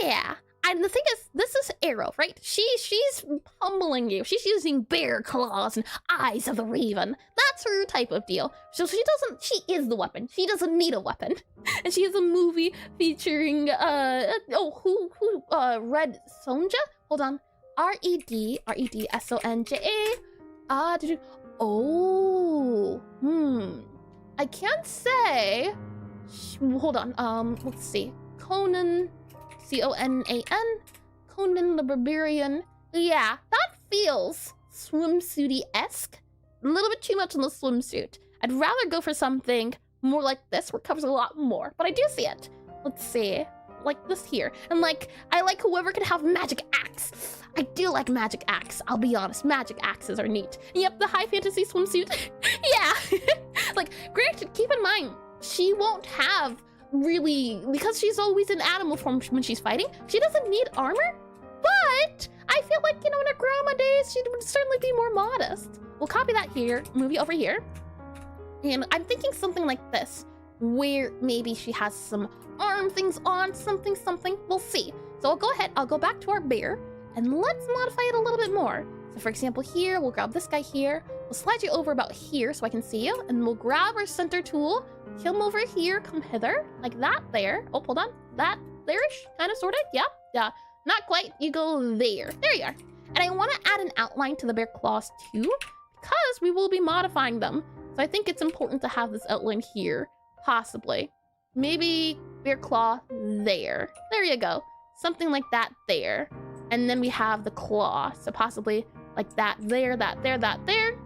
Yeah. And the thing is, this is Arrow, right? She's pummeling you. She's using bear claws and eyes of the raven. That's her type of deal. So she is the weapon. She doesn't need a weapon. And she has a movie featuring, Red Sonja? Hold on. R-E-D-S-O-N-J-A. I can't say. Hold on. Let's see. Conan. C-O-N-A-N. Conan the Barbarian. Yeah, that feels swimsuity-esque. A little bit too much in the swimsuit. I'd rather go for something more like this, where it covers a lot more. But I do see it. Let's see. Like this here. And like, I like whoever can have magic axe. I do like magic axe. I'll be honest, magic axes are neat. Yep, the high fantasy swimsuit. Yeah. Like, granted, keep in mind, she won't have really, because she's always in animal form when she's fighting, she doesn't need armor. But I feel like, you know, in her grandma days, she would certainly be more modest. We'll copy that here, move it over here. And I'm thinking something like this, where maybe she has some arm things on, something. We'll see. So I'll go ahead, I'll go back to our bear, and let's modify it a little bit more. So for example, here, we'll grab this guy here. We'll slide you over about here so I can see you, and we'll grab our center tool, come over here, come hither, like that there. Oh, hold on. That there-ish, kind of, sort of. Yeah. Not quite. You go there. There you are. And I want to add an outline to the bear claws too, because we will be modifying them. So I think it's important to have this outline here, possibly. Maybe bear claw there. There you go. Something like that there. And then we have the claw. So possibly like that there, that there, that there.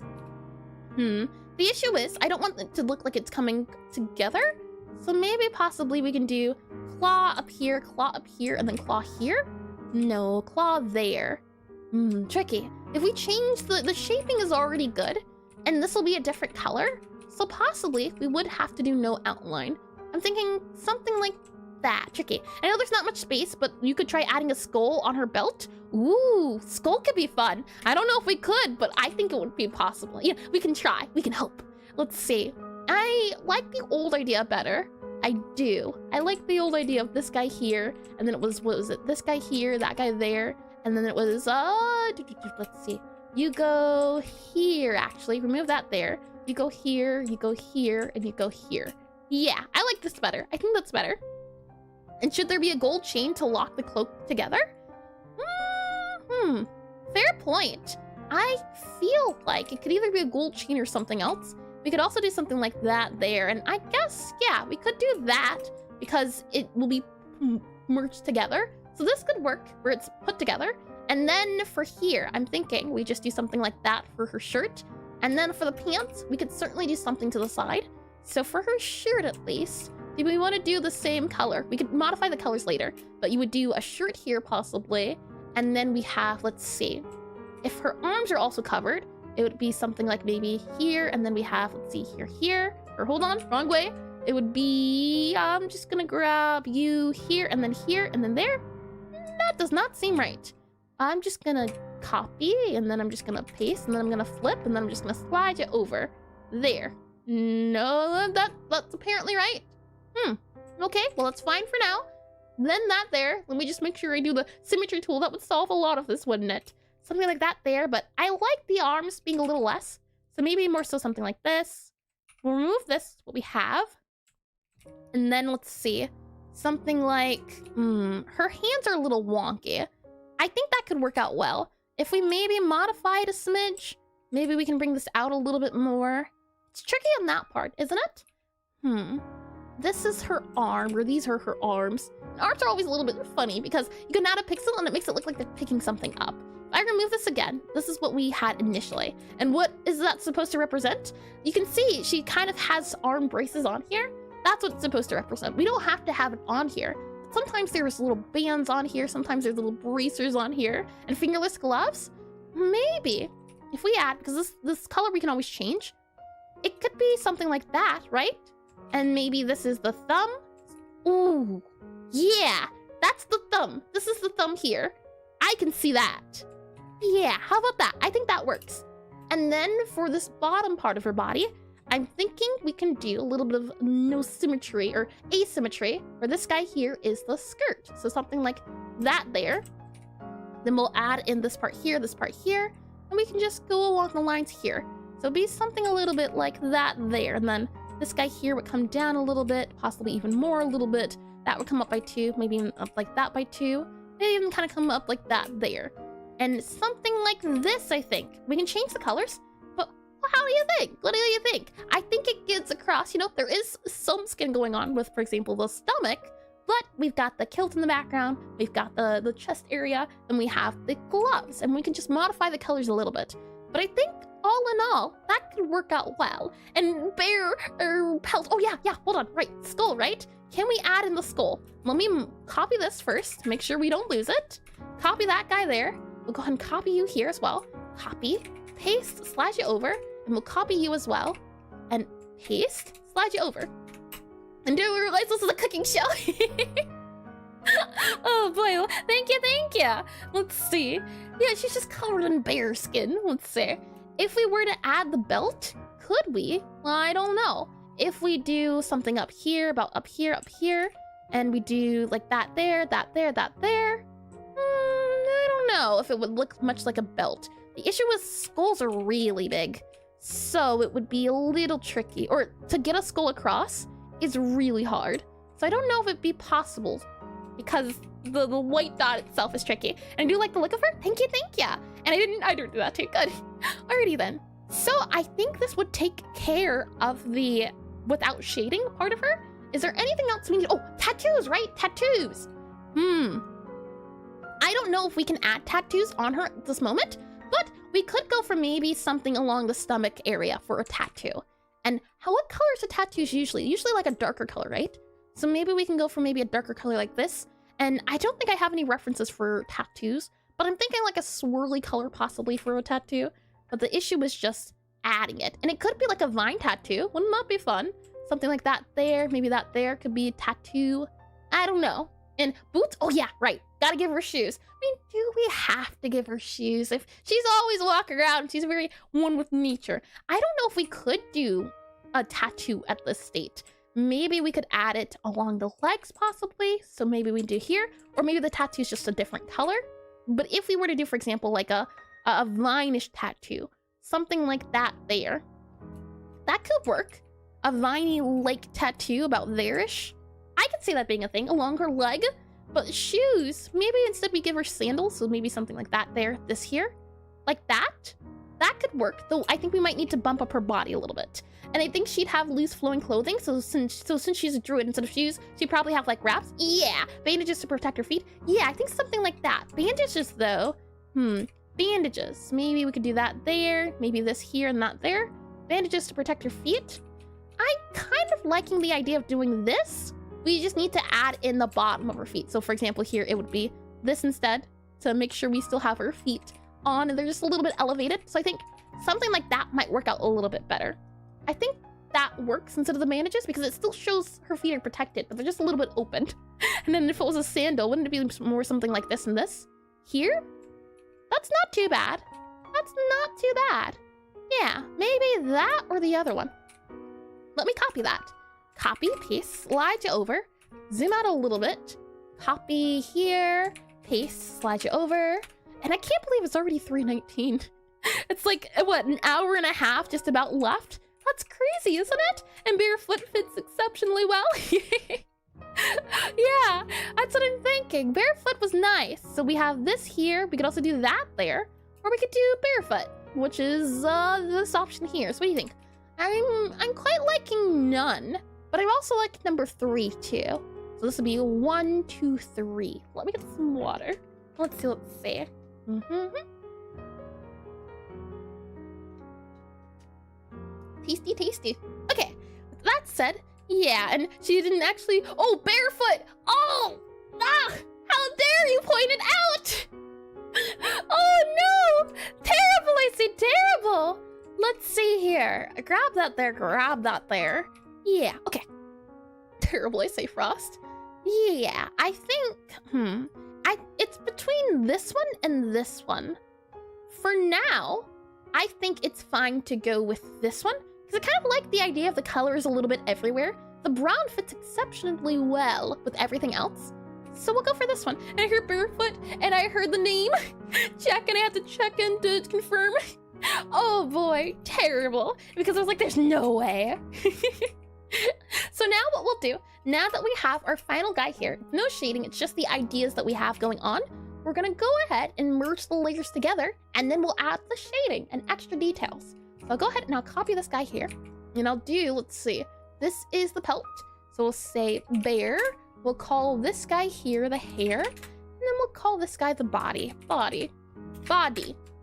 The issue is, I don't want it to look like it's coming together. So maybe possibly we can do claw up here, and then claw here. No, claw there. Tricky. If we change the shaping is already good, and this will be a different color. So possibly we would have to do no outline. I'm thinking something like that. Tricky. I know there's not much space, but you could try adding a skull on her belt. Ooh, skull could be fun. I don't know if we could, but I think it would be possible. Yeah, we can try. We can hope. Let's see. I like the old idea better. I do. I like the old idea of this guy here, and then it was, what was it? This guy here, that guy there, and then it was, let's see. You go here, actually. Remove that there. You go here, and you go here. Yeah, I like this better. I think that's better. And should there be a gold chain to lock the cloak together? Fair point. I feel like it could either be a gold chain or something else. We could also do something like that there. And I guess, yeah, we could do that because it will be merged together. So this could work where it's put together. And then for here, I'm thinking we just do something like that for her shirt. And then for the pants, we could certainly do something to the side. So for her shirt, at least, do we want to do the same color? We could modify the colors later, but you would do a shirt here possibly. And then we have, let's see, if her arms are also covered, it would be something like maybe here. And then we have, let's see, here, or hold on, wrong way. It would be, I'm just gonna grab you here, and then there. That does not seem right. I'm just gonna copy, and then I'm just gonna paste, and then I'm gonna flip, and then I'm just gonna slide it over. There. No, that's apparently right. Okay, well, that's fine for now. Then that there. Let me just make sure I do the symmetry tool. That would solve a lot of this, wouldn't it? Something like that there, but I like the arms being a little less. So maybe more so something like this. We'll remove this, what we have. And then let's see. Something like, her hands are a little wonky. I think that could work out well. If we maybe modify it a smidge, maybe we can bring this out a little bit more. It's tricky on that part, isn't it? This is her arm, or these are her arms. And arms are always a little bit funny because you can add a pixel and it makes it look like they're picking something up. If I remove this again, this is what we had initially. And what is that supposed to represent? You can see she kind of has arm braces on here. That's what it's supposed to represent. We don't have to have it on here. sometimes there's little bands on here, sometimes there's little bracers on here, and fingerless gloves. Maybe if we add, because this color we can always change, it could be something like that, right? And maybe this is the thumb. Ooh, yeah, that's the thumb. This is the thumb here. I can see that. Yeah, how about that? I think that works. And then for this bottom part of her body, I'm thinking we can do a little bit of no symmetry or asymmetry, where this guy here is the skirt. So something like that there. Then we'll add in this part here, and we can just go along the lines here. So it'd be something a little bit like that there. And then this guy here would come down a little bit, possibly even more a little bit. That would come up by 2, maybe even up like that by 2. Maybe even kind of come up like that there. And something like this, I think. We can change the colors, but how do you think? What do you think? I think it gets across, you know, there is some skin going on with, for example, the stomach, but we've got the kilt in the background, we've got the chest area, and we have the gloves, and we can just modify the colors a little bit. But I think all in all, that could work out well. And bear pelt, oh yeah, hold on, right, skull, right? Can we add in the skull? Let me copy this first, make sure we don't lose it. Copy that guy there. We'll go ahead and copy you here as well. Copy, paste, slide you over, and we'll copy you as well. And paste, slide you over. And do we realize this is a cooking show? Oh boy, thank you. Let's see. Yeah, she's just covered in bear skin. Let's see. If we were to add the belt, could we? Well, I don't know. If we do something up here, about up here, and we do like that there, I don't know if it would look much like a belt. The issue is skulls are really big, so it would be a little tricky. Or to get a skull across is really hard. So I don't know if it'd be possible because the white dot itself is tricky. And I do like the look of her. Thank you. And I didn't do that too. Good. Alrighty then. So I think this would take care of the without shading part of her. Is there anything else we need? Oh, tattoos, right? Tattoos. I don't know if we can add tattoos on her at this moment, but we could go for maybe something along the stomach area for a tattoo. And what color is a tattoos usually? Usually like a darker color, right? So maybe we can go for maybe a darker color like this. And I don't think I have any references for tattoos, but I'm thinking like a swirly color possibly for a tattoo. But the issue was just adding it. And it could be like a vine tattoo. Wouldn't that be fun? Something like that there. Maybe that there could be a tattoo. I don't know. And boots? Oh yeah, right. Gotta give her shoes. I mean, do we have to give her shoes? If she's always walking around, she's very one with nature. I don't know if we could do a tattoo at this state. Maybe we could add it along the legs possibly. So maybe we do here, or maybe the tattoo is just a different color. But if we were to do, for example, like a vine-ish tattoo, something like that there, that could work. A viney-like tattoo about there-ish. I could see that being a thing along her leg. But shoes, maybe instead we give her sandals, so maybe something like that there, this here. Like that? That could work, though I think we might need to bump up her body a little bit. And I think she'd have loose flowing clothing, so since she's a druid, instead of shoes, she'd probably have like wraps. Yeah, bandages to protect her feet. Yeah, I think something like that. Bandages though, bandages. Maybe we could do that there, maybe this here and that there. Bandages to protect her feet. I'm kind of liking the idea of doing this. We just need to add in the bottom of her feet. So for example, here it would be this instead to make sure we still have her feet on and they're just a little bit elevated. So I think something like that might work out a little bit better. I think that works instead of the bandages because it still shows her feet are protected, but they're just a little bit opened. And then if it was a sandal, wouldn't it be more something like this and this? Here? That's not too bad. That's not too bad. Yeah, maybe that or the other one. Let me copy that. Copy, paste, slide you over, zoom out a little bit, copy here, paste, slide you over, and I can't believe it's already 3:19. It's like, what, an hour and a half just about left? That's crazy, isn't it? And barefoot fits exceptionally well. Yeah, that's what I'm thinking. Barefoot was nice. So we have this here, we could also do that there, or we could do barefoot, which is this option here. So what do you think? I'm quite liking none. But I also like number 3 too. So this would be 1, 2, 3. Let me get some water. Let's see. Tasty. Okay, with that said, yeah, and she didn't actually, oh, barefoot. Oh, Ah! How dare you point it out! Oh no! Terrible, I say terrible! Let's see here. Grab that there, grab that there. Yeah, okay. Terrible, I say Frost. Yeah, I think, it's between this one and this one. For now, I think it's fine to go with this one, because I kind of like the idea of the colors a little bit everywhere. The brown fits exceptionally well with everything else. So we'll go for this one. And I heard Barefoot, and I heard the name. Check, and I have to check in to confirm. Oh boy, terrible. Because I was like, there's no way. So now what we'll do, now that we have our final guy here, no shading, it's just the ideas that we have going on, we're gonna go ahead and merge the layers together, and then we'll add the shading and extra details. So I'll go ahead and I'll copy this guy here, and I'll do, let's see, this is the pelt. So we'll say bear, we'll call this guy here the hair, and then we'll call this guy the body. Body.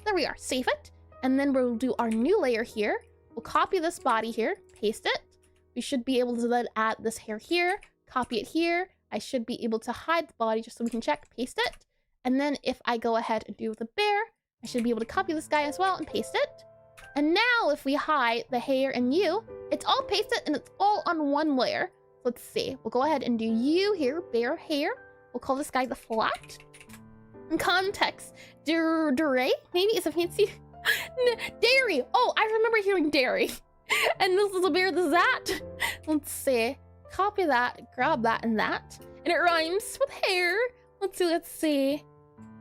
There we are, save it. And then we'll do our new layer here. We'll copy this body here, paste it. We should be able to then add this hair here, copy it here. I should be able to hide the body just so we can check, paste it. And then if I go ahead and do the bear, I should be able to copy this guy as well and paste it. And now if we hide the hair and you, it's all pasted and it's all on one layer. Let's see, we'll go ahead and do you here, bear hair. We'll call this guy the flat. In context, dairy, maybe it's a fancy, dairy. Oh, I remember hearing dairy. And this is a bear, this is that. Let's see, copy that, grab that and that. And it rhymes with hair. Let's see.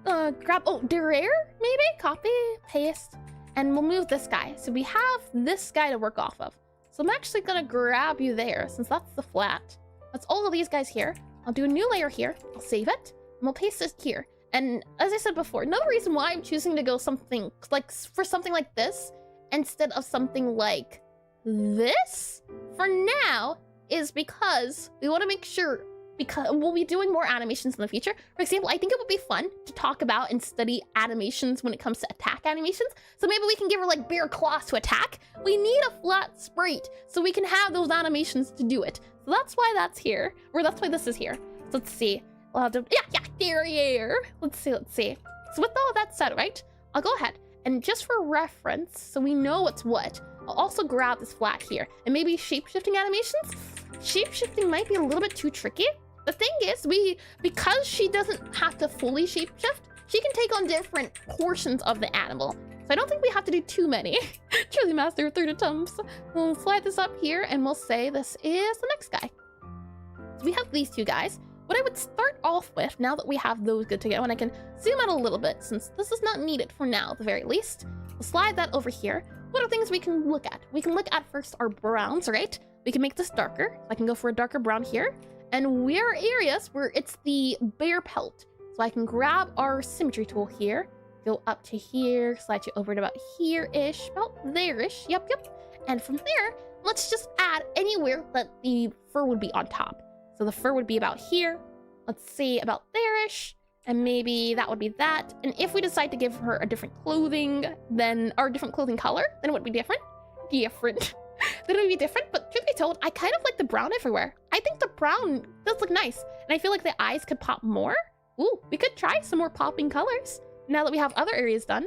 Grab, oh, derriere, maybe? Copy, paste, and we'll move this guy. So we have this guy to work off of. So I'm actually gonna grab you there, since that's the flat. That's all of these guys here. I'll do a new layer here, I'll save it, and we'll paste it here. And as I said before, another reason why I'm choosing to go something like, for something like this, instead of something like this, for now, is because we wanna make sure, because we'll be doing more animations in the future. For example, I think it would be fun to talk about and study animations when it comes to attack animations. So maybe we can give her like bear claws to attack. We need a flat sprite so we can have those animations to do it. So that's why that's here, or that's why this is here. So let's see. We'll have to, derriere. Let's see. So with all that said, right, I'll go ahead and just for reference, so we know what's what, I'll also grab this flat here and maybe shape-shifting animations. Shape-shifting might be a little bit too tricky. The thing is, because she doesn't have to fully shapeshift, she can take on different portions of the animal. So I don't think we have to do too many. Truly master third attempts. We'll slide this up here and we'll say this is the next guy. So we have these two guys. What I would start off with, now that we have those good to go, and I can zoom out a little bit since this is not needed for now at the very least. We'll slide that over here. What are things we can look at? We can look at first our browns, right? We can make this darker. I can go for a darker brown here. And we are areas where it's the bear pelt. So I can grab our symmetry tool here, go up to here, slide you over to about here-ish, about there-ish, yep. And from there, let's just add anywhere that the fur would be on top. So the fur would be about here, let's see, about there-ish, and maybe that would be that. And if we decide to give her a different clothing, then, or a different clothing color, then it would be different. Then it would be different, but truth be told, I kind of like the brown everywhere. I think the brown does look nice, and I feel like the eyes could pop more. Ooh, we could try some more popping colors now that we have other areas done.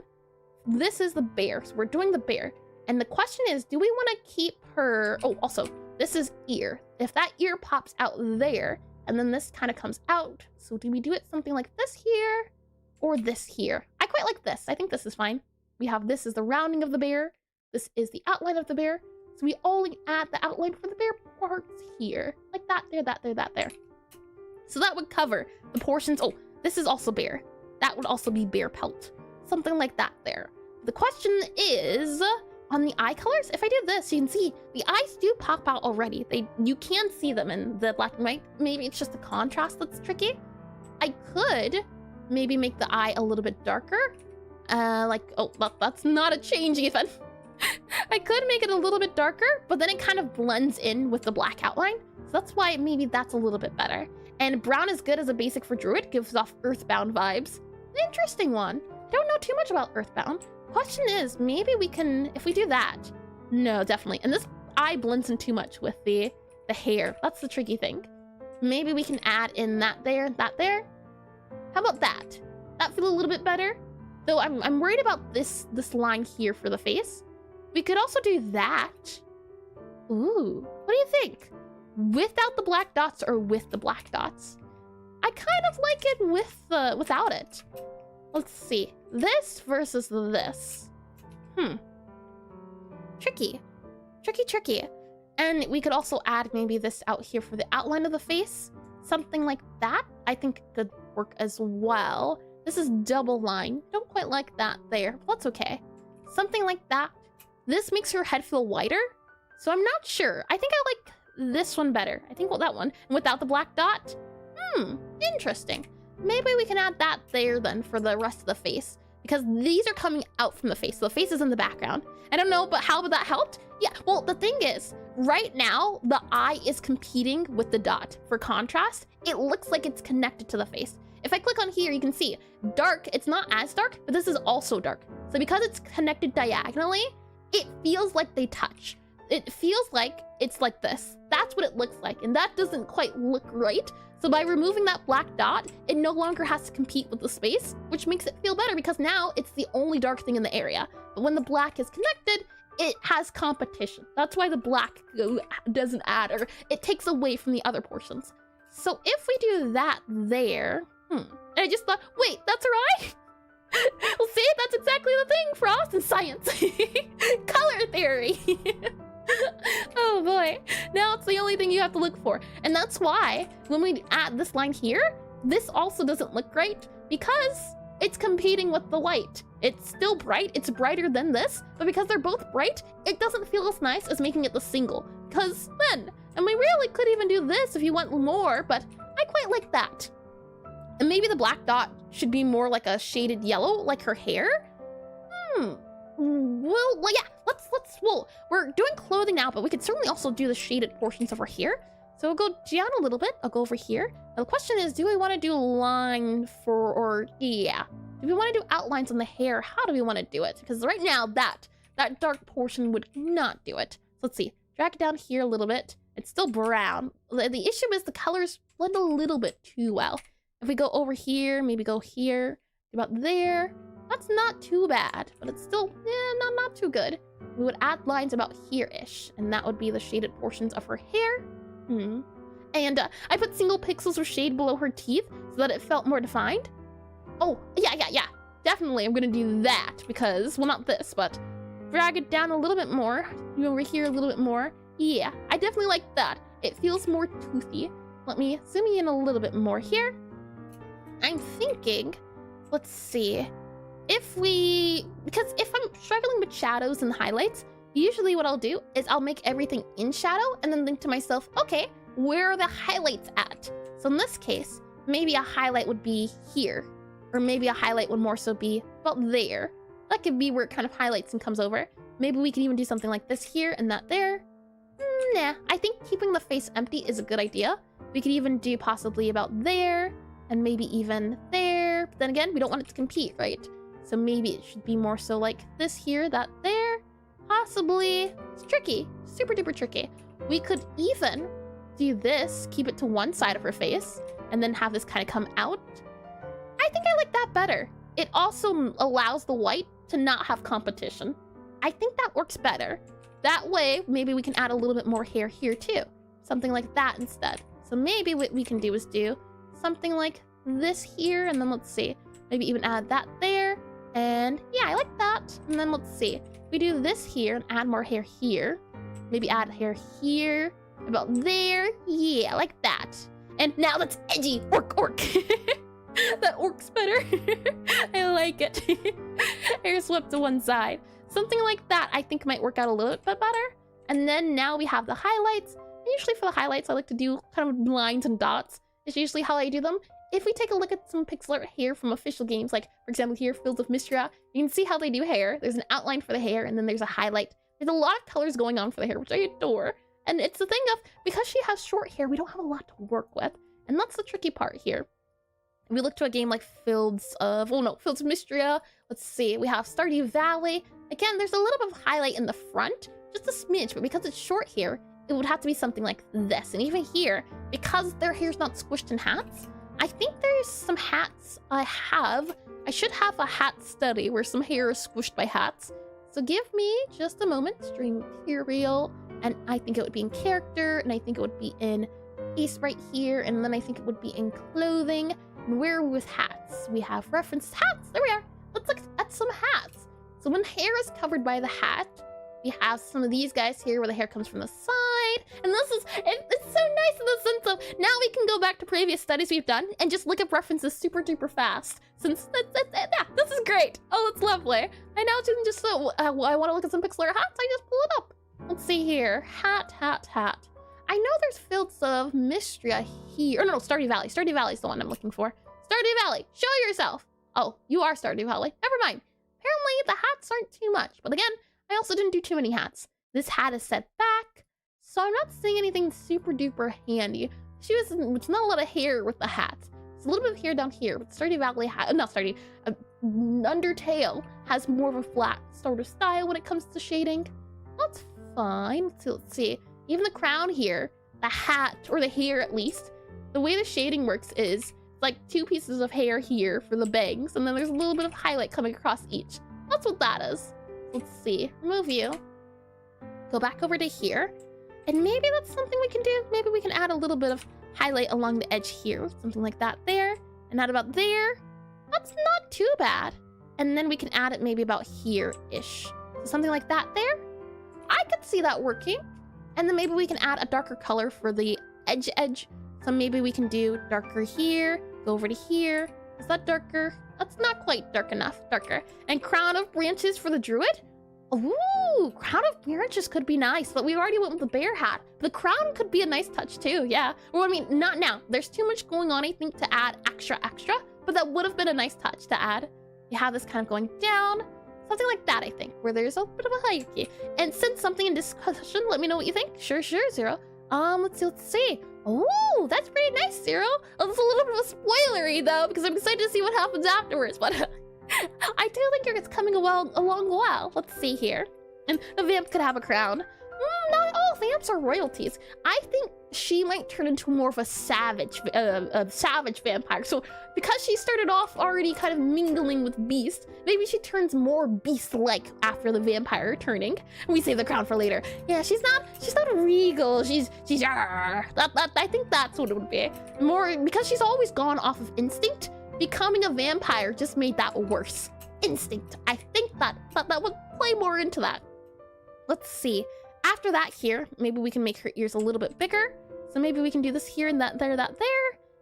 This is the bear, so we're doing the bear. And the question is, do we want to keep her... Oh, also, this is ear. If that ear pops out there, and then this kind of comes out, so do we do it something like this here, or this here? I quite like this. I think this is fine. We have this is the rounding of the bear. This is the outline of the bear. So we only add the outline for the bear parts here. Like that, there. So that would cover the portions. Oh, this is also bear. That would also be bear pelt. Something like that there. The question is, on the eye colors, if I do this, you can see the eyes do pop out already. You can see them in the black and white. Maybe it's just the contrast that's tricky. I could maybe make the eye a little bit darker. Oh, that's not a change even. I could make it a little bit darker, but then it kind of blends in with the black outline. So that's why maybe that's a little bit better. And brown is good as a basic for Druid, gives off Earthbound vibes. An interesting one. I don't know too much about Earthbound. Question is, maybe we can, if we do that. No, definitely. And this eye blends in too much with the hair. That's the tricky thing. Maybe we can add in that there, that there. How about that? That feel a little bit better? Though I'm worried about this line here for the face. We could also do that. Ooh, what do you think? Without the black dots or with the black dots? I kind of like it without it. Let's see. This versus this. Tricky. Tricky. And we could also add maybe this out here for the outline of the face. Something like that, I think could work as well. This is double line. Don't quite like that there, but that's okay. Something like that. This makes your head feel wider, so I'm not sure. I think I like this one better. I think that one. And without the black dot? Interesting. Maybe we can add that there then for the rest of the face, because these are coming out from the face. So the face is in the background. I don't know, but how would that help? Yeah, well, the thing is, right now, the eye is competing with the dot. For contrast, it looks like it's connected to the face. If I click on here, you can see dark. It's not as dark, but this is also dark. So because it's connected diagonally, it feels like they touch. It feels like it's like this. That's what it looks like, and that doesn't quite look right. So by removing that black dot, it no longer has to compete with the space, which makes it feel better because now it's the only dark thing in the area. But when the black is connected, it has competition. That's why the black doesn't add, or it takes away from the other portions. So if we do that there, and I just thought, wait, that's right. Well, see, that's exactly the thing for us in science. Color theory. Oh boy, now it's the only thing you have to look for. And that's why when we add this line here, this also doesn't look great because it's competing with the white. It's still bright, it's brighter than this, but because they're both bright, it doesn't feel as nice as making it the single. Because then, and we really could even do this if you want more, but I quite like that. And maybe the black dot should be more like a shaded yellow, like her hair? Well, yeah, well, we're doing clothing now, but we could certainly also do the shaded portions of her hair. So we'll go down a little bit. I'll go over here. Now the question is, do we want to do line do we want to do outlines on the hair? How do we want to do it? Because right now, that dark portion would not do it. So let's see. Drag it down here a little bit. It's still brown. The issue is the colors blend a little bit too well. If we go over here, maybe go here, about there, that's not too bad, but it's still, not too good. We would add lines about here-ish, and that would be the shaded portions of her hair. And I put single pixels of shade below her teeth so that it felt more defined. Oh, yeah. Definitely, I'm gonna do that because, well, not this, but drag it down a little bit more. Over here a little bit more. Yeah, I definitely like that. It feels more toothy. Let me zoom in a little bit more here. I'm thinking, let's see. Because if I'm struggling with shadows and highlights, usually what I'll do is I'll make everything in shadow and then think to myself, okay, where are the highlights at? So in this case, maybe a highlight would be here, or maybe a highlight would more so be about there. That could be where it kind of highlights and comes over. Maybe we could even do something like this here and that there. Nah, I think keeping the face empty is a good idea. We could even do possibly about there, and maybe even there. But then again, we don't want it to compete, right? So maybe it should be more so like this here, that there. Possibly. It's tricky. Super duper tricky. We could even do this, keep it to one side of her face, and then have this kind of come out. I think I like that better. It also allows the white to not have competition. I think that works better. That way, maybe we can add a little bit more hair here too. Something like that instead. So maybe what we can do is do something like this here, and then let's see. Maybe even add that there. And yeah, I like that. And then let's see. We do this here and add more hair here. Maybe add hair here. About there. Yeah, I like that. And now that's edgy. Orc. That orc's better. I like it. Hair swept to one side. Something like that I think might work out a little bit better. And then now we have the highlights. And usually for the highlights, I like to do kind of lines and dots. It's usually how I do them. If we take a look at some Pixelart hair from official games, like for example here, Fields of Mystria, you can see how they do hair. There's an outline for the hair, and then there's a highlight. There's a lot of colors going on for the hair, which I adore. And it's the thing of, because she has short hair, we don't have a lot to work with. And that's the tricky part here. If we look to a game like Fields of Mystria, let's see, we have Stardew Valley. Again, there's a little bit of highlight in the front, just a smidge, but because it's short hair, it would have to be something like this. And even here, because their hair's not squished in hats, I think there's some hats I should have a hat study where some hair is squished by hats. So give me just a moment. Stream material, and I think it would be in character, and I think it would be in piece right here, and then I think it would be in clothing. And where are we with hats? We have referenced hats. There we are. Let's look at some hats. So when hair is covered by the hat, we have some of these guys here where the hair comes from the side. And this is, it's so nice in the sense of now we can go back to previous studies we've done and just look up references super duper fast. Since yeah, this is great. Oh, it's lovely. I now can just, I want to look at some Pixelart hats. I just pull it up. Let's see here. Hat. I know there's fields of mystery here. Oh, no, Stardew Valley. Stardew Valley is the one I'm looking for. Stardew Valley, show yourself. Oh, you are Stardew Valley. Never mind. Apparently, the hats aren't too much. But again, I also didn't do too many hats. This hat is set back, so I'm not seeing anything super duper handy. It's not a lot of hair with the hat. It's a little bit of hair down here. But Stardew Valley hat, not Stardew, Undertale has more of a flat sort of style when it comes to shading. That's fine. Let's see. Even the crown here, the hat, or the hair at least, the way the shading works is like 2 pieces of hair here for the bangs, and then there's a little bit of highlight coming across each. That's what that is. Let's see. Remove you. Go back over to here. And maybe that's something we can do. Maybe we can add a little bit of highlight along the edge here. Something like that there. And add about there. That's not too bad. And then we can add it maybe about here-ish. So something like that there. I could see that working. And then maybe we can add a darker color for the edge. So maybe we can do darker here. Go over to here. Is that darker? That's not quite dark enough. Darker. And crown of branches for the druid? Ooh, crown of branches could be nice, but we already went with the bear hat. The crown could be a nice touch too, yeah. Well, I mean, not now. There's too much going on, I think, to add extra, but that would have been a nice touch to add. You have this kind of going down. Something like that, I think, where there's a bit of a hierarchy. And send something in discussion. Let me know what you think. Sure, Zero. Let's see. Oh, that's pretty nice, Zero. Oh, that's a little bit of a spoilery, though, because I'm excited to see what happens afterwards, but I do think it's coming along well. Let's see here. And the vamp could have a crown. Not all vamps are royalties. I think she might turn into more of a savage vampire. So because she started off already kind of mingling with beast, maybe she turns more beast-like after the vampire turning. And we save the crown for later. Yeah, she's not regal. She's I think that's what it would be. More because she's always gone off of instinct. Becoming a vampire just made that worse. Instinct. I think that would play more into that. Let's see. After that here, maybe we can make her ears a little bit bigger. So maybe we can do this here and that there.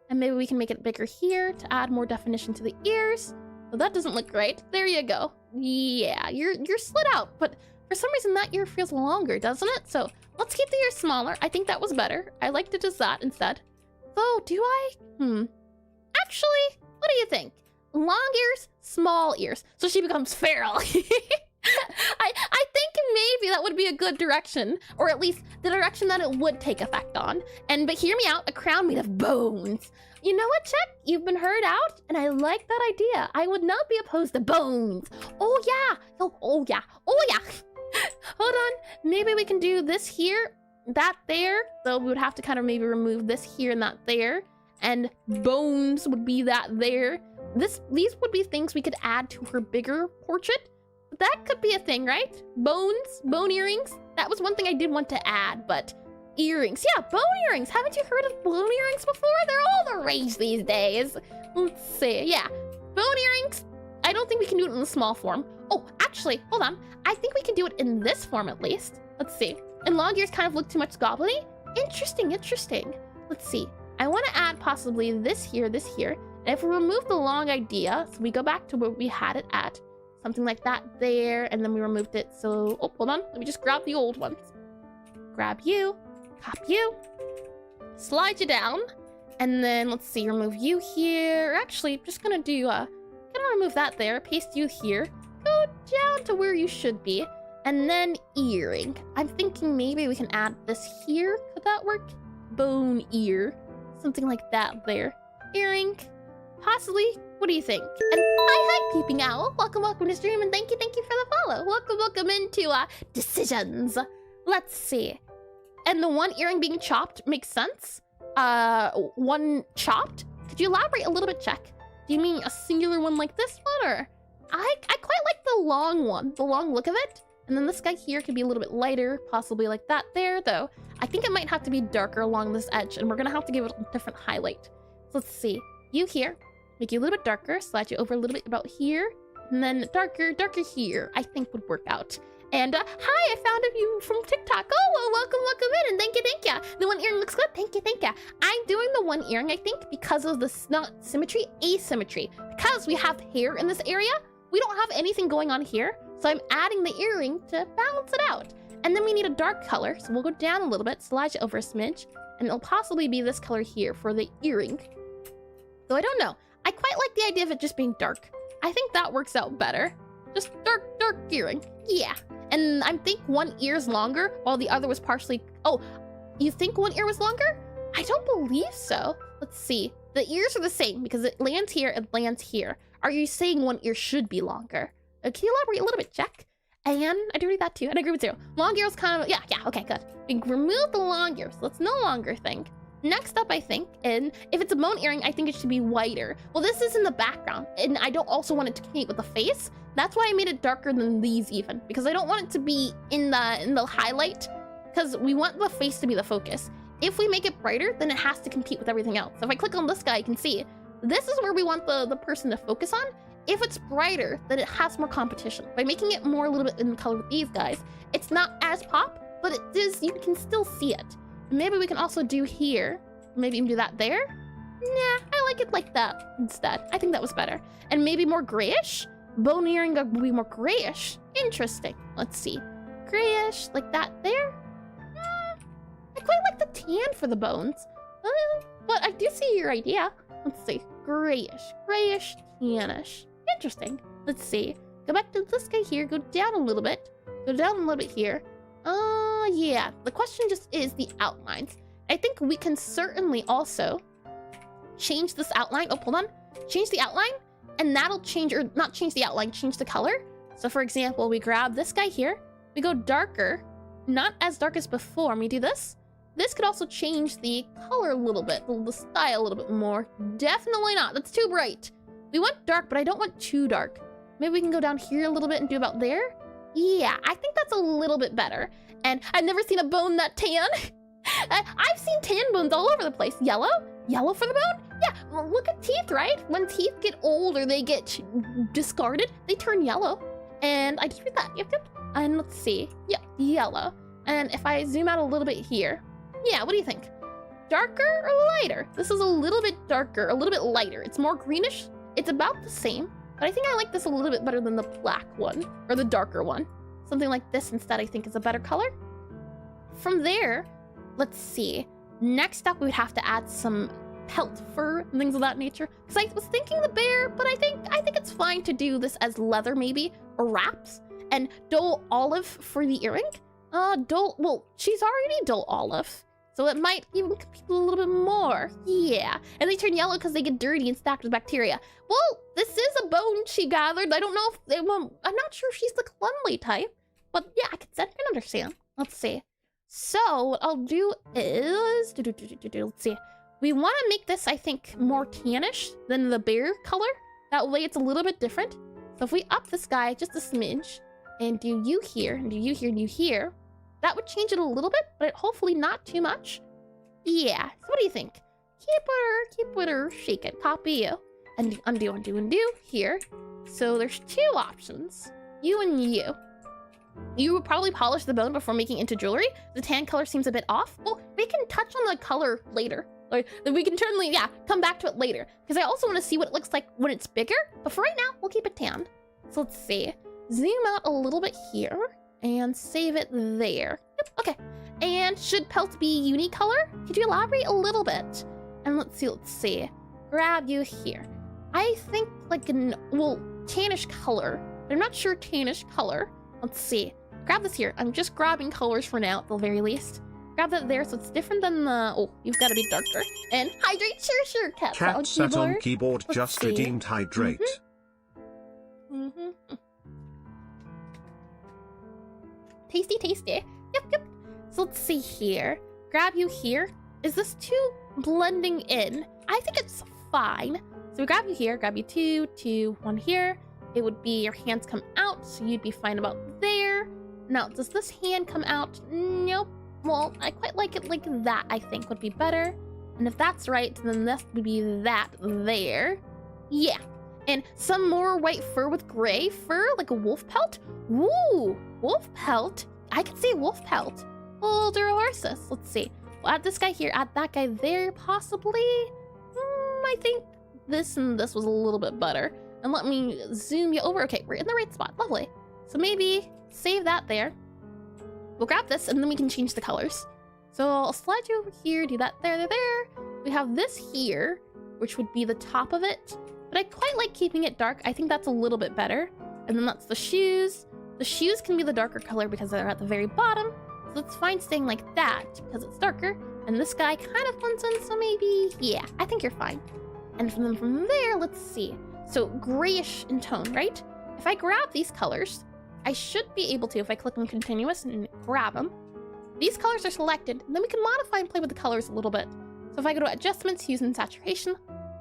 And maybe we can make it bigger here to add more definition to the ears. Well, that doesn't look right. There you go. Yeah, you're slit out. But for some reason, that ear feels longer, doesn't it? So let's keep the ears smaller. I think that was better. I liked it as that instead. Though, do I? Actually, what do you think? Long ears, small ears. So she becomes feral. I think maybe that would be a good direction, or at least the direction that it would take effect on. But hear me out, a crown made of bones. You know what, Chet? You've been heard out, and I like that idea. I would not be opposed to bones. Oh yeah, oh yeah. Hold on, maybe we can do this here, that there. Though we would have to kind of maybe remove this here and that there, and bones would be that there. These would be things we could add to her bigger portrait. That could be a thing, right? Bones, bone earrings. That was one thing I did want to add, but earrings. Yeah, bone earrings. Haven't you heard of bone earrings before? They're all the rage these days. Let's see. Yeah, bone earrings. I don't think we can do it in the small form. Oh, actually, hold on. I think we can do it in this form at least. Let's see. And long ears kind of look too much goblin-y. Interesting. Let's see. I want to add possibly this here. And if we remove the long idea, so we go back to where we had it at, something like that there, and then we removed it. So, oh, hold on. Let me just grab the old ones. Grab you, copy you, slide you down, and then let's see, remove you here. Actually, I'm just gonna do, gonna remove that there, paste you here, go down to where you should be, and then earring. I'm thinking maybe we can add this here. Could that work? Bone ear, something like that there. Earring, possibly. What do you think? And hi, Peeping Owl. Welcome to stream, and thank you for the follow. Welcome into decisions. Let's see. And the one earring being chopped makes sense. One chopped? Could you elaborate a little bit, Check? Do you mean a singular one like this one, or? I quite like the long one, the long look of it. And then this guy here could be a little bit lighter, possibly like that there, though. I think it might have to be darker along this edge, and we're gonna have to give it a different highlight. So let's see. You here, make you a little bit darker, slide you over a little bit about here, and then darker here, I think would work out. And hi, I found you from TikTok. Oh, well, welcome in, and thank you. The one earring looks good, thank you. I'm doing the one earring, I think, because of the not symmetry, asymmetry. Because we have hair in this area, we don't have anything going on here, so I'm adding the earring to balance it out. And then we need a dark color, so we'll go down a little bit, slide it over a smidge, and it'll possibly be this color here for the earring. Though I don't know. I quite like the idea of it just being dark. I think that works out better. Just dark earring. Yeah. And I think one ear's longer while the other was partially... Oh, you think one ear was longer? I don't believe so. Let's see. The ears are the same because it lands here, it lands here. Are you saying one ear should be longer? Can you elaborate a little bit, Jack? And I do read that too, and I agree with you. Long ears kind of... Yeah, okay, good. We remove the long ears. Let's no longer think. Next up, I think, and if it's a bone earring, I think it should be whiter. Well, this is in the background, and I don't also want it to compete with the face. That's why I made it darker than these even, because I don't want it to be in the highlight, because we want the face to be the focus. If we make it brighter, then it has to compete with everything else. So if I click on this guy, you can see, this is where we want the person to focus on. If it's brighter, then it has more competition. By making it more a little bit in the color with these guys, it's not as pop, but it is, you can still see it. Maybe we can also do here. Maybe even do that there. Nah, I like it like that instead. I think that was better. And maybe more grayish? Bone earring would be more grayish. Interesting. Let's see. Grayish, like that there. I quite like the tan for the bones. But I do see your idea. Let's see. Grayish, tannish. Interesting. Let's see. Go back to this guy here. Go down a little bit. Go down a little bit here. Yeah. The question just is the outlines. I think we can certainly also change this outline. Oh, hold on. Change the outline, and that'll change, or not change the outline, change the color. So for example, we grab this guy here. We go darker, not as dark as before. And we do this. This could also change the color a little bit, the style a little bit more. Definitely not. That's too bright. We want dark, but I don't want too dark. Maybe we can go down here a little bit and do about there. Yeah, I think that's a little bit better. And I've never seen a bone that tan. I've seen tan bones all over the place. Yellow? Yellow for the bone? Yeah, well, look at teeth, right? When teeth get old or they get discarded, they turn yellow. And I do that. Yep. And let's see. Yep, yellow. And if I zoom out a little bit here. Yeah, what do you think? Darker or lighter? This is a little bit darker, a little bit lighter. It's more greenish. It's about the same. But I think I like this a little bit better than the black one, or the darker one. Something like this instead, I think, is a better color. From there, let's see. Next up, we would have to add some pelt fur and things of that nature. Because I was thinking the bear, but I think it's fine to do this as leather maybe, or wraps. And dull olive for the earring. Well, she's already dull olive. So it might even compete a little bit more. Yeah. And they turn yellow because they get dirty and stacked with bacteria. Well, this is a bone she gathered. I don't know if they will. I'm not sure if she's the cleanly type. But yeah, I can understand. Let's see. So what I'll do is... Let's see. We want to make this, I think, more tannish than the bear color. That way it's a little bit different. So if we up this guy just a smidge, and do you here, and do you here, and you here, that would change it a little bit, but hopefully not too much. Yeah, so what do you think? Keep with her, shake it, copy you, and undo, here. So there's two options, you and you. You would probably polish the bone before making it into jewelry. The tan color seems a bit off. Well, we can touch on the color later. Like, we can certainly, come back to it later. Because I also want to see what it looks like when it's bigger. But for right now, we'll keep it tan. So let's see. Zoom out a little bit here. And save it there. Yep, okay. And should pelt be unicolor? Could you elaborate a little bit? And let's see. Grab you here. I think like tannish color. But I'm not sure tannish color. Let's see. Grab this here. I'm just grabbing colors for now, at the very least. Grab that there, so it's different than the... Oh, you've got to be darker. And hydrate, sure, cat. Cat sat on keyboard, just redeemed hydrate. Tasty. Yep. So So let's see here. Grab you here. Is this too blending in? I think it's fine. So we grab you here, grab you two, one here. It would be your hands come out, so you'd be fine about there. Now, does this hand come out? Nope. Well, I quite like it like that, I think would be better. And if that's right, then this would be that there. Yeah. And some more white fur with gray fur, like a wolf pelt. Ooh, wolf pelt. I can see wolf pelt. We'll do a horses. Let's see. We'll add this guy here, add that guy there, possibly. I think this and this was a little bit better. And let me zoom you over. Okay, we're in the right spot. Lovely. So maybe save that there. We'll grab this and then we can change the colors. So I'll slide you over here, do that there. We have this here, which would be the top of it. But I quite like keeping it dark. I think that's a little bit better. And then that's the shoes. The shoes can be the darker color because they're at the very bottom. So it's fine staying like that because it's darker. And this guy kind of blends in, so maybe, yeah, I think you're fine. And from there, let's see. So grayish in tone, right? If I grab these colors, I should be able to, if I click on continuous and grab them, these colors are selected, and then we can modify and play with the colors a little bit. So if I go to adjustments, hues and saturation,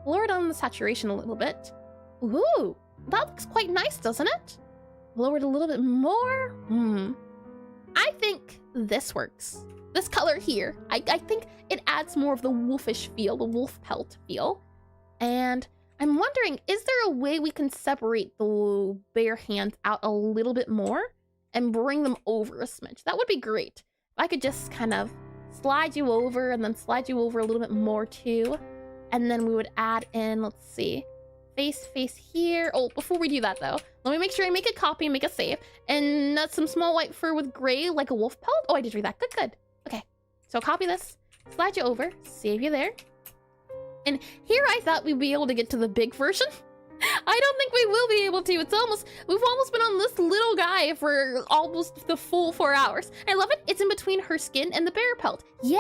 lower down the saturation a little bit. Ooh, that looks quite nice, doesn't it? Lower it a little bit more. I think this works. This color here, I think it adds more of the wolfish feel, the wolf pelt feel. And I'm wondering, is there a way we can separate the bare hands out a little bit more and bring them over a smidge? That would be great. If I could just kind of slide you over and then slide you over a little bit more too. And then we would add in, let's see, face here. Oh, before we do that though, let me make sure I make a copy and make a save. And some small white fur with gray like a wolf pelt. Oh, I did read that. Good. Okay, so copy this, slide you over, save you there. And here I thought we'd be able to get to the big version. I don't think we will be able to. We've almost been on this little guy for almost the full 4 hours. I love it. It's in between her skin and the bear pelt. Yeah,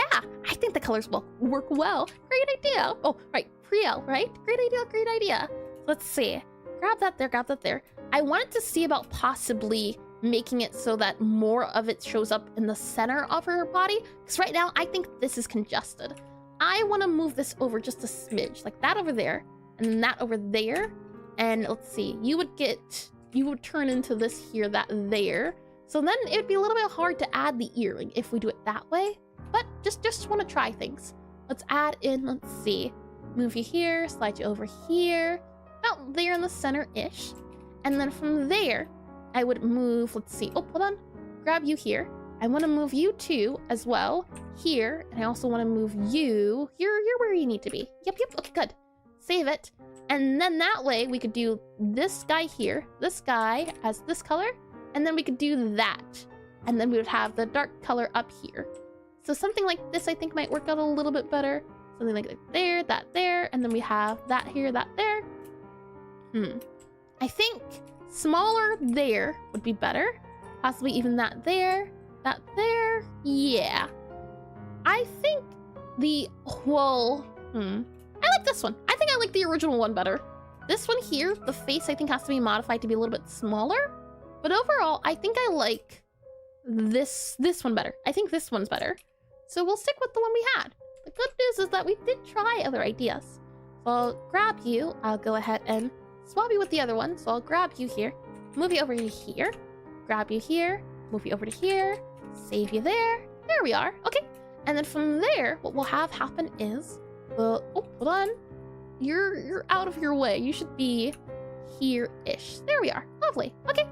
I think the colors will work well. Great idea. Oh, right, Priel, right? Great idea. Let's see. Grab that there. I wanted to see about possibly making it so that more of it shows up in the center of her body. Because right now, I think this is congested. I want to move this over just a smidge, like that over there, and then that over there. And let's see, you would turn into this here, that there. So then it would be a little bit hard to add the earring if we do it that way. But just want to try things. Let's add in, let's see, move you here, slide you over here, about there in the center-ish. And then from there, I would move, let's see, oh, hold on, grab you here. I want to move you too as well here, and I also want to move you. You're where you need to be. Yep, okay, good. Save it. And then that way we could do this guy here, this guy as this color, and then we could do that. And then we would have the dark color up here. So something like this I think might work out a little bit better. Something like there, that there, and then we have that here, that there. I think smaller there would be better. Possibly even that there. That there, yeah. I think I like this one. I think I like the original one better. This one here, the face I think has to be modified to be a little bit smaller. But overall, I think I like this one better. I think this one's better. So we'll stick with the one we had. The good news is that we did try other ideas. So I'll grab you. I'll go ahead and swap you with the other one. So I'll grab you here, move you over to here, grab you here, move you over to here, save you there. There we are. Okay. And then from there, what we'll have happen is, oh, hold on. You're out of your way. You should be here-ish. There we are. Lovely. Okay.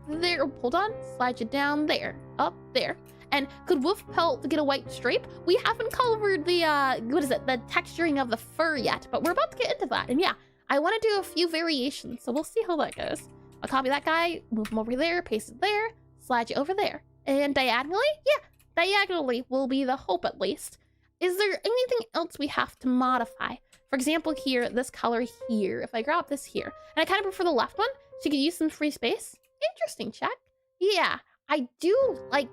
There, hold on. Slide you down there. Up there. And could wolf pelt get a white stripe? We haven't covered the, the texturing of the fur yet, but we're about to get into that. And yeah, I want to do a few variations, so we'll see how that goes. I'll copy that guy, move him over there, paste it there, slide you over there. And diagonally? Yeah, diagonally will be the hope at least. Is there anything else we have to modify? For example, here, this color here, if I grab this here, and I kind of prefer the left one, so you could use some free space. Interesting, check. Yeah, I do like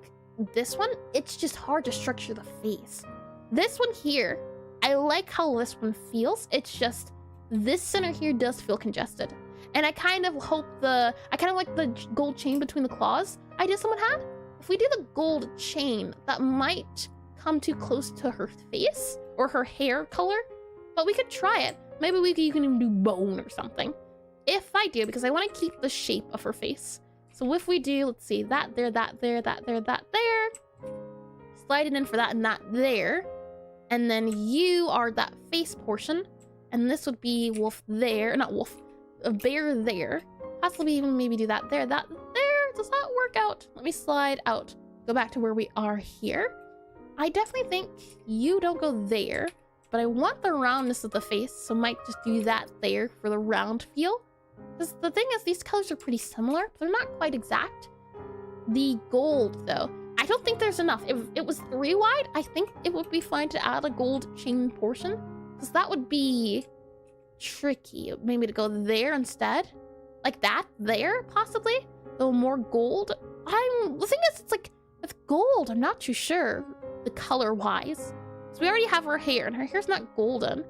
this one. It's just hard to structure the face. This one here, I like how this one feels. It's just, this center here does feel congested. And I kind of hope I kind of like the gold chain between the claws idea someone had. if we do the gold chain, that might come too close to her face or her hair color, but we could try it. Maybe you can even do bone or something. If I do, because I want to keep the shape of her face. So if we do, let's see, that there, that there, that there, that there. Slide it in for that and that there. And then you are that face portion. And this would be wolf there, not wolf, a bear there. Possibly even maybe do that there, that there. Does that work out? Let me slide out. Go back to where we are here. I definitely think you don't go there, but I want the roundness of the face, so might just do that there for the round feel. Because the thing is, these colors are pretty similar, but they're not quite exact. The gold, though, I don't think there's enough. If it was 3 wide, I think it would be fine to add a gold chain portion, because that would be tricky. Maybe to go there instead. Like that there, possibly. Though more gold. The thing is, it's like, with gold, I'm not too sure, the color-wise. So we already have her hair, and her hair's not golden.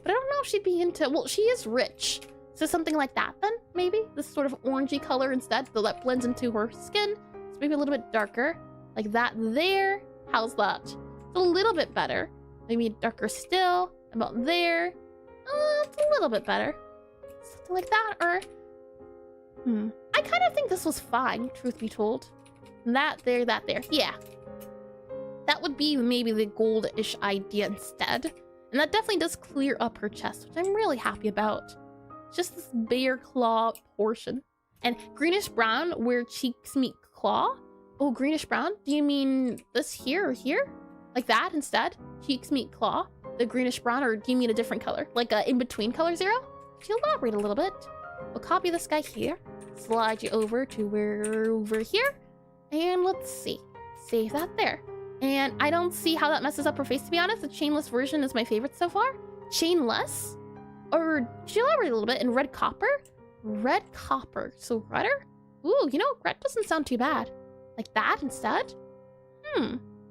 But I don't know if she'd be into, well, she is rich. So something like that, then, maybe? This sort of orangey color instead, though that blends into her skin. So maybe a little bit darker. Like that there. How's that? It's a little bit better. Maybe darker still. About there. It's a little bit better. Something like that, or... I kind of think this was fine, truth be told. That there, that there. Yeah. That would be maybe the gold-ish idea instead. And that definitely does clear up her chest, which I'm really happy about. Just this bear claw portion. And greenish brown where cheeks meet claw. Oh, greenish brown? Do you mean this here or here? Like that instead? Cheeks meet claw. The greenish brown, or do you mean a different color? Like a in-between color 0? Could you elaborate a little bit? We'll copy this guy here. Slide you over to where over here. And let's see. Save that there. And I don't see how that messes up her face, to be honest. The chainless version is my favorite so far. Chainless? Or could you elaborate a little bit? In red copper? Red copper. So redder? Ooh, you know, red doesn't sound too bad. Like that instead?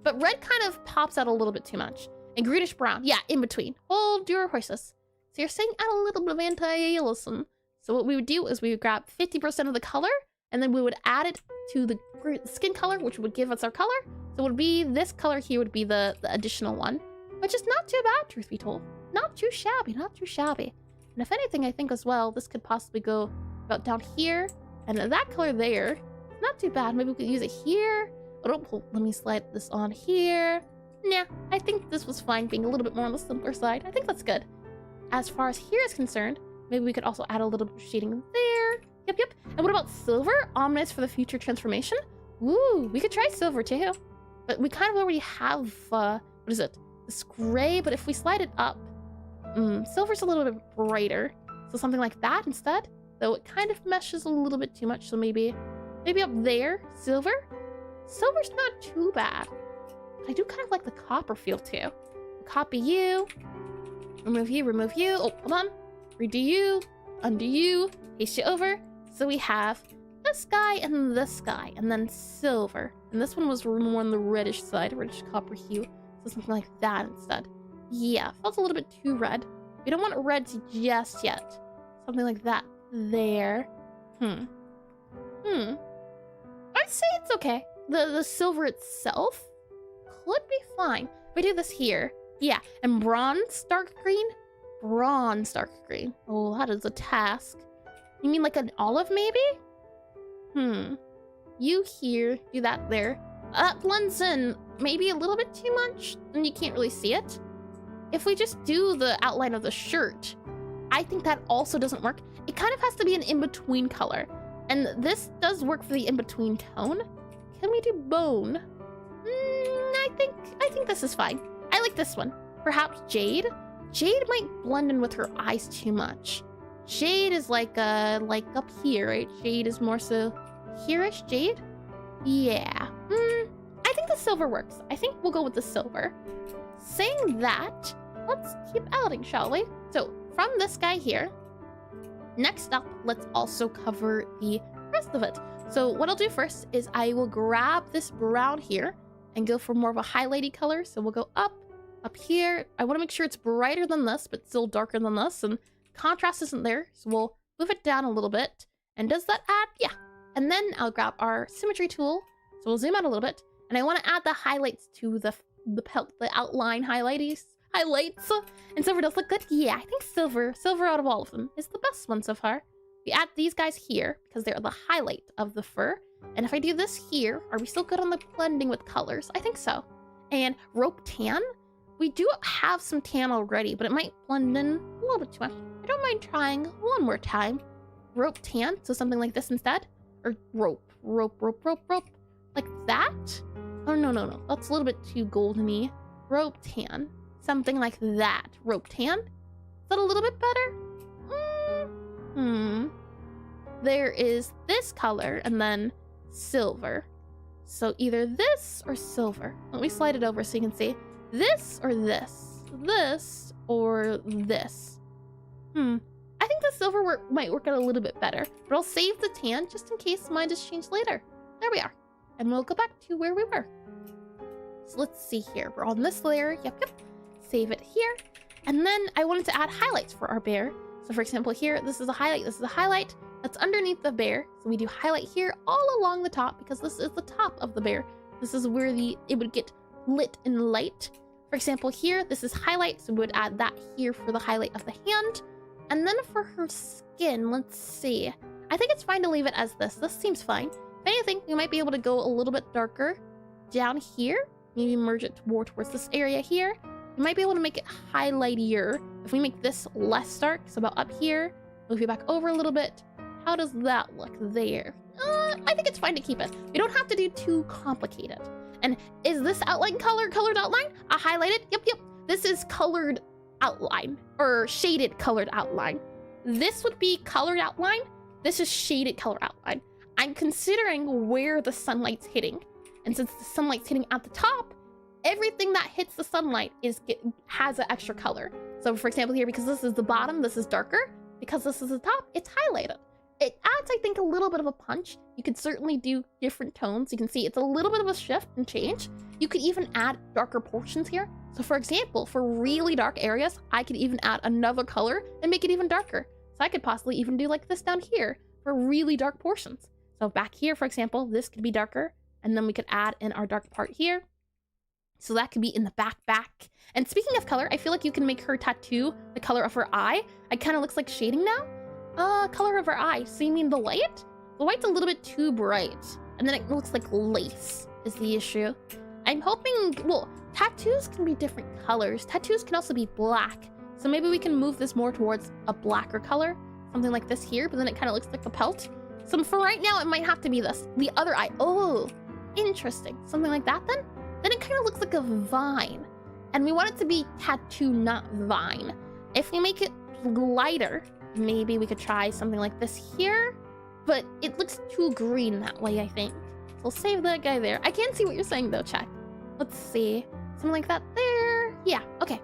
But red kind of pops out a little bit too much. And greenish brown. Yeah, in between. Hold your horses. So you're saying add a little bit of anti-aliasing. So what we would do is we would grab 50% of the color, and then we would add it to the skin color, which would give us our color. So it would be this color here would be the additional one, which is not too bad, truth be told. Not too shabby, not too shabby. And if anything, I think as well, this could possibly go about down here, and that color there, not too bad. Maybe we could use it here. Oh, let me slide this on here. Nah, I think this was fine being a little bit more on the simpler side. I think that's good. As far as here is concerned, maybe we could also add a little bit of shading there. Yep. And what about silver? Ominous for the future transformation? Ooh, we could try silver too. But we kind of already have, what is it? This gray, but if we slide it up, silver's a little bit brighter. So something like that instead. Though it kind of meshes a little bit too much, so maybe up there, silver? Silver's not too bad. But I do kind of like the copper feel too. Copy you. Remove you. Oh, hold on. Redo you, undo you, paste you over. So we have this guy and this guy, and then silver. And this one was more on the reddish side, reddish copper hue. So something like that instead. Yeah, felt a little bit too red. We don't want reds just yet. Something like that there. I'd say it's okay. The silver itself could be fine. If we do this here. Yeah, and bronze dark green? Bronze dark green. Oh, that is a task. You mean like an olive, maybe? You here, do that there. That blends in maybe a little bit too much, and you can't really see it. If we just do the outline of the shirt, I think that also doesn't work. It kind of has to be an in-between color. And this does work for the in-between tone. Can we do bone? I think this is fine. I like this one. Perhaps jade? Jade might blend in with her eyes too much. Jade is like up here, right? Jade is more so here-ish jade? Yeah. I think the silver works. I think we'll go with the silver. Saying that, let's keep outing, shall we? So from this guy here, next up, let's also cover the rest of it. So what I'll do first is I will grab this brown here and go for more of a highlighty color. So we'll go up here. I want to make sure it's brighter than this, but still darker than this. And contrast isn't there, so we'll move it down a little bit. And does that add? Yeah. And then I'll grab our symmetry tool, So we'll zoom out a little bit, and I want to add the highlights to the outline highlights. And silver does look good. Yeah, I think silver out of all of them is the best one so far. We add these guys here because they're the highlight of the fur. And if I do this here, are we still good on the blending with colors? I think so. And rope tan. We do have some tan already, but it might blend in a little bit too much. I don't mind trying one more time. Rope tan, so something like this instead. Or rope. Like that? Oh, no. That's a little bit too goldeny. Rope tan. Something like that. Rope tan? Is that a little bit better? There is this color and then silver. So either this or silver. Let me slide it over so you can see. This or this. This or this. I think the silver might work out a little bit better, but I'll save the tan just in case mine is changed later. There we are. And we'll go back to where we were. So let's see here. We're on this layer. Yep. Save it here. And then I wanted to add highlights for our bear. So for example, here, this is a highlight. This is a highlight that's underneath the bear. So we do highlight here all along the top because this is the top of the bear. This is where it would get lit in light. For example, here, this is highlight. So we would add that here for the highlight of the hand. And then for her skin, let's see. I think it's fine to leave it as this. This seems fine. If anything, we might be able to go a little bit darker down here. Maybe merge it more towards this area here. We might be able to make it highlightier if we make this less dark. So about up here, move you back over a little bit. How does that look there? I think it's fine to keep it. We don't have to do too complicated. And is this outline colored outline? Highlighted? Yep. This is colored outline or shaded colored outline. This would be colored outline. This is shaded color outline. I'm considering where the sunlight's hitting. And since the sunlight's hitting at the top, everything that hits the sunlight has an extra color. So for example here, because this is the bottom, this is darker. Because this is the top, it's highlighted. It adds, I think, a little bit of a punch. You could certainly do different tones. You can see it's a little bit of a shift and change. You could even add darker portions here. So for example, for really dark areas, I could even add another color and make it even darker. So I could possibly even do like this down here for really dark portions. So back here, for example, this could be darker. And then we could add in our dark part here. So that could be in the back. And speaking of color, I feel like you can make her tattoo the color of her eye. It kind of looks like shading now. Color of her eye. So you mean the white? The white's a little bit too bright. And then it looks like lace is the issue. I'm hoping, well, tattoos can be different colors. Tattoos can also be black. So maybe we can move this more towards a blacker color. Something like this here, but then it kind of looks like a pelt. So for right now, it might have to be this. The other eye. Oh, interesting. Something like that then? Then it kind of looks like a vine. And we want it to be tattoo, not vine. If we make it lighter, maybe we could try something like this here. But it looks too green that way, I think. So we'll save that guy there. I can't see what you're saying though, chat. Let's see. Something like that there. Yeah, okay.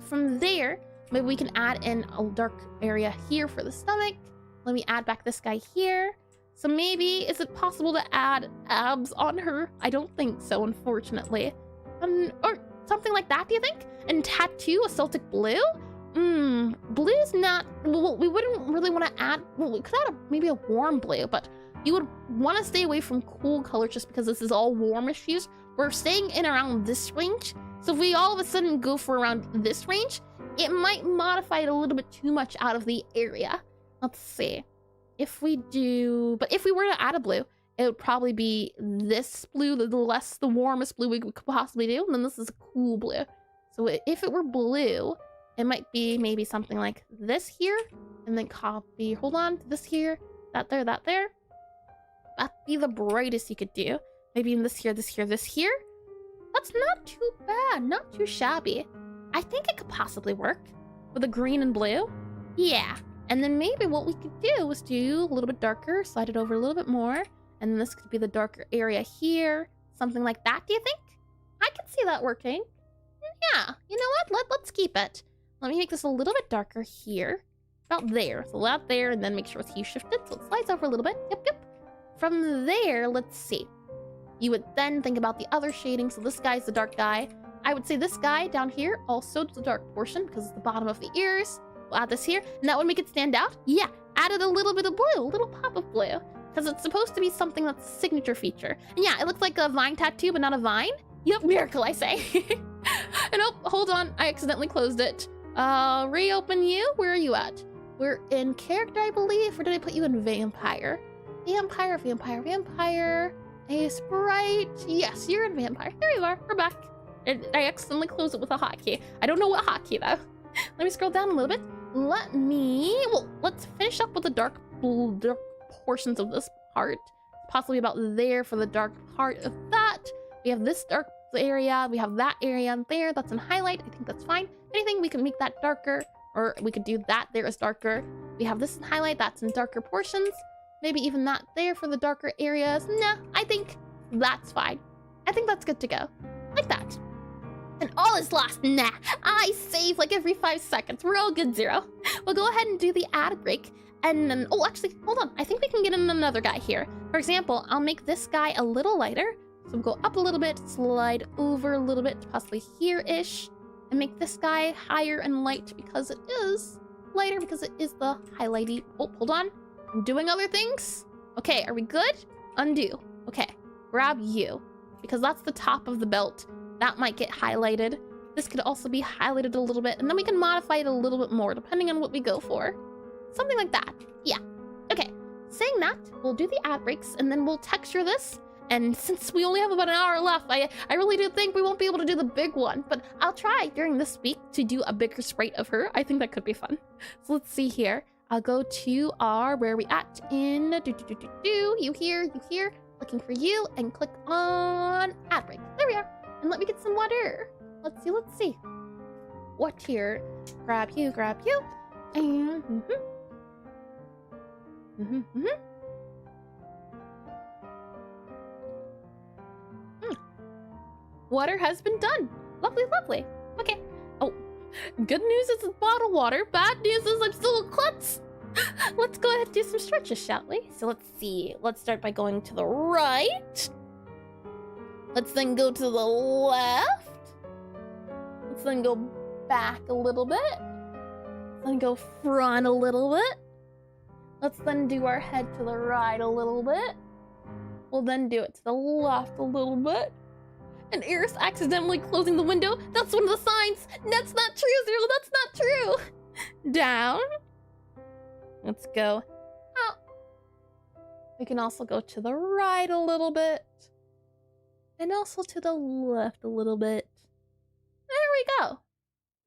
From there, maybe we can add in a dark area here for the stomach. Let me add back this guy here. So maybe, is it possible to add abs on her? I don't think so, unfortunately. Or something like that, do you think? And tattoo a Celtic blue? Blue's not, well, we wouldn't really want to add, well, we could add maybe a warm blue, but you would want to stay away from cool colors just because this is all warmish hues. We're staying in around this range. So if we all of a sudden go for around this range, it might modify it a little bit too much out of the area. Let's see. If we do, but if we were to add a blue, it would probably be this blue, the warmest blue we could possibly do. And then this is a cool blue. So if it were blue, it might be maybe something like this here. And then copy, hold on, this here, that there, that there. That'd be the brightest you could do. Maybe in this here, this here, this here. That's not too bad, not too shabby. I think it could possibly work with a green and blue. Yeah. And then maybe what we could do is do a little bit darker, slide it over a little bit more. And then this could be the darker area here. Something like that, do you think? I can see that working. Yeah, you know what? Let's keep it. Let me make this a little bit darker here. About there. So out there, and then make sure it's hue shifted. So it slides over a little bit. Yep. From there, let's see. You would then think about the other shading. So this guy's the dark guy. I would say this guy down here also the dark portion because it's the bottom of the ears. We'll add this here, and that would make it stand out. Yeah, added a little bit of blue, a little pop of blue. because it's supposed to be something that's a signature feature. And yeah, it looks like a vine tattoo, but not a vine. Yep, miracle, I say. And oh, hold on, I accidentally closed it. Reopen you. Where are you at? We're in character, I believe, or did I put you in vampire? Vampire. A sprite. Yes, you're in vampire. Here you are. We're back. And I accidentally closed it with a hotkey. I don't know what hotkey though. Let me scroll down a little bit. Let's finish up with the dark portions of this part. Possibly about there for the dark part of that. We have this dark area. We have that area there. That's in highlight. I think that's fine. Anything, we can make that darker, or we could do that there as darker. We have this in highlight. That's in darker portions. Maybe even that there for the darker areas. Nah, I think that's fine. I think that's good to go. Like that. And all is lost. Nah, I save like every 5 seconds. We're all good, Zero. We'll go ahead and do the ad break. And then, oh, actually, hold on. I think we can get in another guy here. For example, I'll make this guy a little lighter. So we'll go up a little bit, slide over a little bit, possibly here-ish. And make this guy higher and light because it is lighter, because it is the highlighty. Oh, hold on. I'm doing other things. Okay, are we good? Undo. Okay, grab you, because that's the top of the belt. That might get highlighted. This could also be highlighted a little bit, and then we can modify it a little bit more depending on what we go for. Something like that. Yeah. Okay, saying that, we'll do the ad breaks, and then we'll texture this. And since we only have about an hour left, I really do think we won't be able to do the big one, but I'll try during this week to do a bigger sprite of her. I think that could be fun. So let's see here. I'll go to our, where are we at in, you here, looking for you, and click on ad break. There we are. And let me get some water. Let's see. What here? Grab you, and Water has been done. Lovely. Okay. Oh, good news is it's bottled water. Bad news is I'm still a klutz. Let's go ahead and do some stretches, shall we? So let's see. Let's start by going to the right. Let's then go to the left. Let's then go back a little bit. Then go front a little bit. Let's then do our head to the right a little bit. We'll then do it to the left a little bit. And Eris accidentally closing the window. That's one of the signs. That's not true, Zero. That's not true. Down. Let's go out. We can also go to the right a little bit. And also to the left a little bit. There we go.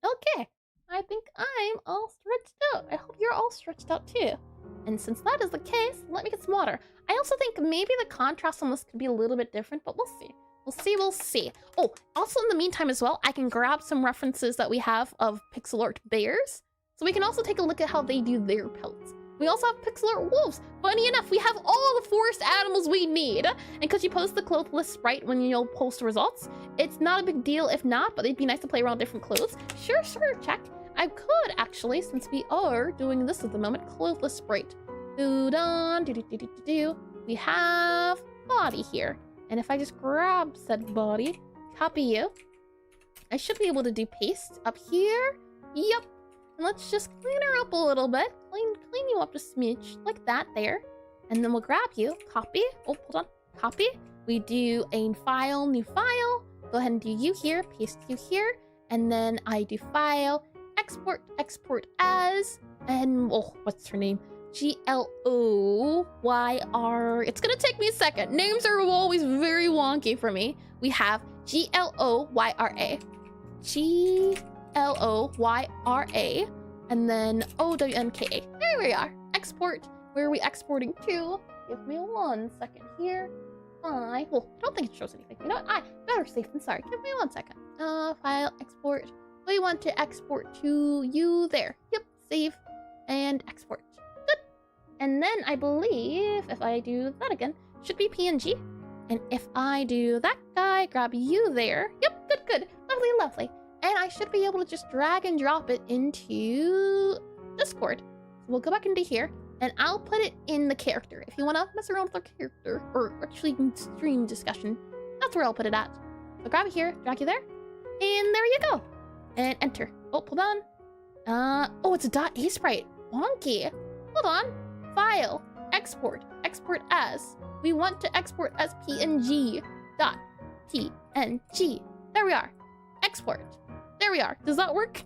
Okay. I think I'm all stretched out. I hope you're all stretched out too. And since that is the case, let me get some water. I also think maybe the contrast on this could be a little bit different, but we'll see. We'll see. Oh, also in the meantime as well, I can grab some references that we have of Pixelart bears. So we can also take a look at how they do their pelts. We also have Pixelart wolves. Funny enough, we have all the forest animals we need. And because you post the clothless sprite when you'll post results, it's not a big deal if not, but it'd be nice to play around different clothes. Sure, check. I could actually, since we are doing this at the moment, clothless sprite. We have body here. And if I just grab said body, copy you, I should be able to do paste up here. Yep. And let's just clean her up a little bit. Clean you up a smidge, like that there. And then we'll grab you, copy. Oh, hold on. Copy. We do a file, new file. Go ahead and do you here, paste you here. And then I do file, export as, and oh, what's her name? Gloyr. It's gonna take me a second. Names are always very wonky for me. We have Gloyra. Gloyra. And then OWNKA. There we are. Export. Where are we exporting to? Give me 1 second here. I don't think it shows anything. You know what? Better safe than sorry. Give me 1 second. File, export. We want to export to you there. Yep. Save and export. Good. And then I believe if I do that again, it should be PNG. And if I do that guy, grab you there. Yep. Good. Lovely. And I should be able to just drag and drop it into Discord. So we'll go back into here, and I'll put it in the character. If you want to mess around with our character, or actually stream discussion, that's where I'll put it at. So grab it here, drag you there, and there you go. And enter. Oh, hold on. Oh, it's a .a sprite. Wonky. Hold on. File. Export. export as. We want to export as PNG dot PNG. There we are. Export. There we are. Does that work?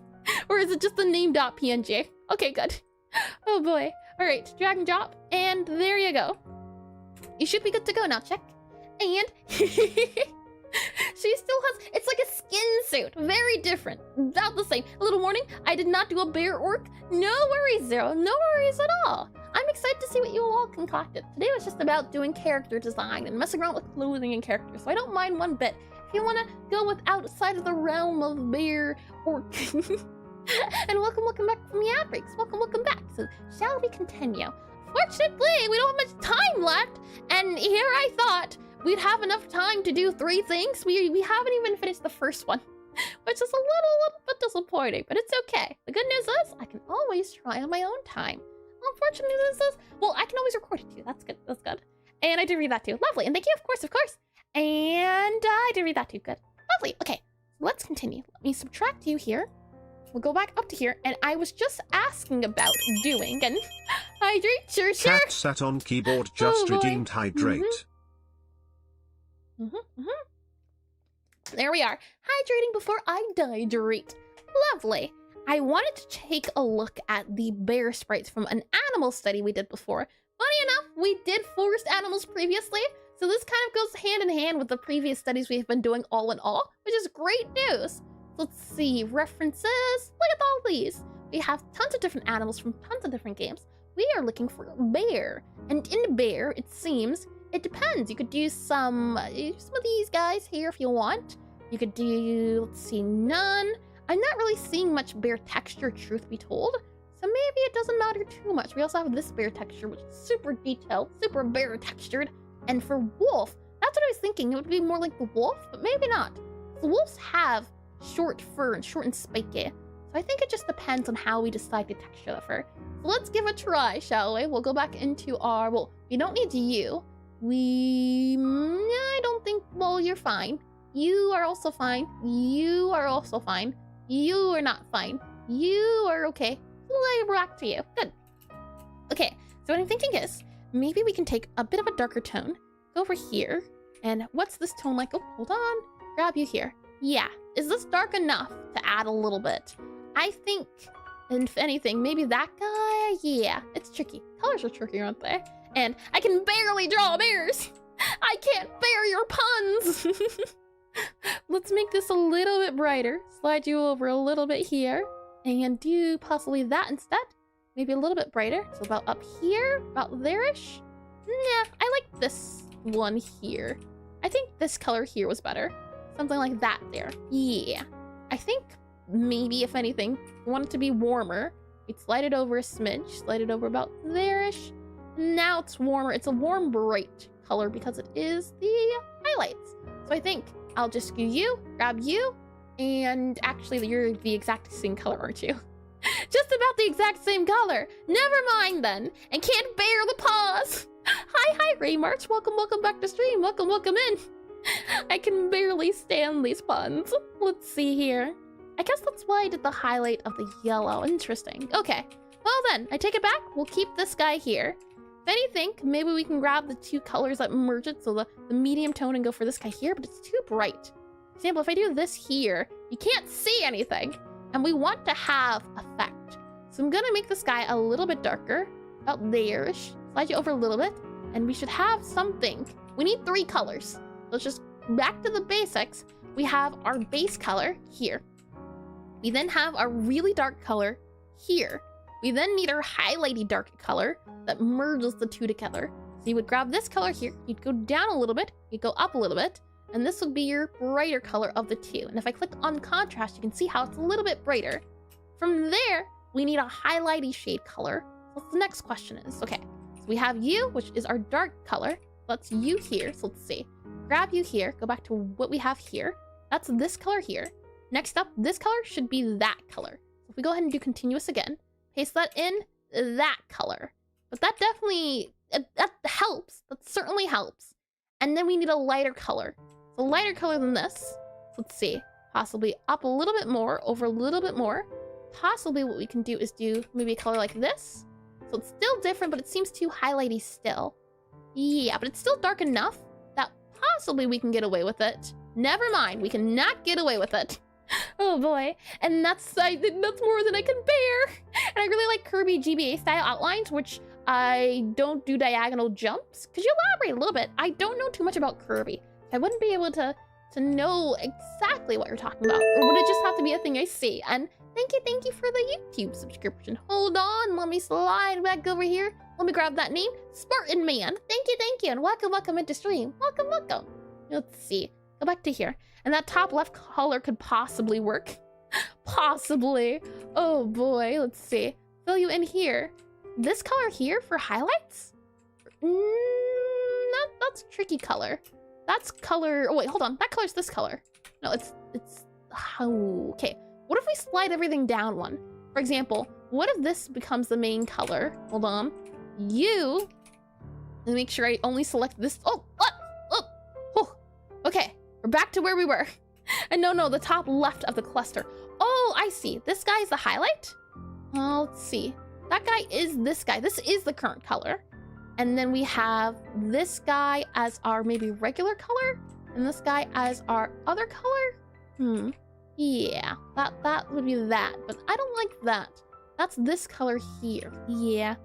Or is it just the name .png? Okay, good. Oh boy. All right, drag and drop, and there you go. You should be good to go now, check. And she still has, it's like a skin suit, very different, not the same. A little warning, I did not do a bear orc. No worries, Zero, no worries at all. I'm excited to see what you all concocted. Today was just about doing character design and messing around with clothing and characters, so I don't mind one bit. If you want to go with outside of the realm of bear orc. And welcome back from the ad breaks. Welcome back. So shall we continue? Fortunately, we don't have much time left, and here I thought we'd have enough time to do 3 things. We haven't even finished the first one, which is a little bit disappointing, but it's okay. The good news is I can always try on my own time. Unfortunately, this is, well, I can always record it too. That's good. That's good. And I did read that too. Lovely. And thank you, of course. And I did read that too. Good. Lovely. Okay, let's continue. Let me subtract you here. We'll go back up to here, and I was just asking about doing, and hydrate, sure. Cat sat on keyboard, just redeemed hydrate. There we are, hydrating before I dehydrate. Lovely. I wanted to take a look at the bear sprites from an animal study we did before. Funny enough, we did forest animals previously, so this kind of goes hand in hand with the previous studies we've been doing all in all, which is great news. Let's see, references, look at all these. We have tons of different animals from tons of different games. We are looking for a bear, and in bear, it seems, it depends. You could do some of these guys here if you want. You could do, let's see, none. I'm not really seeing much bear texture, truth be told, so maybe it doesn't matter too much. We also have this bear texture, which is super detailed, super bear textured. And for wolf, that's what I was thinking. It would be more like the wolf, but maybe not. The wolves have short fur and short and spiky, so I think it just depends on how we decide to texture the fur. So let's give it a try, shall we? We'll go back into our, well, we don't need you. I don't think, well, you're fine. You are also fine. You are also fine. You are not fine. You are okay. We'll back to you. Good. Okay, so what I'm thinking is, maybe we can take a bit of a darker tone, go over here, and what's this tone like? Oh, hold on. Grab you here. Yeah, is this dark enough to add a little bit? I think, if anything, maybe that guy? Yeah, it's tricky. Colors are tricky, aren't they? And I can barely draw bears. I can't bear your puns. Let's make this a little bit brighter. Slide you over a little bit here and do possibly that instead. Maybe a little bit brighter. So about up here, about there-ish. Nah, I like this one here. I think this color here was better. Something like that there. Yeah. I think maybe, if anything, we want it to be warmer. We'd slide it over a smidge, slide it over about there-ish. Now it's warmer. It's a warm, bright color because it is the highlights. So I think I'll just skew you, grab you, and actually you're the exact same color, aren't you? Just about the exact same color. Never mind then. And can't bear the pause. Hi, Raymarch. Welcome back to stream. Welcome in. I can barely stand these puns. Let's see here. I guess that's why I did the highlight of the yellow. Interesting. Okay. Well then, I take it back. We'll keep this guy here. If anything, maybe we can grab the 2 colors that merge it, so the medium tone, and go for this guy here, but it's too bright. For example, if I do this here, you can't see anything, and we want to have effect. So I'm gonna make this guy a little bit darker, about there-ish. Slide you over a little bit, and we should have something. We need 3 colors. Let's just back to the basics. We have our base color here. We then have our really dark color here. We then need our highlighty dark color that merges the 2 together. So you would grab this color here, you'd go down a little bit, you'd go up a little bit, and this would be your brighter color of the 2. And if I click on contrast, you can see how it's a little bit brighter. From there, we need a highlighty shade color. So the next question is, okay, so we have you, which is our dark color. That's you here, so let's see. Grab you here, go back to what we have here. That's this color here. Next up, this color should be that color. So if we go ahead and do continuous again, paste that in, that color. But that definitely, that helps. That certainly helps. And then we need a lighter color. So lighter color than this. Let's see. Possibly up a little bit more, over a little bit more. Possibly what we can do is do maybe a color like this. So it's still different, but it seems too highlighty still. Yeah, but it's still dark enough that possibly we can get away with it. Never mind, we cannot get away with it. Oh boy, and that's more than I can bear. And I really like Kirby GBA style outlines, which I don't do diagonal jumps. Could you elaborate a little bit? I don't know too much about Kirby. I wouldn't be able to know exactly what you're talking about, or would it just have to be a thing I see? And thank you for the YouTube subscription. Hold on, let me slide back over here. Let me grab that name, Spartan Man. Thank you, and welcome into stream. Welcome. Let's see. Go back to here. And that top left color could possibly work. Possibly. Oh boy, let's see. Fill you in here. This color here for highlights? That's a tricky color. That's color, oh wait, hold on. That color's this color. No, it's, oh, okay. What if we slide everything down one? For example, what if this becomes the main color? Hold on. And make sure I only select this. Oh, okay. We're back to where we were. And no, the top left of the cluster. Oh, I see. This guy is the highlight? Oh, let's see. That guy is this guy. This is the current color. And then we have this guy as our maybe regular color. And this guy as our other color. Yeah, that would be that. But I don't like that. That's this color here. Yeah,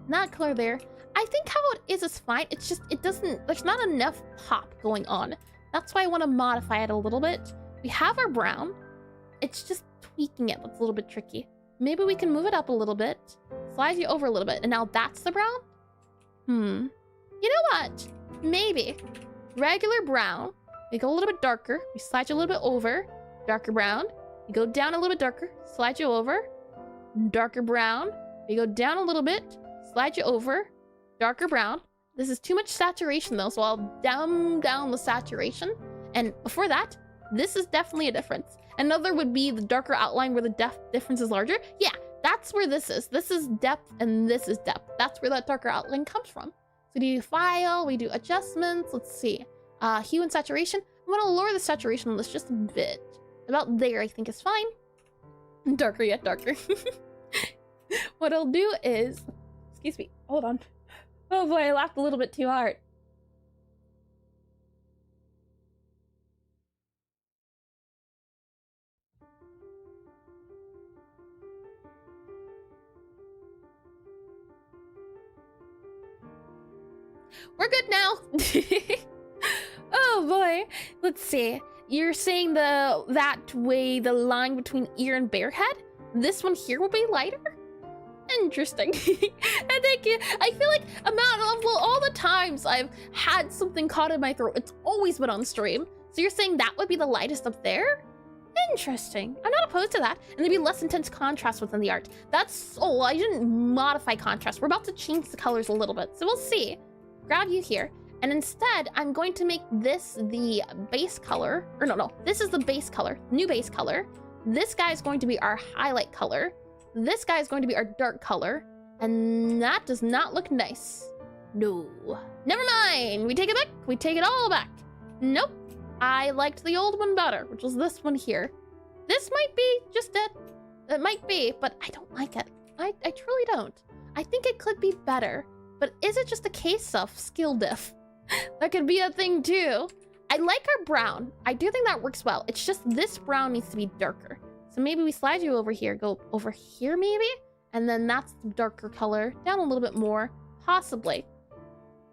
that color there. I think how it is fine. It's just, there's not enough pop going on. That's why I want to modify it a little bit. We have our brown. It's just tweaking it. That's a little bit tricky. Maybe we can move it up a little bit. Slide you over a little bit. And now that's the brown? You know what? Maybe. Regular brown. We go a little bit darker. We slide you a little bit over. Darker brown. We go down a little bit darker. Slide you over. Darker brown. We go down a little bit. Slide you over. Darker brown. This is too much saturation though, so I'll down the saturation. And before that, this is definitely a difference. Another would be the darker outline where the depth difference is larger. Yeah, that's where this is. This is depth and this is depth. That's where that darker outline comes from. So we do file, we do adjustments. Let's see. Hue and saturation. I'm gonna lower the saturation on this just a bit. About there, I think is fine. Darker yet darker. What I'll do is, excuse me, hold on. Oh boy, I laughed a little bit too hard. We're good now. Oh boy. Let's see. You're saying that way the line between ear and bear head? This one here will be lighter? Interesting. And thank you. I feel like all the times I've had something caught in my throat, it's always been on stream. So you're saying that would be the lightest up there? Interesting. I'm not opposed to that. And there'd be less intense contrast within the art. I didn't modify contrast. We're about to change the colors a little bit. So we'll see. Grab you here. And instead, I'm going to make this the base color. Or no, this is the base color, new base color. This guy is going to be our highlight color. This guy is going to be our dark color. And that does not look nice. No. Never mind. We take it back. We take it all back. Nope. I liked the old one better, which was this one here. This might be just it. It might be, but I don't like it. I truly don't. I think it could be better. But is it just a case of skill diff? That could be a thing too. I like our brown. I do think that works well. It's just this brown needs to be darker. So maybe we slide you over here, go over here maybe? And then that's the darker color, down a little bit more, possibly.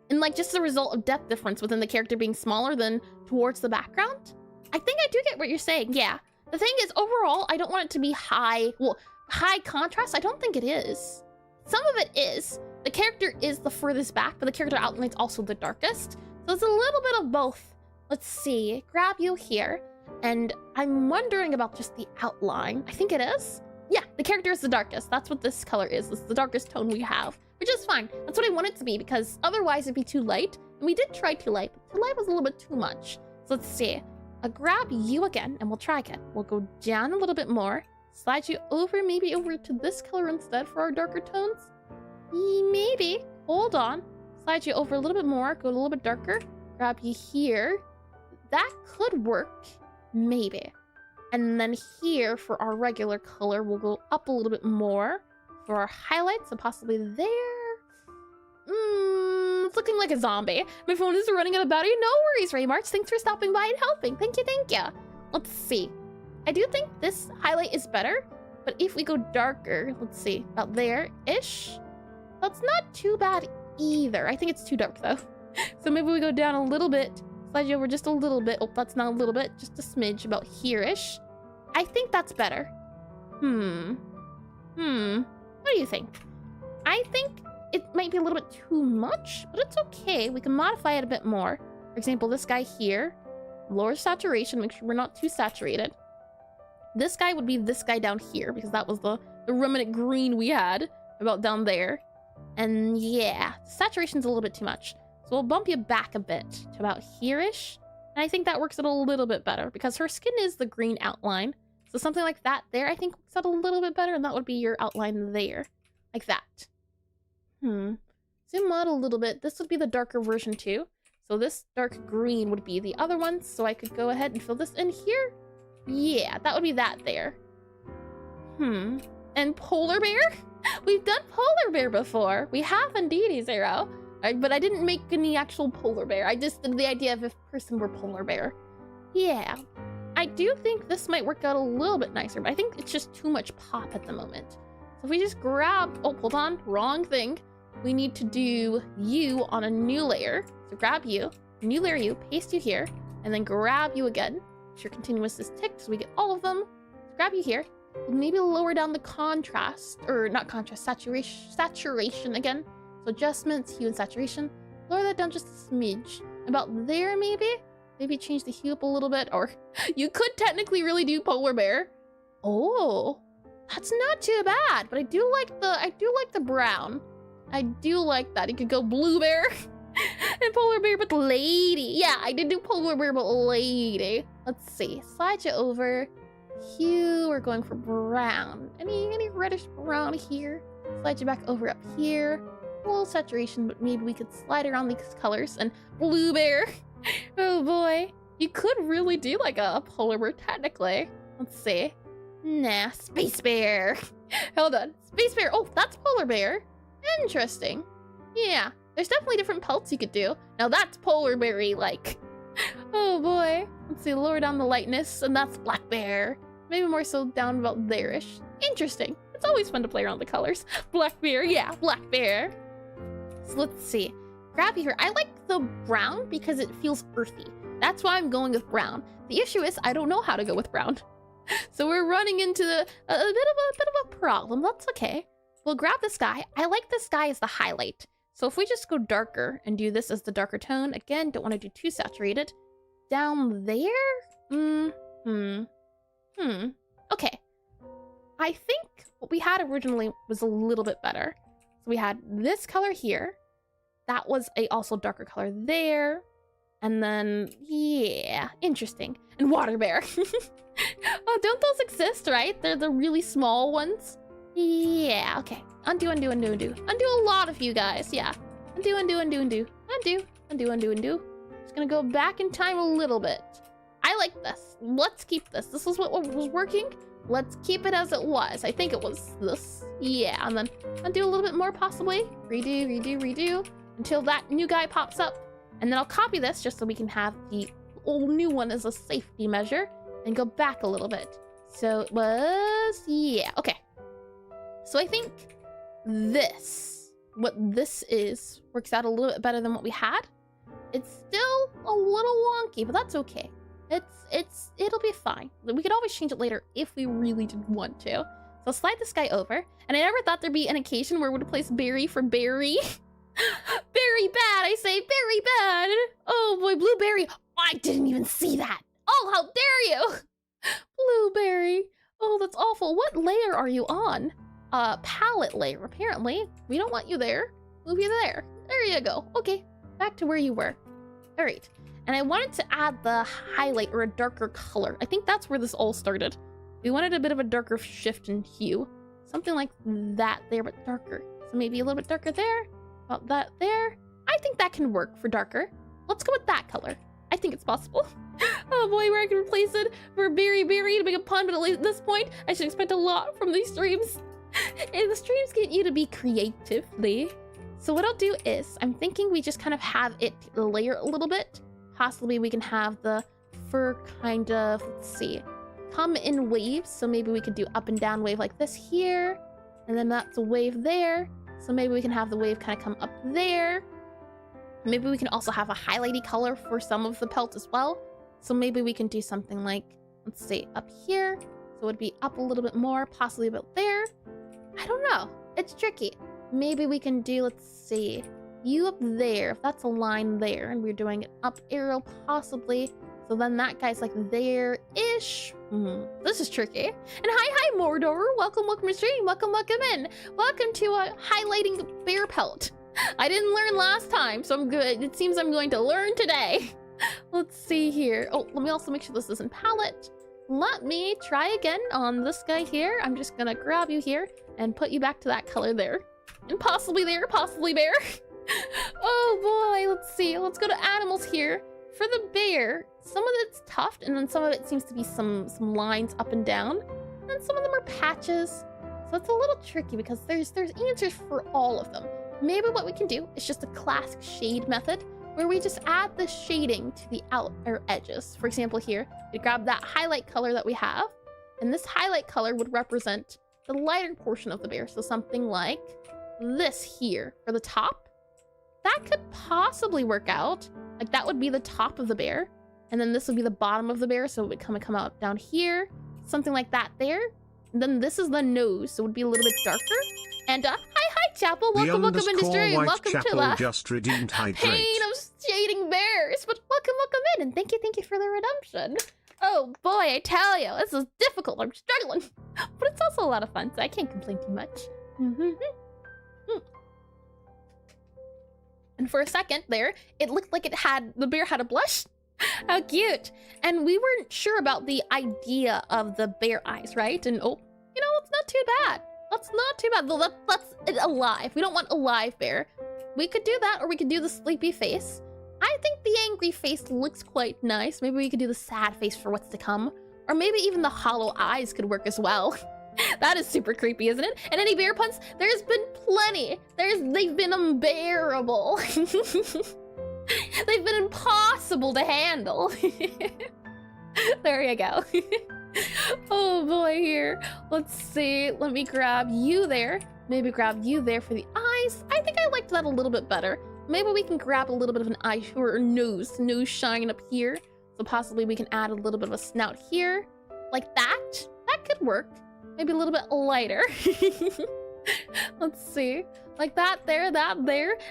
And like just the result of depth difference within the character being smaller than towards the background. I think I do get what you're saying, yeah. The thing is, overall, I don't want it to be high contrast. I don't think it is. Some of it is. The character is the furthest back, but the character outline's also the darkest. So it's a little bit of both. Let's see, grab you here. And I'm wondering about just the outline. I think it is. Yeah, the character is the darkest. That's what this color is. This is the darkest tone we have, which is fine. That's what I want it to be because otherwise it'd be too light. And we did try too light, but too light was a little bit too much. So let's see. I'll grab you again and we'll try again. We'll go down a little bit more. Slide you over, maybe over to this color instead for our darker tones. Maybe. Hold on. Slide you over a little bit more. Go a little bit darker. Grab you here. That could work. Maybe. And then here for our regular color, we'll go up a little bit more for our highlights, so possibly there. it's looking like a zombie. My phone is running out of battery. No worries, Raymarch. Thanks for stopping by and helping. Thank you, thank you. Let's see. I do think this highlight is better, but if we go darker, let's see, about there-ish, that's not too bad either. I think it's too dark though. So maybe we go down a little bit, slide you over just a little bit. Oh, that's not a little bit, just a smidge, about here-ish. I think that's better. What do you think? I think it might be a little bit too much, but it's okay. We can modify it a bit more. For example, this guy here, lower saturation, make sure we're not too saturated. This guy would be this guy down here because that was the remnant green we had about down there. And yeah, saturation's a little bit too much. So we'll bump you back a bit to about here-ish. And I think that works out a little bit better because her skin is the green outline. So something like that there, I think works out a little bit better, and that would be your outline there. Like that. Zoom out a little bit. This would be the darker version too. So this dark green would be the other one. So I could go ahead and fill this in here. Yeah, that would be that there. And polar bear? We've done polar bear before. We have indeed, Zero. But I didn't make any actual polar bear. I just did the idea of if a person were polar bear. Yeah. I do think this might work out a little bit nicer, but I think it's just too much pop at the moment. So if we just grab... Oh, hold on. Wrong thing. We need to do you on a new layer. So grab you, new layer you, paste you here, and then grab you again. Make sure continuous is ticked so we get all of them. So grab you here. Maybe lower down the contrast, or not contrast, saturation again. So adjustments, hue and saturation. Lower that down just a smidge. About there maybe? Maybe change the hue up a little bit, or you could technically really do polar bear. Oh, that's not too bad, but I do like the brown. I do like that. You could go blue bear and polar bear, but lady. Yeah, I did do polar bear, but lady. Let's see. Slide you over. Hue, we're going for brown. Any reddish brown here? Slide you back over up here. A little saturation, but maybe we could slide around these colors. And blue bear. Oh boy. You could really do like a polar bear technically. Let's see. Nah, space bear. Hold on. Space bear. Oh, that's polar bear. Interesting. Yeah, there's definitely different pelts you could do. Now that's polar berry like. Oh boy. Let's see, lower down the lightness, and that's black bear. Maybe more so down about there-ish. Interesting. It's always fun to play around the colors. Black bear, yeah, black bear. So let's see. Grab here. I like the brown because it feels earthy. That's why I'm going with brown. The issue is I don't know how to go with brown. So we're running into a bit of a problem. That's okay. We'll grab this guy. I like this guy as the highlight. So if we just go darker and do this as the darker tone, again, don't want to do too saturated. Down there? Okay. I think what we had originally was a little bit better. So we had this color here. That was a also darker color there. And then, yeah, interesting. And water bear. Oh, don't those exist, right? They're the really small ones. Yeah, okay. Undo, undo, undo, undo. Undo a lot of you guys, yeah. Undo, undo, undo, undo. Undo, undo, undo, undo. Just gonna go back in time a little bit. I like this. Let's keep this. This is what was working. Let's keep it as it was. I think it was this. Yeah, and then undo a little bit more possibly. Redo, redo, redo. Until that new guy pops up. And then I'll copy this just so we can have the old new one as a safety measure. And go back a little bit. So it was, yeah, okay. So I think this, what this is, works out a little bit better than what we had. It's still a little wonky, but that's okay. It'll be fine. We could always change it later if we really did want to. So I'll slide this guy over. And I never thought there'd be an occasion where we would place berry for berry. Very bad, I say, very bad. Oh boy, blueberry. I didn't even see that. Oh, how dare you! Blueberry. Oh, that's awful. What layer are you on? Palette layer, apparently. We don't want you there. Move you there. There you go. Okay, back to where you were. All right. And I wanted to add the highlight or a darker color. I think that's where this all started. We wanted a bit of a darker shift in hue. Something like that there, but darker. So maybe a little bit darker there. About that there. I think that can work for darker. Let's go with that color. I think it's possible. Oh boy, where I can replace it for berry to make a pun, but at this point, I should expect a lot from these streams. And the streams get you to be creative, So what I'll do is, I'm thinking we just kind of have it layer a little bit. Possibly we can have the fur kind of, let's see, come in waves. So maybe we could do up and down wave like this here. And then that's a wave there. So maybe we can have the wave kind of come up there. Maybe we can also have a highlighty color for some of the pelt as well. So maybe we can do something like, let's see, up here. So it would be up a little bit more, possibly about there. I don't know. It's tricky. Maybe we can do, let's see, you up there, if that's a line there, and we're doing an up arrow possibly. So then that guy's like there-ish. This is tricky. And hi, Mordor. Welcome to stream. Welcome in. Welcome to highlighting bear pelt. I didn't learn last time, so I'm good. It seems I'm going to learn today. Let's see here. Oh, let me also make sure this isn't palette. Let me try again on this guy here. I'm just gonna grab you here and put you back to that color there. And possibly there, possibly bear. Oh boy, let's see. Let's go to animals here. For the bear, some of it's tuft, and then some of it seems to be some lines up and down. And then some of them are patches. So it's a little tricky because there's answers for all of them. Maybe what we can do is just a classic shade method where we just add the shading to the outer edges. For example, here, we grab that highlight color that we have, and this highlight color would represent the lighter portion of the bear. So something like this here for the top. That could possibly work out. Like that would be the top of the bear, and then this would be the bottom of the bear, so it would come out down here. Something like that there. And then this is the nose, so it would be a little bit darker. And hi, Chapel. Welcome into stream. Welcome to the just redeemed hydrate. Pain of shading bears. But welcome in, and thank you for the redemption. Oh boy, I tell you, this is difficult. I'm struggling, but it's also a lot of fun, so I can't complain too much. And for a second there, it looked like the bear had a blush. How cute. And we weren't sure about the idea of the bear eyes, right? And oh, you know, it's not too bad. That's not too bad. That's alive. We don't want a live bear. We could do that, or we could do the sleepy face. I think the angry face looks quite nice. Maybe we could do the sad face for what's to come. Or maybe even the hollow eyes could work as well. That is super creepy, isn't it? And any bear puns? There's been plenty. They've been unbearable. They've been impossible to handle. There you go. Oh boy, here. Let's see. Let me grab you there. Maybe grab you there for the eyes. I think I liked that a little bit better. Maybe we can grab a little bit of an eye or a nose shine up here. So possibly we can add a little bit of a snout here. Like that. That could work. Maybe a little bit lighter. Let's see. Like that there,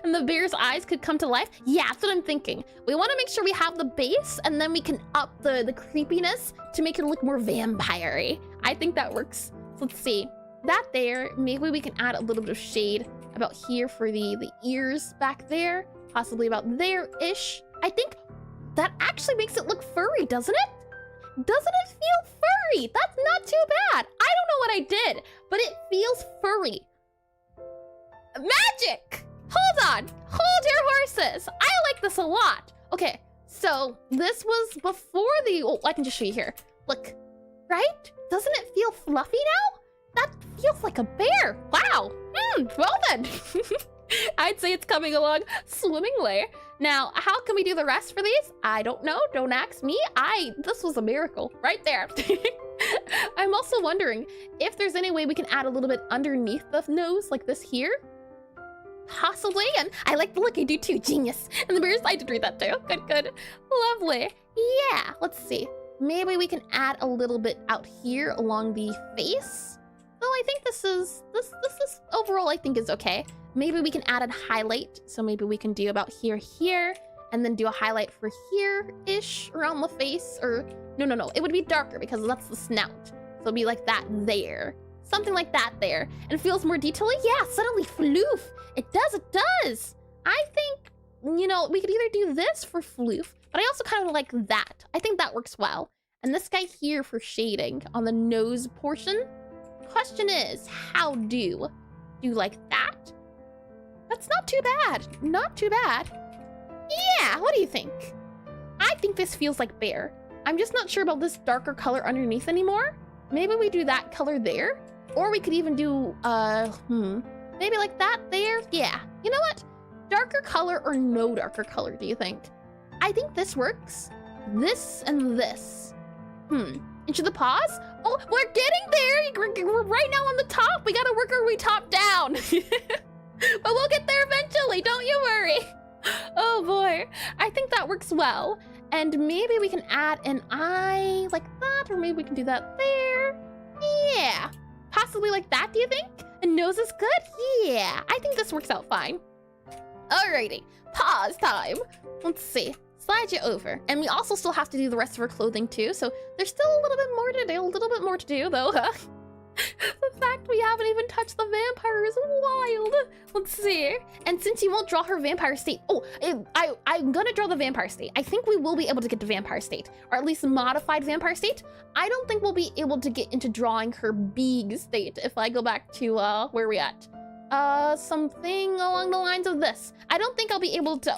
and the bear's eyes could come to life. Yeah, that's what I'm thinking. We want to make sure we have the base, and then we can up the creepiness to make it look more vampire-y. I think that works. So let's see. That there, maybe we can add a little bit of shade about here for the ears back there. Possibly about there-ish. I think that actually makes it look furry, doesn't it? Doesn't it feel furry? That's not too bad. I don't know what I did, but it feels furry. Magic! Hold on. Hold your horses. I like this a lot. Okay, so this was before the... Oh, I can just show you here. Look, right? Doesn't it feel fluffy now? That feels like a bear. Wow. Well then. I'd say it's coming along swimmingly. Now, how can we do the rest for these? I don't know. Don't ask me. This was a miracle right there. I'm also wondering if there's any way we can add a little bit underneath the nose, like this here. Possibly. And I like the look I do too. Genius. And the bears, I did read that too. Good. Lovely. Yeah. Let's see. Maybe we can add a little bit out here along the face. Though I think this is overall I think is okay. Maybe we can add a highlight. So maybe we can do about here, and then do a highlight for here-ish around the face. Or no. It would be darker because that's the snout. So it'd be like that there. Something like that there. And it feels more detailed. Yeah, suddenly floof. It does. I think, you know, we could either do this for floof, but I also kind of like that. I think that works well. And this guy here for shading on the nose portion. Question is, how do you like that? That's not too bad. Not too bad. Yeah, what do you think? I think this feels like bear. I'm just not sure about this darker color underneath anymore. Maybe we do that color there. Or we could even do, maybe like that there. Yeah, You know what? Darker color or no darker color, do you think? I think this works. This and this. Into the paws? Oh, we're getting there. We're right now on the top. We gotta work our way top down. But we'll get there eventually, don't you worry. Oh boy, I think that works well. And maybe we can add an eye like that, or maybe we can do that there. Yeah, possibly like that, do you think? A nose is good? Yeah, I think this works out fine. Alrighty, pause time. Let's see. Slide you over. And we also still have to do the rest of her clothing too, so there's still a little bit more to do though, huh? The fact we haven't even touched the vampire is wild. Let's see. And since you won't draw her vampire state, I'm gonna draw the vampire state. I think we will be able to get to vampire state, or at least modified vampire state. I don't think we'll be able to get into drawing her big state if I go back to, where are we at? Something along the lines of this. I don't think I'll be able to,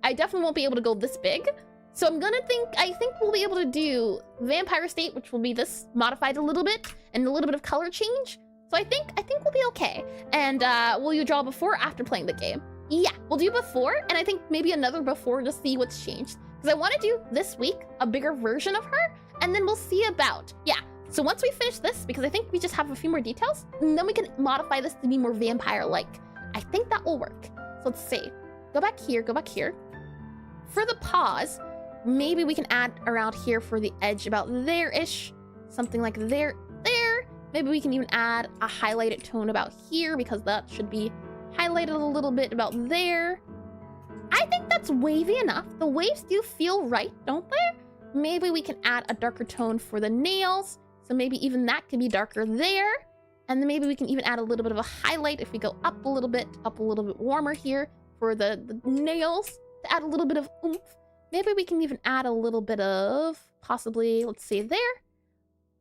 I definitely won't be able to go this big. So I think we'll be able to do vampire state, which will be this modified a little bit, and a little bit of color change. So I think we'll be okay. And will you draw before or after playing the game? Yeah, we'll do before, and I think maybe another before to see what's changed. Because I want to do this week a bigger version of her, and then we'll see about, yeah. So once we finish this, because I think we just have a few more details, and then we can modify this to be more vampire-like. I think that will work. So let's see. Go back here, go back here. For the paws, maybe we can add around here for the edge about there-ish. Something like there. Maybe we can even add a highlighted tone about here because that should be highlighted a little bit about there. I think that's wavy enough. The waves do feel right, don't they? Maybe we can add a darker tone for the nails. So maybe even that could be darker there. And then maybe we can even add a little bit of a highlight if we go up a little bit warmer here for the nails to add a little bit of oomph. Maybe we can even add a little bit of possibly, let's see, there.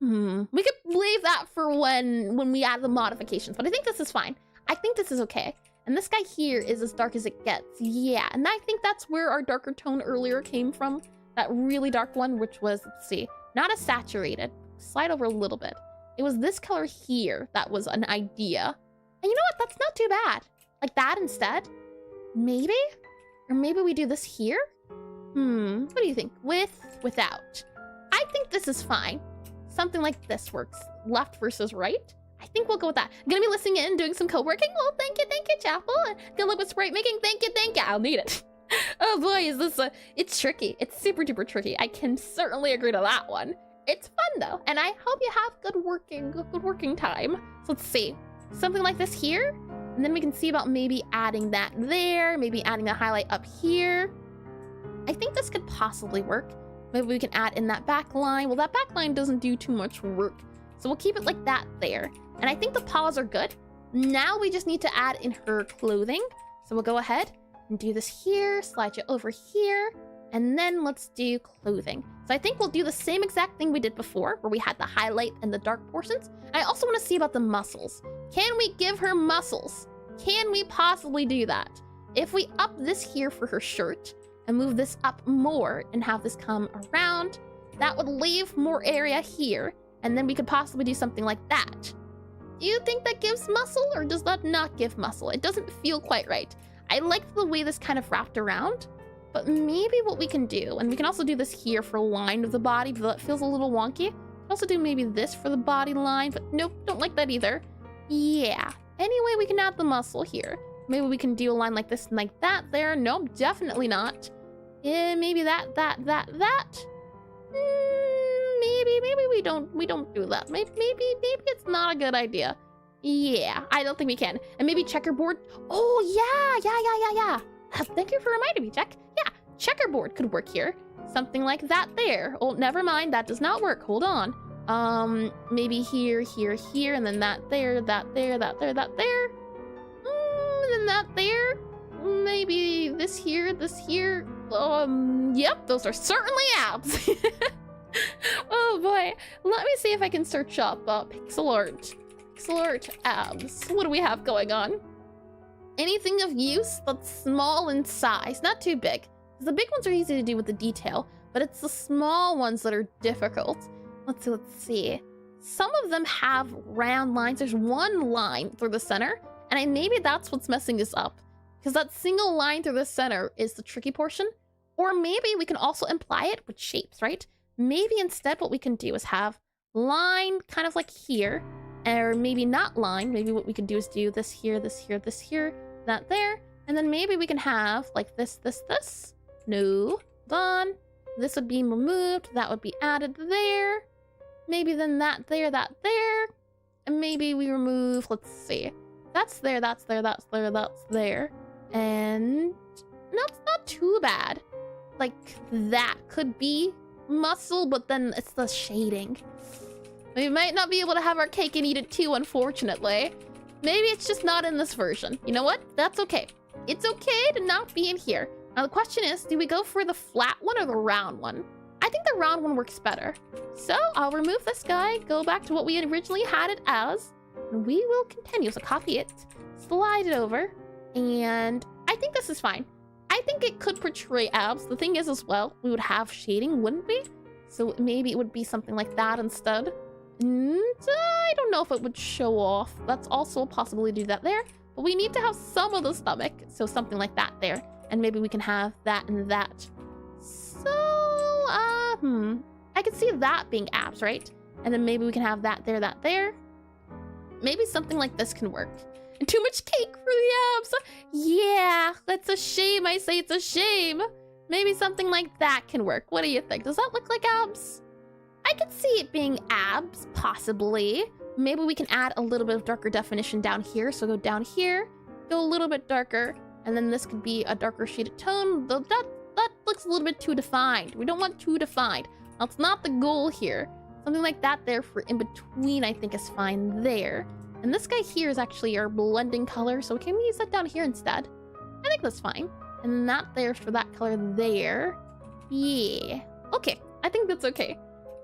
We could leave that for when we add the modifications, but I think this is fine. I think this is okay. And this guy here is as dark as it gets. Yeah, and I think that's where our darker tone earlier came from. That really dark one, which was, let's see, not as saturated. Slide over a little bit. It was this color here that was an idea. And you know what? That's not too bad. Like that instead. Maybe? Or maybe we do this here? What do you think? With, without? I think this is fine. Something like this works. Left versus right. I think we'll go with that. I'm gonna be listening in, doing some co-working. Well, thank you, Chapel. Good luck with sprite making. Thank you. I'll need it. Oh boy, is this it's tricky. It's super duper tricky. I can certainly agree to that one. It's fun though, and I hope you have good working time. So let's see. Something like this here, and then we can see about maybe adding that there, maybe adding a highlight up here. I think this could possibly work. Maybe we can add in that back line. Well, that back line doesn't do too much work, so we'll keep it like that there. And I think the paws are good. Now we just need to add in her clothing. So we'll go ahead and do this here, slide you over here, and then let's do clothing. So I think we'll do the same exact thing we did before, where we had the highlight and the dark portions. I also want to see about the muscles. Can we give her muscles? Can we possibly do that? If we up this here for her shirt and move this up more and have this come around, that would leave more area here, and then we could possibly do something like that. Do you think that gives muscle, or does that not give muscle? It doesn't feel quite right. I like the way this kind of wrapped around, but maybe what we can do, and we can also do this here for line of the body, but that feels a little wonky. Also do maybe this for the body line, but nope, don't like that either. Yeah, anyway, we can add the muscle here. Maybe we can do a line like this and like that there. Nope, definitely not. Yeah, maybe that. Maybe we don't do that. Maybe it's not a good idea. Yeah, I don't think we can. And maybe checkerboard. Oh yeah. Thank you for reminding me, Jack. Yeah, checkerboard could work here. Something like that there. Oh, never mind, that does not work. Hold on. Maybe here, and then that there, that there. And then that there. Maybe this here. Yep, those are certainly abs. Oh boy, let me see if I can search up Pixelart abs. What do we have going on? Anything of use that's small in size, not too big. The big ones are easy to do with the detail, but it's the small ones that are difficult. Let's see. Some of them have round lines. There's one line through the center, and maybe that's what's messing us up. because that single line through the center is the tricky portion. Or maybe we can also imply it with shapes, right? Maybe instead what we can do is have line kind of like here, or maybe not line. Maybe what we can do is do this here, this here, this here, that there. And then maybe we can have like this, this, this. No, done. This would be removed. That would be added there. Maybe then that there, that there. And maybe we remove, let's see. That's there, that's there, that's there, that's there. And that's not too bad. Like that could be muscle, but then it's the shading. We might not be able to have our cake and eat it too, unfortunately. Maybe it's just not in this version. You know what? That's okay. It's okay to not be in here. Now the question is, do we go for the flat one or the round one? I think the round one works better. So I'll remove this guy, go back to what we had originally had it as, and we will continue. So copy it, slide it over, and I think this is fine. I think it could portray abs. The thing is as well, we would have shading, wouldn't we? So maybe it would be something like that instead. And I don't know if it would show off. That's also a possibility to do that there. But we need to have some of the stomach. So something like that there. And maybe we can have that and that. So, I could see that being abs, right? And then maybe we can have that there. Maybe something like this can work. And too much cake for the abs. Yeah, that's a shame. I say it's a shame. Maybe something like that can work. What do you think? Does that look like abs? I could see it being abs, possibly. Maybe we can add a little bit of darker definition down here. So go down here, go a little bit darker, and then this could be a darker shaded tone. Though that looks a little bit too defined. We don't want too defined. That's not the goal here. Something like that there for in between, I think is fine there. And this guy here is actually our blending color, so can we use that down here instead? I think that's fine. And that there for that color there. Yeah. Okay, I think that's okay.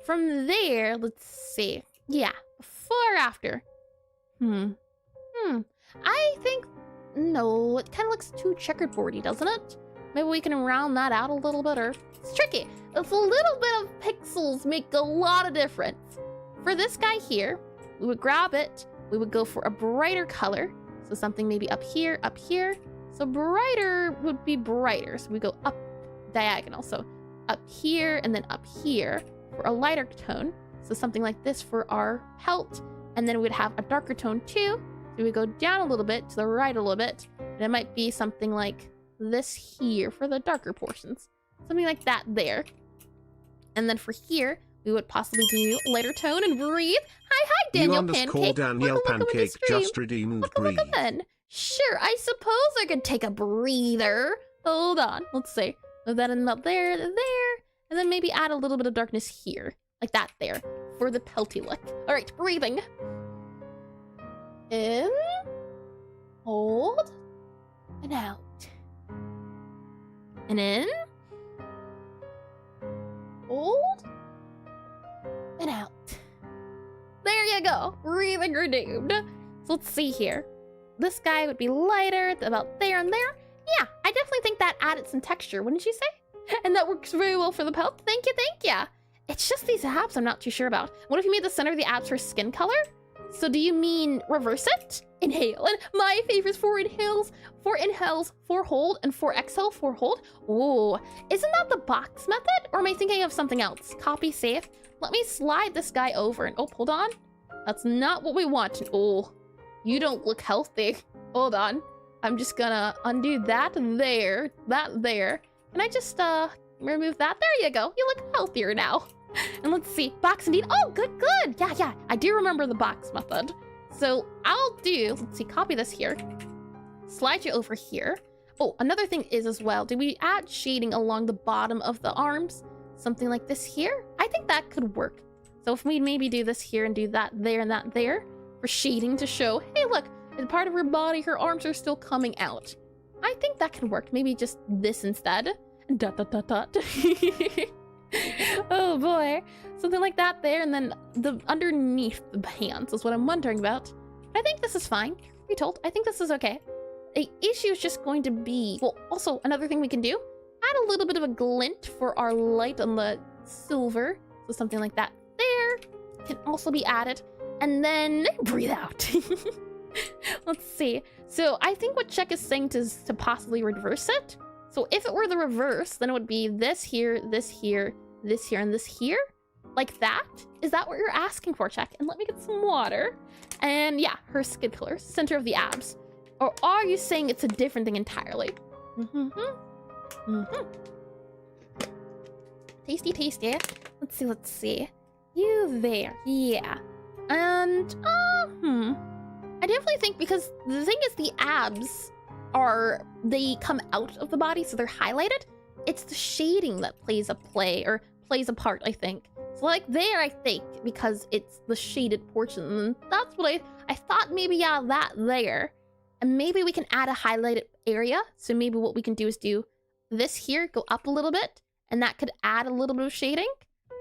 From there, let's see. Yeah, before or after? I think, no, it kind of looks too checkerboardy, doesn't it? Maybe we can round that out a little bit, or it's tricky. It's a little bit of pixels make a lot of difference. For this guy here, we would grab it. We would go for a brighter color. So something maybe up here, up here. So brighter would be brighter. So we go up diagonal. So up here and then up here for a lighter tone. So something like this for our pelt. And then we'd have a darker tone too. So we go down a little bit to the right a little bit. And it might be something like this here for the darker portions. Something like that there. And then for here, we would possibly do lighter tone and breathe. Hi, Daniel Pancake. Danielle Pancake just redeemed breathe. Then. Sure, I suppose I could take a breather. Hold on, let's see. Move that in about there, and then maybe add a little bit of darkness here, like that there, for the pelty look. All right, breathing. In, hold, and out. And in, hold, and out. There you go, breathing redeemed. So let's see here. This guy would be lighter, about there and there. Yeah, I definitely think that added some texture, wouldn't you say? And that works very well for the pelt. Thank you, thank you. It's just these abs I'm not too sure about. What if you made the center of the abs for skin color? So do you mean reverse it? Inhale. And my favorite is 4 inhales, 4 hold, and 4 exhale, 4 hold. Ooh, isn't that the box method? Or am I thinking of something else? Copy, save. Let me slide this guy over and, oh, hold on. That's not what we want. Oh, you don't look healthy. Hold on. I'm just gonna undo that there. Can I just remove that? There you go. You look healthier now. And let's see. Box indeed. Oh, good. Yeah. I do remember the box method. So I'll do, let's see, copy this here. Slide you over here. Oh, another thing is as well, do we add shading along the bottom of the arms? Something like this here? I think that could work. So if we maybe do this here and do that there and that there for shading to show, hey, look, as part of her body, her arms are still coming out. I think that could work. Maybe just this instead. Dot. Oh boy. Something like that there, and then the underneath the hands is what I'm wondering about. I think this is fine. Be told, I think this is okay. The issue is just going to be, well, also another thing we can do, add a little bit of a glint for our light on the silver. So something like that there can also be added. And then breathe out. Let's see. So I think what check is saying is to possibly reverse it. So if it were the reverse, then it would be this here, this here, this here, and this here. Like that? Is that what you're asking for, check? And let me get some water. And yeah, her skin color, center of the abs. Or are you saying it's a different thing entirely? Tasty, tasty. Let's see. You there. Yeah. And, I definitely think, because the thing is the abs they come out of the body, so they're highlighted. It's the shading that plays a part, I think. So like there, I think, because it's the shaded portion, and that's what I thought maybe, yeah, that there. And maybe we can add a highlighted area. So maybe what we can do is do this here, go up a little bit, and that could add a little bit of shading.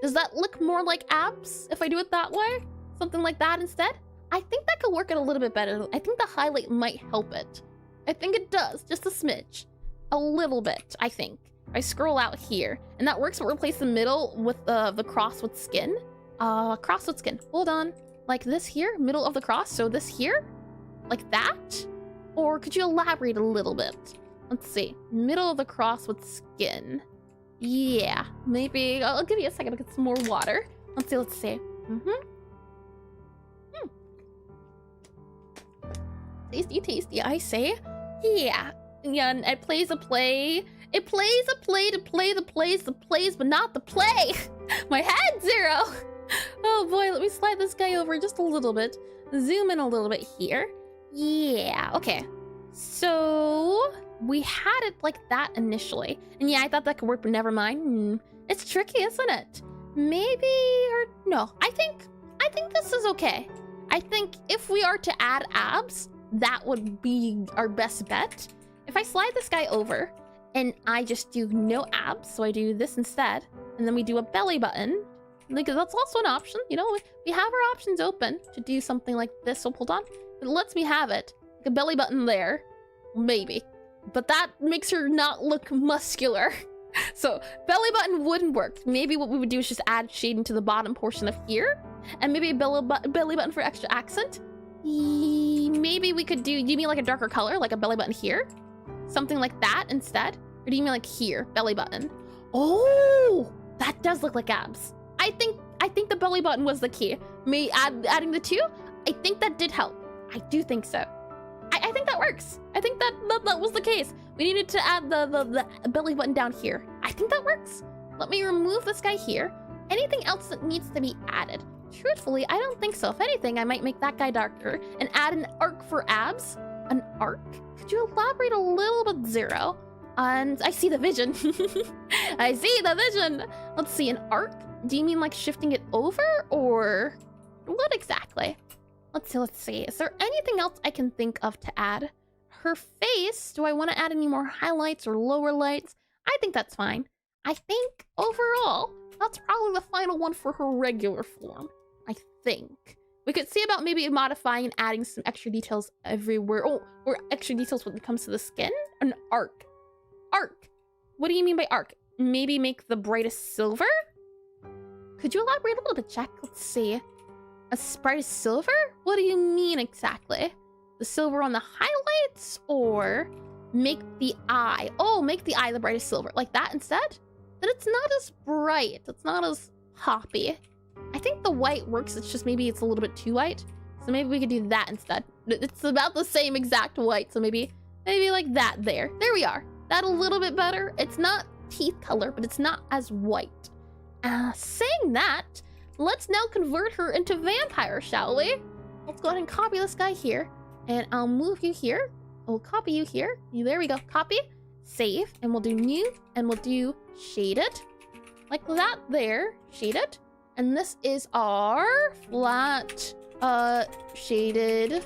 Does that look more like abs if I do it that way? Something like that instead? I think that could work it a little bit better. I think the highlight might help it. I think it does, just a smidge. A little bit, I think. I scroll out here, and that works, but replace the middle with the cross with skin. Cross with skin, hold on. Like this here, middle of the cross, so this here? Like that? Or could you elaborate a little bit? Let's see, middle of the cross with skin. Yeah, maybe, I'll give you a second to get some more water. Let's see. Tasty, tasty, I say. Yeah, and it plays a play. It plays a play to play the plays, but not the play. My head, Zero. Oh boy, let me slide this guy over just a little bit. Zoom in a little bit here. Yeah, okay. So we had it like that initially. And yeah, I thought that could work, but never mind. It's tricky, isn't it? Maybe, or no, I think this is okay. I think if we are to add abs, that would be our best bet. If I slide this guy over and I just do no abs, so I do this instead, and then we do a belly button, like that's also an option, you know, we have our options open to do something like this. So hold on, it lets me have it, like a belly button there, maybe, but that makes her not look muscular. So belly button wouldn't work. Maybe what we would do is just add shading to the bottom portion of here, and maybe a belly button for extra accent. Maybe we could do, you mean like a darker color, like a belly button here? Something like that instead? Or do you mean like here, belly button? Oh, that does look like abs. I think the belly button was the key. Adding the two, I think that did help. I do think so. I think that works. I think that was the case. We needed to add the belly button down here. I think that works. Let me remove this guy here. Anything else that needs to be added? Truthfully, I don't think so. If anything, I might make that guy darker and add an arc for abs. An arc? Could you elaborate a little bit, Zero? And I see the vision. I see the vision. Let's see, an arc? Do you mean like shifting it over, or what exactly? Let's see. Is there anything else I can think of to add? Her face, do I want to add any more highlights or lower lights? I think that's fine. I think overall, that's probably the final one for her regular form. I think. We could see about maybe modifying and adding some extra details everywhere. Oh, or extra details when it comes to the skin. An arc. Arc. What do you mean by arc? Maybe make the brightest silver? Could you elaborate a little bit, Jack? Let's see. A brightest silver? What do you mean exactly? The silver on the highlights, or make the eye? Oh, make the eye the brightest silver. Like that instead? Then it's not as bright. It's not as hoppy. I think the white works. It's just maybe it's a little bit too white. So maybe we could do that instead. It's about the same exact white. So maybe like that there. There we are. That a little bit better. It's not teeth color, but it's not as white. Saying that, let's now convert her into vampire, shall we? Let's go ahead and copy this guy here. And I'll move you here. I'll copy you here. There we go. Copy. Save. And we'll do new. And we'll do shaded. Like that there. Shaded. And this is our flat, shaded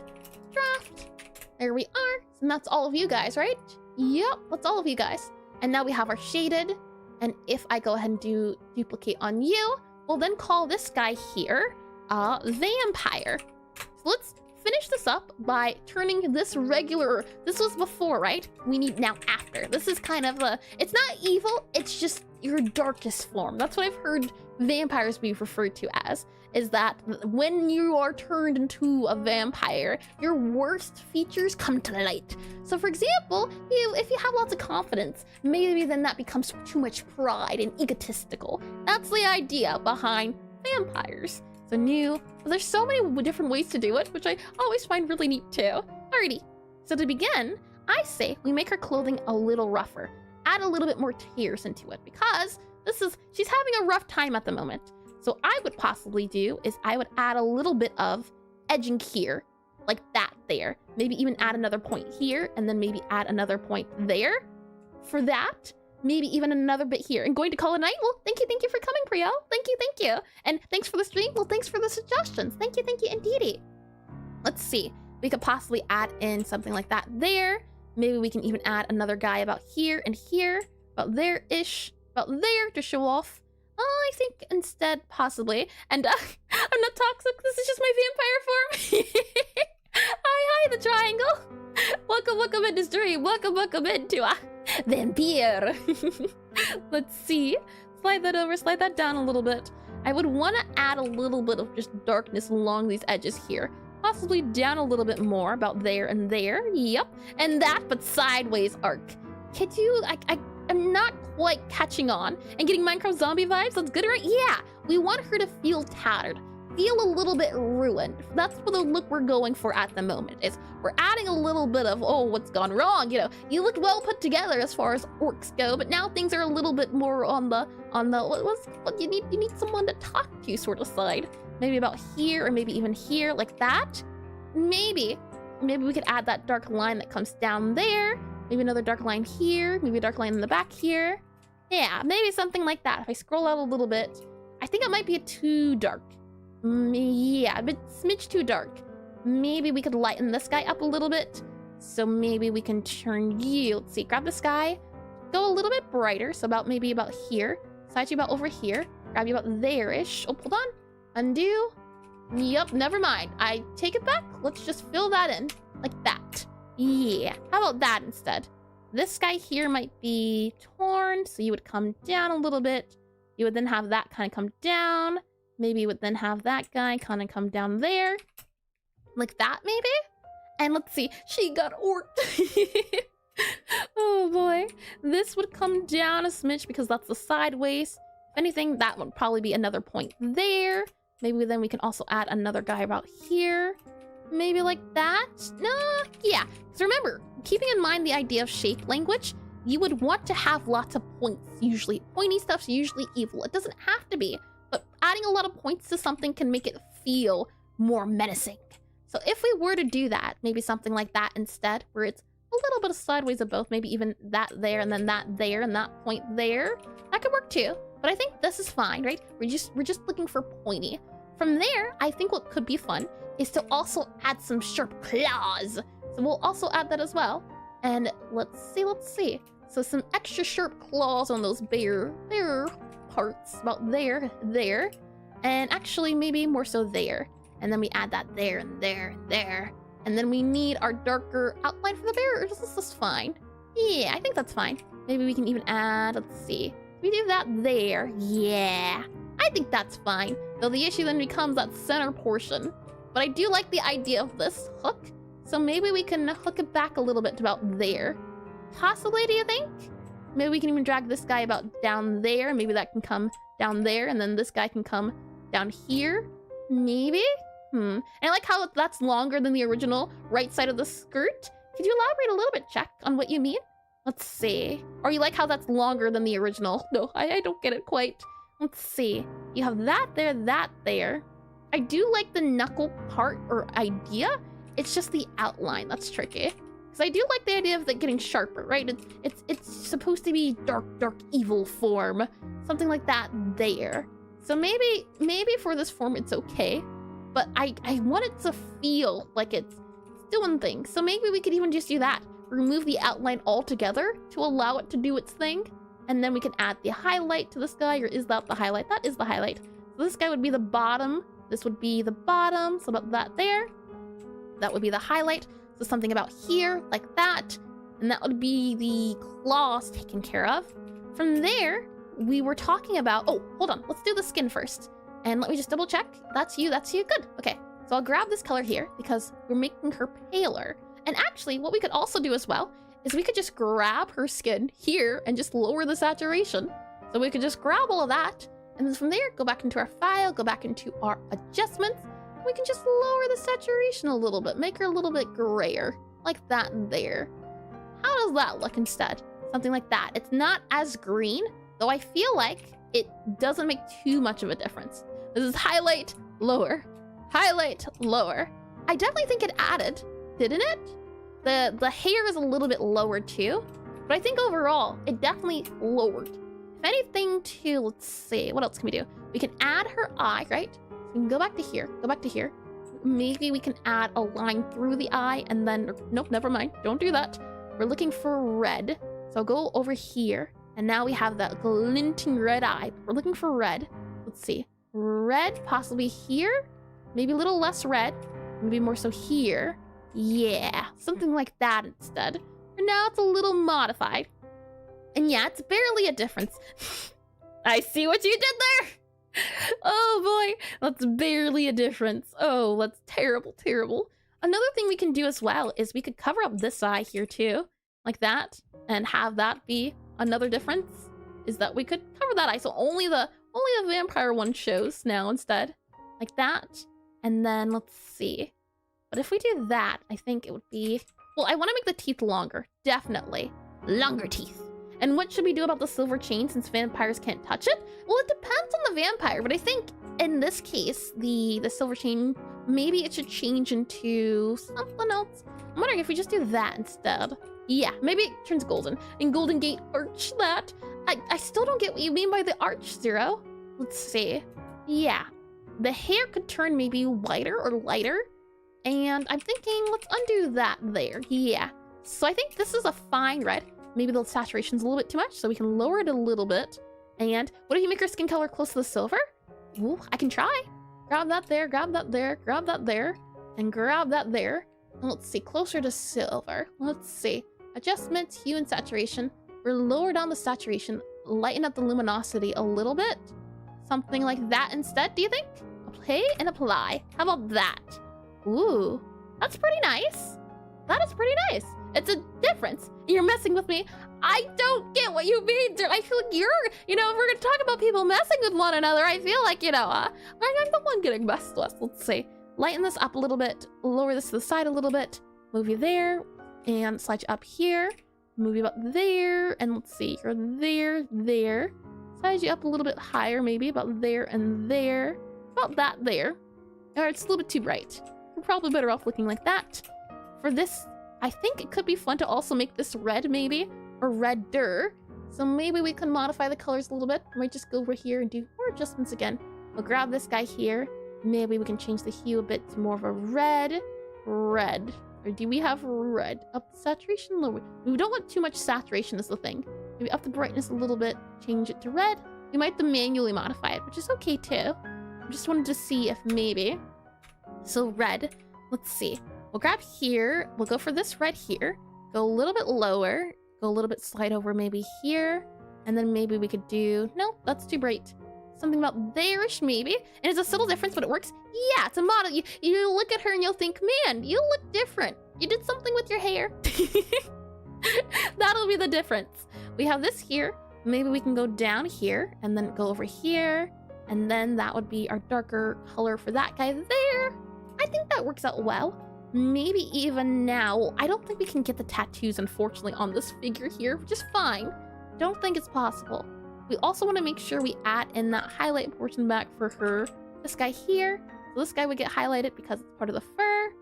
draft. There we are. And that's all of you guys, right? Yep, that's all of you guys. And now we have our shaded. And if I go ahead and do duplicate on you, we'll then call this guy here, vampire. So let's finish this up by turning this regular, this was before, right? We need now after. This is kind of a, it's not evil, it's just your darkest form. That's what I've heard vampires be referred to as, is that when you are turned into a vampire, your worst features come to light. So for example, if you have lots of confidence, maybe then that becomes too much pride and egotistical. That's the idea behind vampires. So there's so many different ways to do it, which I always find really neat too. Alrighty, so to begin, I say we make her clothing a little rougher. Add a little bit more tears into it because she's having a rough time at the moment. So I would possibly do is I would add a little bit of edging here, like that there. Maybe even add another point here and then maybe add another point there for that. Maybe even another bit here. And going to call it a night? Well, thank you for coming, Priyo. Thank you. And thanks for the stream. Well, thanks for the suggestions. Thank you indeedy. Let's see. We could possibly add in something like that there. Maybe we can even add another guy about here and here, about there-ish, about there to show off. I think instead, possibly. And I'm not toxic. This is just my vampire form. Hi, the triangle. Welcome into stream. Welcome into vampire. Let's see. Slide that over, slide that down a little bit. I would want to add a little bit of just darkness along these edges here. Possibly down a little bit more, about there and there. Yep. And that, but sideways arc. Could you, I'm not quite catching on and getting Minecraft zombie vibes. That's good, right? Yeah. We want her to feel tattered, feel a little bit ruined. That's what the look we're going for at the moment. Is we're adding a little bit of, oh, what's gone wrong? You know, you looked well put together as far as orcs go, but now things are a little bit more on the what you need someone to talk to sort of side. Maybe about here or maybe even here like that. Maybe we could add that dark line that comes down there. Maybe another dark line here. Maybe a dark line in the back here. Yeah, maybe something like that. If I scroll out a little bit, I think it might be too dark. Yeah, a bit smidge too dark. Maybe we could lighten this guy up a little bit. So maybe we can turn you. Let's see, grab this guy. Go a little bit brighter. So maybe about here. Slide you about over here. Grab you about there-ish. Oh, hold on. Undo. Yup, never mind. I take it back. Let's just fill that in like that. Yeah, how about that instead? This guy here might be torn, so you would come down a little bit. You would then have that kind of come down. Maybe you would then have that guy kind of come down there. Like that, maybe? And let's see, she got orked. Oh boy. This would come down a smidge because that's the sideways. If anything, that would probably be another point there. Maybe then we can also add another guy about here. Maybe like that? No, yeah. Because remember, keeping in mind the idea of shape language, you would want to have lots of points usually. Pointy stuff's usually evil. It doesn't have to be, but adding a lot of points to something can make it feel more menacing. So if we were to do that, maybe something like that instead, where it's a little bit of sideways of both, maybe even that there and then that there and that point there, that could work too. But I think this is fine, right? We're just looking for pointy. From there, I think what could be fun is to also add some sharp claws. So we'll also add that as well. And let's see. So some extra sharp claws on those bare parts, about there, and actually maybe more so there. And then we add that there and there and there. And then we need our darker outline for the bear, or is this fine? Yeah, I think that's fine. Maybe we can even add, let's see. We do that there. Yeah, I think that's fine. Though the issue then becomes that center portion. But I do like the idea of this hook. So maybe we can hook it back a little bit to about there. Possibly, do you think? Maybe we can even drag this guy about down there. Maybe that can come down there. And then this guy can come down here. Maybe? And I like how that's longer than the original right side of the skirt. Could you elaborate a little bit, Jack, on what you mean? Let's see. Or you like how that's longer than the original? No, I don't get it quite. Let's see. You have that there. I do like the knuckle part or idea. It's just the outline that's tricky. Because I do like the idea of it getting sharper, right? It's supposed to be dark evil form. Something like that there. So maybe for this form it's okay. But I want it to feel like it's doing things. So maybe we could even just do that. Remove the outline altogether to allow it to do its thing. And then we can add the highlight to this guy, or is that the highlight? That is the highlight. So this guy would be the bottom. This would be the bottom. So about that there. That would be the highlight. So something about here, like that. And that would be the claws taken care of. From there, we were talking about, oh, hold on, let's do the skin first. And let me just double check. That's you, good. Okay, so I'll grab this color here because we're making her paler. And actually, what we could also do as well is we could just grab her skin here and just lower the saturation. So we could just grab all of that, and then from there, go back into our file, go back into our adjustments. We can just lower the saturation a little bit, make her a little bit grayer, like that there. How does that look instead? Something like that. It's not as green, though I feel like it doesn't make too much of a difference. This is highlight, lower, highlight, lower. I definitely think it added, didn't it? The hair is a little bit lower too, but I think overall, it definitely lowered. If anything too, let's see, what else can we do? We can add her eye, right? So we can go back to here, go back to here. Maybe we can add a line through the eye and then, nope, never mind, don't do that. We're looking for red. So go over here, and now we have that glinting red eye. We're looking for red. Let's see, red possibly here, maybe a little less red, maybe more so here. Yeah, something like that instead. And now it's a little modified. And yeah, it's barely a difference. I see what you did there. Oh boy, that's barely a difference. Oh, that's terrible, terrible. Another thing we can do as well is we could cover up this eye here too, like that, and have that be another difference. Is that we could cover that eye, so only the vampire one shows now instead, like that. And then let's see. But if we do that, I think it would be, well, I want to make the teeth longer, definitely longer teeth. And what should we do about the silver chain since vampires can't touch it? Well, it depends on the vampire, but I think in this case, the silver chain, maybe it should change into something else. I'm wondering if we just do that instead. Yeah, maybe it turns golden. And Golden Gate arch that. I still don't get what you mean by the arch, Zero. Let's see. Yeah, the hair could turn maybe whiter or lighter. And I'm thinking, let's undo that there. Yeah, so I think this is a fine red. Maybe the saturation's a little bit too much, so we can lower it a little bit. And what if you make her skin color close to the silver? Ooh, I can try. Grab that there, grab that there, grab that there, and grab that there. And let's see, closer to silver. Let's see. Adjustments, hue and saturation. We're lower down the saturation, lighten up the luminosity a little bit. Something like that instead, do you think? Apply and apply. How about that? Ooh, that's pretty nice. That is pretty nice. It's a difference. You're messing with me. I don't get what you mean. I feel like you're, if we're gonna talk about people messing with one another, I feel like, I'm the one getting messed with. Let's see. Lighten this up a little bit. Lower this to the side a little bit. Move you there. And slide you up here. Move you about there. And let's see. You're there, there. Size you up a little bit higher, maybe. About there and there. About that there. Or it's a little bit too bright. We're probably better off looking like that. For this, I think it could be fun to also make this red, maybe, or redder. So maybe we can modify the colors a little bit. I might just go over here and do more adjustments again. We'll grab this guy here. Maybe we can change the hue a bit to more of a red. Red. Or do we have red? Up the saturation, lower. We don't want too much saturation is the thing. Maybe up the brightness a little bit. Change it to red. We might have to manually modify it, which is okay too. I just wanted to see if maybe. So red. Let's see. We'll grab here. We'll go for this red here. Go a little bit lower. Go a little bit slide over maybe here. And then maybe we could do... No, that's too bright. Something about there-ish maybe. And it's a subtle difference, but it works. Yeah, it's a model. You look at her and you'll think, man, you look different. You did something with your hair. That'll be the difference. We have this here. Maybe we can go down here and then go over here. And then that would be our darker color for that guy there. I think that works out well. Maybe even now. I don't think we can get the tattoos, unfortunately, on this figure here, which is fine. Don't think it's possible. We also want to make sure we add in that highlight portion back for her. This guy here. So this guy would get highlighted because it's part of the fur.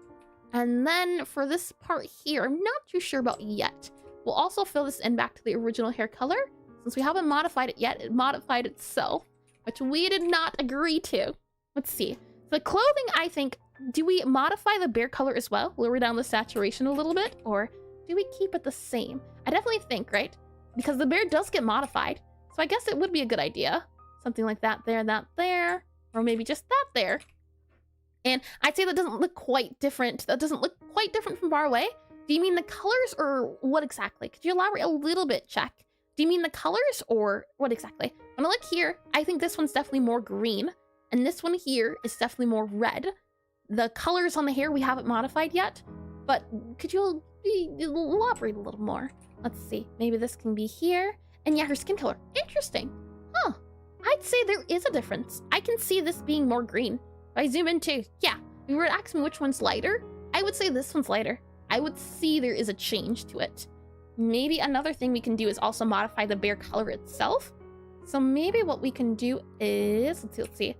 And then for this part here, I'm not too sure about yet. We'll also fill this in back to the original hair color. Since we haven't modified it yet, it modified itself, which we did not agree to. Let's see. The clothing, I think, do we modify the bear color as well? Lower down the saturation a little bit? Or do we keep it the same? I definitely think, right? Because the bear does get modified. So I guess it would be a good idea. Something like that there. Or maybe just that there. And I'd say that doesn't look quite different. That doesn't look quite different from far away. Do you mean the colors or what exactly? Could you elaborate a little bit, Check? Do you mean the colors or what exactly? When I look here, I think this one's definitely more green, and this one here is definitely more red. The colors on the hair we haven't modified yet, but could you elaborate a little more? Let's see, maybe this can be here. And yeah, her skin color, interesting. Huh, I'd say there is a difference. I can see this being more green. If I zoom in too, yeah, if you were to ask me which one's lighter, I would say this one's lighter. I would see there is a change to it. Maybe another thing we can do is also modify the bear color itself. So maybe what we can do is, let's see.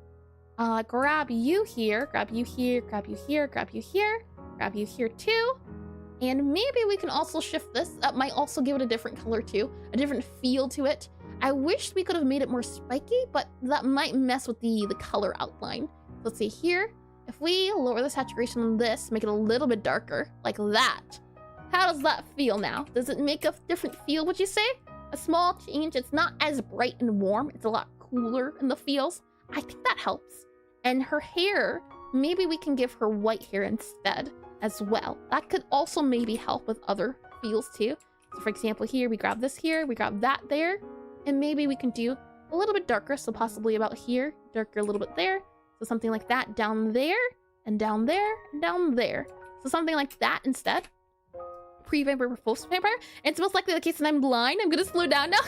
Grab you here, grab you here, grab you here, grab you here, grab you here too. And maybe we can also shift this. That might also give it a different color too, a different feel to it. I wish we could have made it more spiky, but that might mess with the color outline. Let's see here. If we lower the saturation on this, make it a little bit darker, like that. How does that feel now? Does it make a different feel, would you say? A small change. It's not as bright and warm. It's a lot cooler in the feels. I think that helps. And her hair, maybe we can give her white hair instead as well. That could also maybe help with other feels too. So for example, here, we grab this here, we grab that there, and maybe we can do a little bit darker, so possibly about here, darker a little bit there. So something like that down there, and down there, and down there. So something like that instead. Pre-vampire, post-vampire. It's most likely the case that I'm blind. I'm gonna slow down now.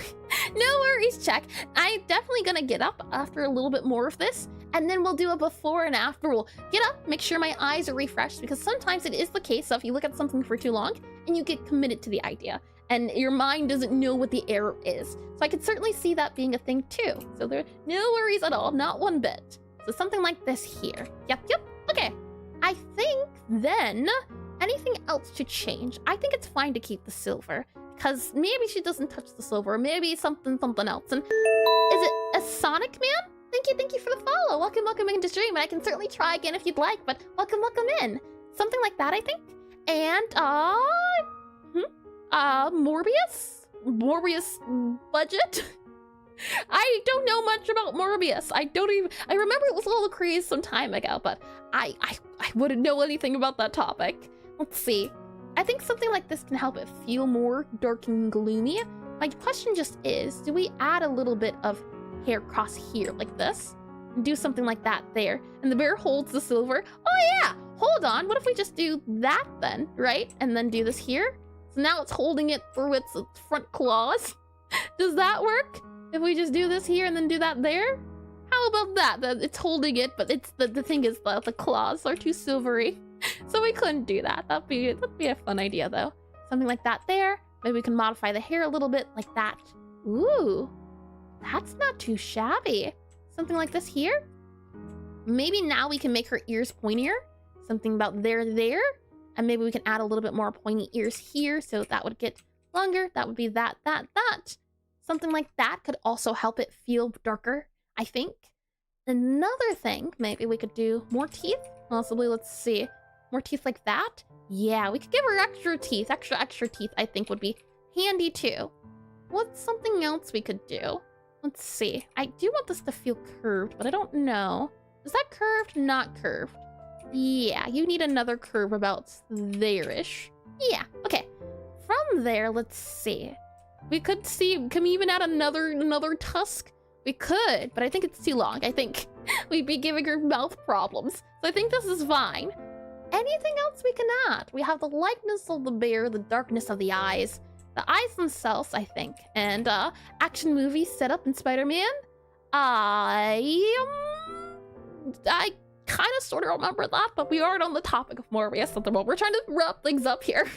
No worries, check. I'm definitely gonna get up after a little bit more of this, and then we'll do a before and after. We'll get up, make sure my eyes are refreshed, because sometimes it is the case of you look at something for too long and you get committed to the idea and your mind doesn't know what the error is. So I could certainly see that being a thing too. So there, no worries at all, not one bit. So something like this here. Yep. Okay. I think then anything else to change? I think it's fine to keep the silver, because maybe she doesn't touch the silver, maybe something else. And is it a Sonic Man? Thank you for the follow. Welcome into stream. And I can certainly try again if you'd like, but welcome in. Something like that, I think. And Morbius budget. I don't know much about Morbius. I remember it was a little crazy some time ago, but I wouldn't know anything about that topic. Let's see. I think something like this can help it feel more dark and gloomy. My question just is, do we add a little bit of hair across here like this? And do something like that there. And the bear holds the silver. Oh yeah! Hold on, what if we just do that then, right? And then do this here? So now it's holding it through its front claws. Does that work? If we just do this here and then do that there? How about that? That it's holding it, but it's the thing is the claws are too silvery. So we couldn't do that. That'd be a fun idea though. Something like that there. Maybe we can modify the hair a little bit like that. Ooh, that's not too shabby. Something like this here. Maybe now we can make her ears pointier. Something about there. And maybe we can add a little bit more pointy ears here, so that would get longer. That would be that. Something like that could also help it feel darker, I think. Another thing, maybe we could do more teeth. Possibly, let's see. More teeth like that? Yeah, we could give her extra teeth. Extra teeth, I think, would be handy too. What's something else we could do? Let's see. I do want this to feel curved, but I don't know. Is that curved? Not curved. Yeah, you need another curve about there-ish. Yeah, okay. From there, let's see. We could see, can we even add another tusk? We could, but I think it's too long. I think we'd be giving her mouth problems. So I think this is fine. Anything else we can add? We have the likeness of the bear, the darkness of the eyes themselves, I think. And action movie setup in Spider-Man. I kind of sort of remember that, but we aren't on the topic of Morbius at the moment. We're trying to wrap things up here.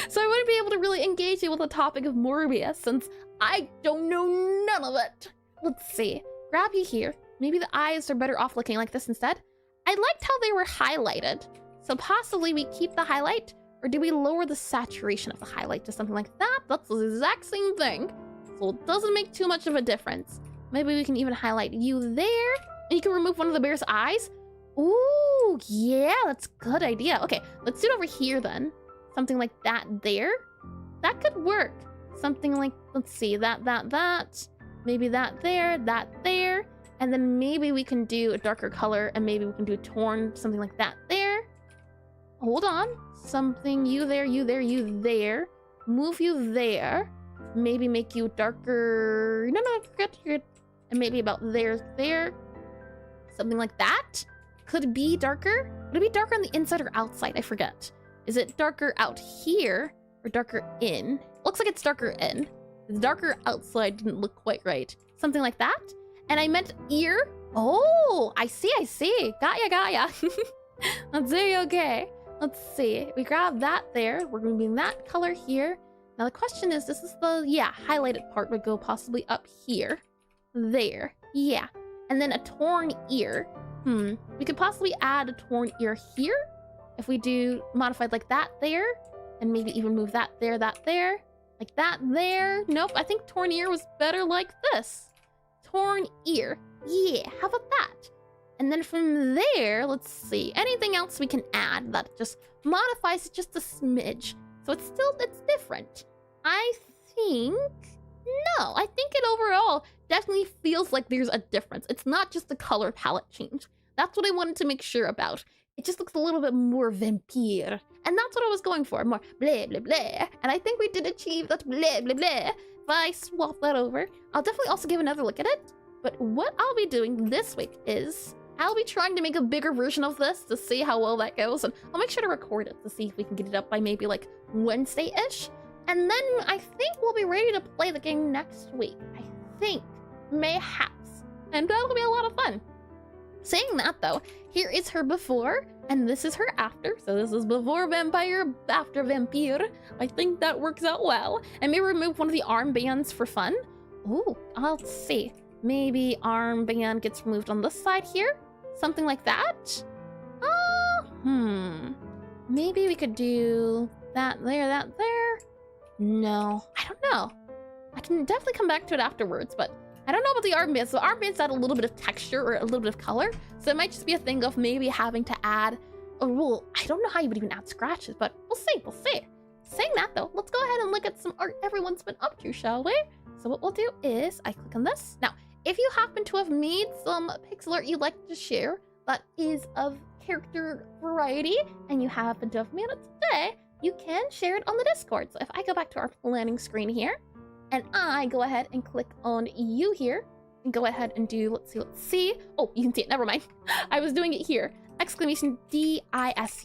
So I wouldn't be able to really engage you with the topic of Morbius since I don't know none of it. Let's see. Grab you here. Maybe the eyes are better off looking like this instead. I liked how they were highlighted. So possibly we keep the highlight, or do we lower the saturation of the highlight to something like that? That's the exact same thing. So it doesn't make too much of a difference. Maybe we can even highlight you there. And you can remove one of the bear's eyes. Ooh, yeah, that's a good idea. Okay, let's do it over here then. Something like that there. That could work. Something like, let's see, that. Maybe that there. And then maybe we can do a darker color and maybe we can do a torn, something like that there. Hold on. Something, you there. Move you there. maybe make you darker. No, you're good. And maybe about there. Something like that. Could it be darker? Would it be darker on the inside or outside? I forget. Is it darker out here or darker in? Looks like it's darker in. The darker outside didn't look quite right. Something like that. And I meant ear. Oh, I see. Got ya. That's very okay. Let's see. We grab that there. We're moving that color here. Now the question is, this is the, highlighted part would go possibly up here. There. Yeah. And then a torn ear. We could possibly add a torn ear here. If we do modified like that there. And maybe even move that there. Like that there. Nope, I think torn ear was better like this. Torn ear. Yeah, how about that? And then from there, let's see. Anything else we can add that just modifies it just a smidge. So it's different. I think it overall definitely feels like there's a difference. It's not just a color palette change. That's what I wanted to make sure about. It just looks a little bit more vampire. And that's what I was going for, more blah, blah, blah. And I think we did achieve that blah, blah, blah. If I swap that over, I'll definitely also give another look at it. But what I'll be doing this week is I'll be trying to make a bigger version of this to see how well that goes. And I'll make sure to record it to see if we can get it up by maybe like Wednesday-ish. And then I think we'll be ready to play the game next week. I think. Mayhaps. And that'll be a lot of fun. Saying that though, here is her before, and this is her after. So this is before vampire, after vampire. I think that works out well. And maybe remove one of the armbands for fun. Ooh, I'll see. Maybe armband gets removed on this side here. Something like that. Maybe we could do that there. No, I don't know. I can definitely come back to it afterwards, but I don't know about the armbands. So armbands add a little bit of texture or a little bit of color. So it might just be a thing of maybe having to add a rule. I don't know how you would even add scratches, but we'll see. Saying that though, let's go ahead and look at some art everyone's been up to, shall we? So what we'll do is I click on this. Now, if you happen to have made some pixel art you'd like to share that is of character variety and you happen to have made it today, you can share it on the Discord. So if I go back to our planning screen here and I go ahead and click on you here and go ahead and do, let's see. Oh, you can see it, never mind. I was doing it here. Exclamation DISCORD.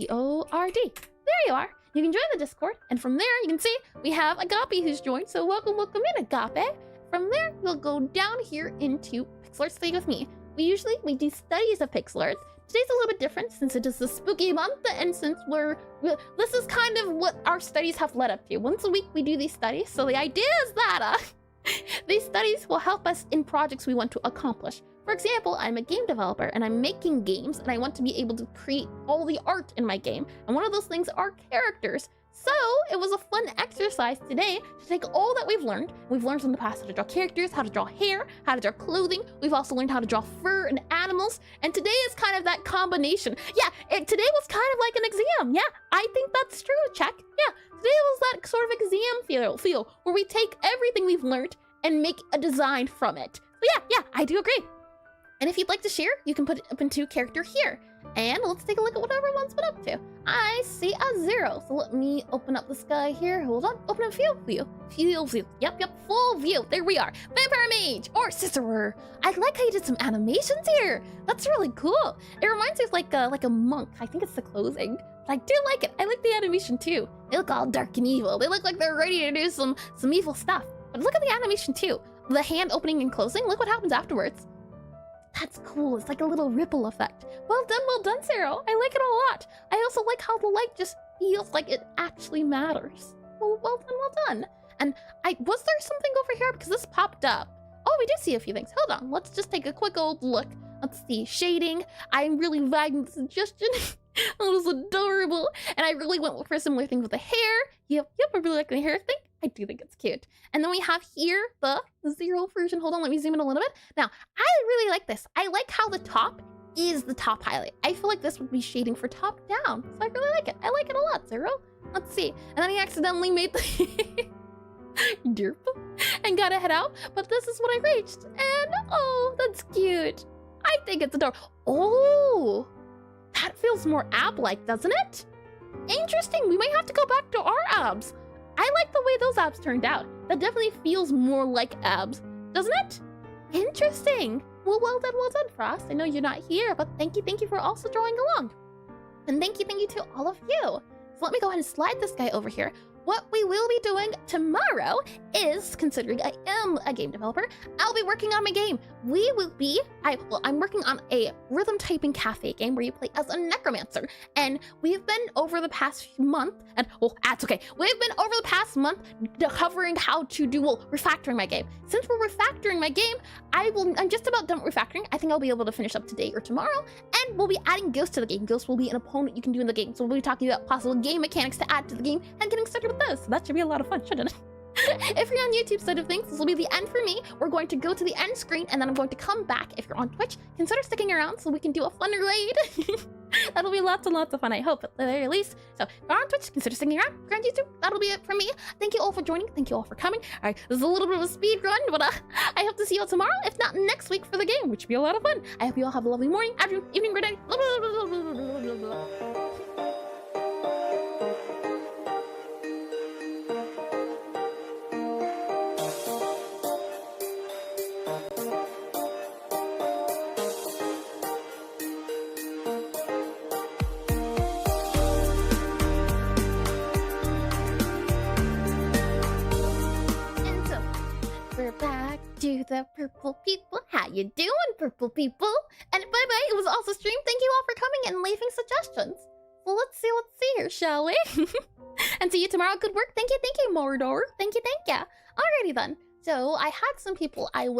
There you are. You can join the Discord, and from there you can see we have Agape who's joined. So welcome in, Agape. From there, we'll go down here into Pixel Art Study with me. We do studies of pixel art. Today's a little bit different since it is the spooky month, and since this is kind of what our studies have led up to. Once a week we do these studies, so the idea is that these studies will help us in projects we want to accomplish. For example, I'm a game developer and I'm making games and I want to be able to create all the art in my game. And one of those things are characters. So it was a fun exercise today to take all that we've learned. We've learned in the past how to draw characters, how to draw hair, how to draw clothing. We've also learned how to draw fur and animals. And today is kind of that combination. Yeah, today was kind of like an exam. Yeah, I think that's true, check. Yeah, today was that sort of exam feel where we take everything we've learned and make a design from it. So yeah, I do agree. And if you'd like to share, you can put it up into character here. And let's take a look at what everyone's been up to. I see a 0. So let me open up this guy here. Hold on. Open up field view. Yep. Full view. There we are. Vampire Mage or Sorcerer. I like how you did some animations here. That's really cool. It reminds me of like a monk. I think it's the clothing. But I do like it. I like the animation too. They look all dark and evil. They look like they're ready to do some evil stuff. But look at the animation too. The hand opening and closing. Look what happens afterwards. That's cool. It's like a little ripple effect. Well done, Sarah. I like it a lot. I also like how the light just feels like it actually matters. Well done. And was there something over here? Because this popped up. Oh, we do see a few things. Hold on. Let's just take a quick old look. Let's see. Shading. I'm really vibing the suggestion. That was adorable. And I really went for a similar thing with the hair. Yep. I really like the hair thing. I do think it's cute. And then we have here the 0 version. Hold on, let me zoom in a little bit. Now, I really like this. I like how the top is the top highlight. I feel like this would be shading for top down. So I really like it. I like it a lot, 0. Let's see. And then he accidentally made the derp and got to head out. But this is what I reached. And oh, that's cute. I think it's adorable. Oh, that feels more ab-like, doesn't it? Interesting. We might have to go back to our abs. I like the way those abs turned out. That definitely feels more like abs, doesn't it? Interesting. Well done, Frost. I know you're not here, but thank you for also drawing along. And thank you to all of you. So let me go ahead and slide this guy over here. What we will be doing tomorrow is, considering I am a game developer, I'll be working on my game. I'm working on a rhythm typing cafe game where you play as a necromancer. And we've been over the past month, we've been over the past month covering how to do, refactoring my game. Since we're refactoring my game, I'm just about done with refactoring. I think I'll be able to finish up today or tomorrow. And we'll be adding ghosts to the game. Ghosts will be an opponent you can do in the game. So we'll be talking about possible game mechanics to add to the game and getting started with those. So that should be a lot of fun, shouldn't it? If you're on YouTube side of things, this will be the end for me. We're going to go to the end screen and then I'm going to come back. If you're on Twitch, consider sticking around so we can do a fun raid. That'll be lots and lots of fun, I hope, at the very least. So if you're on Twitch, consider sticking around. If you're on YouTube, that'll be it for me. Thank you all for joining. Thank you all for coming. All right, this is a little bit of a speed run, but I hope to see you all tomorrow, if not next week for the game, which will be a lot of fun. I hope you all have a lovely morning, afternoon, evening, good night. We're back to the purple people. How you doing, purple people? And bye-bye, it was also stream. Thank you all for coming and leaving suggestions. So let's see here, shall we? And see you tomorrow. Good work. Thank you, Mordor. Thank you. Alrighty then. So I had some people I would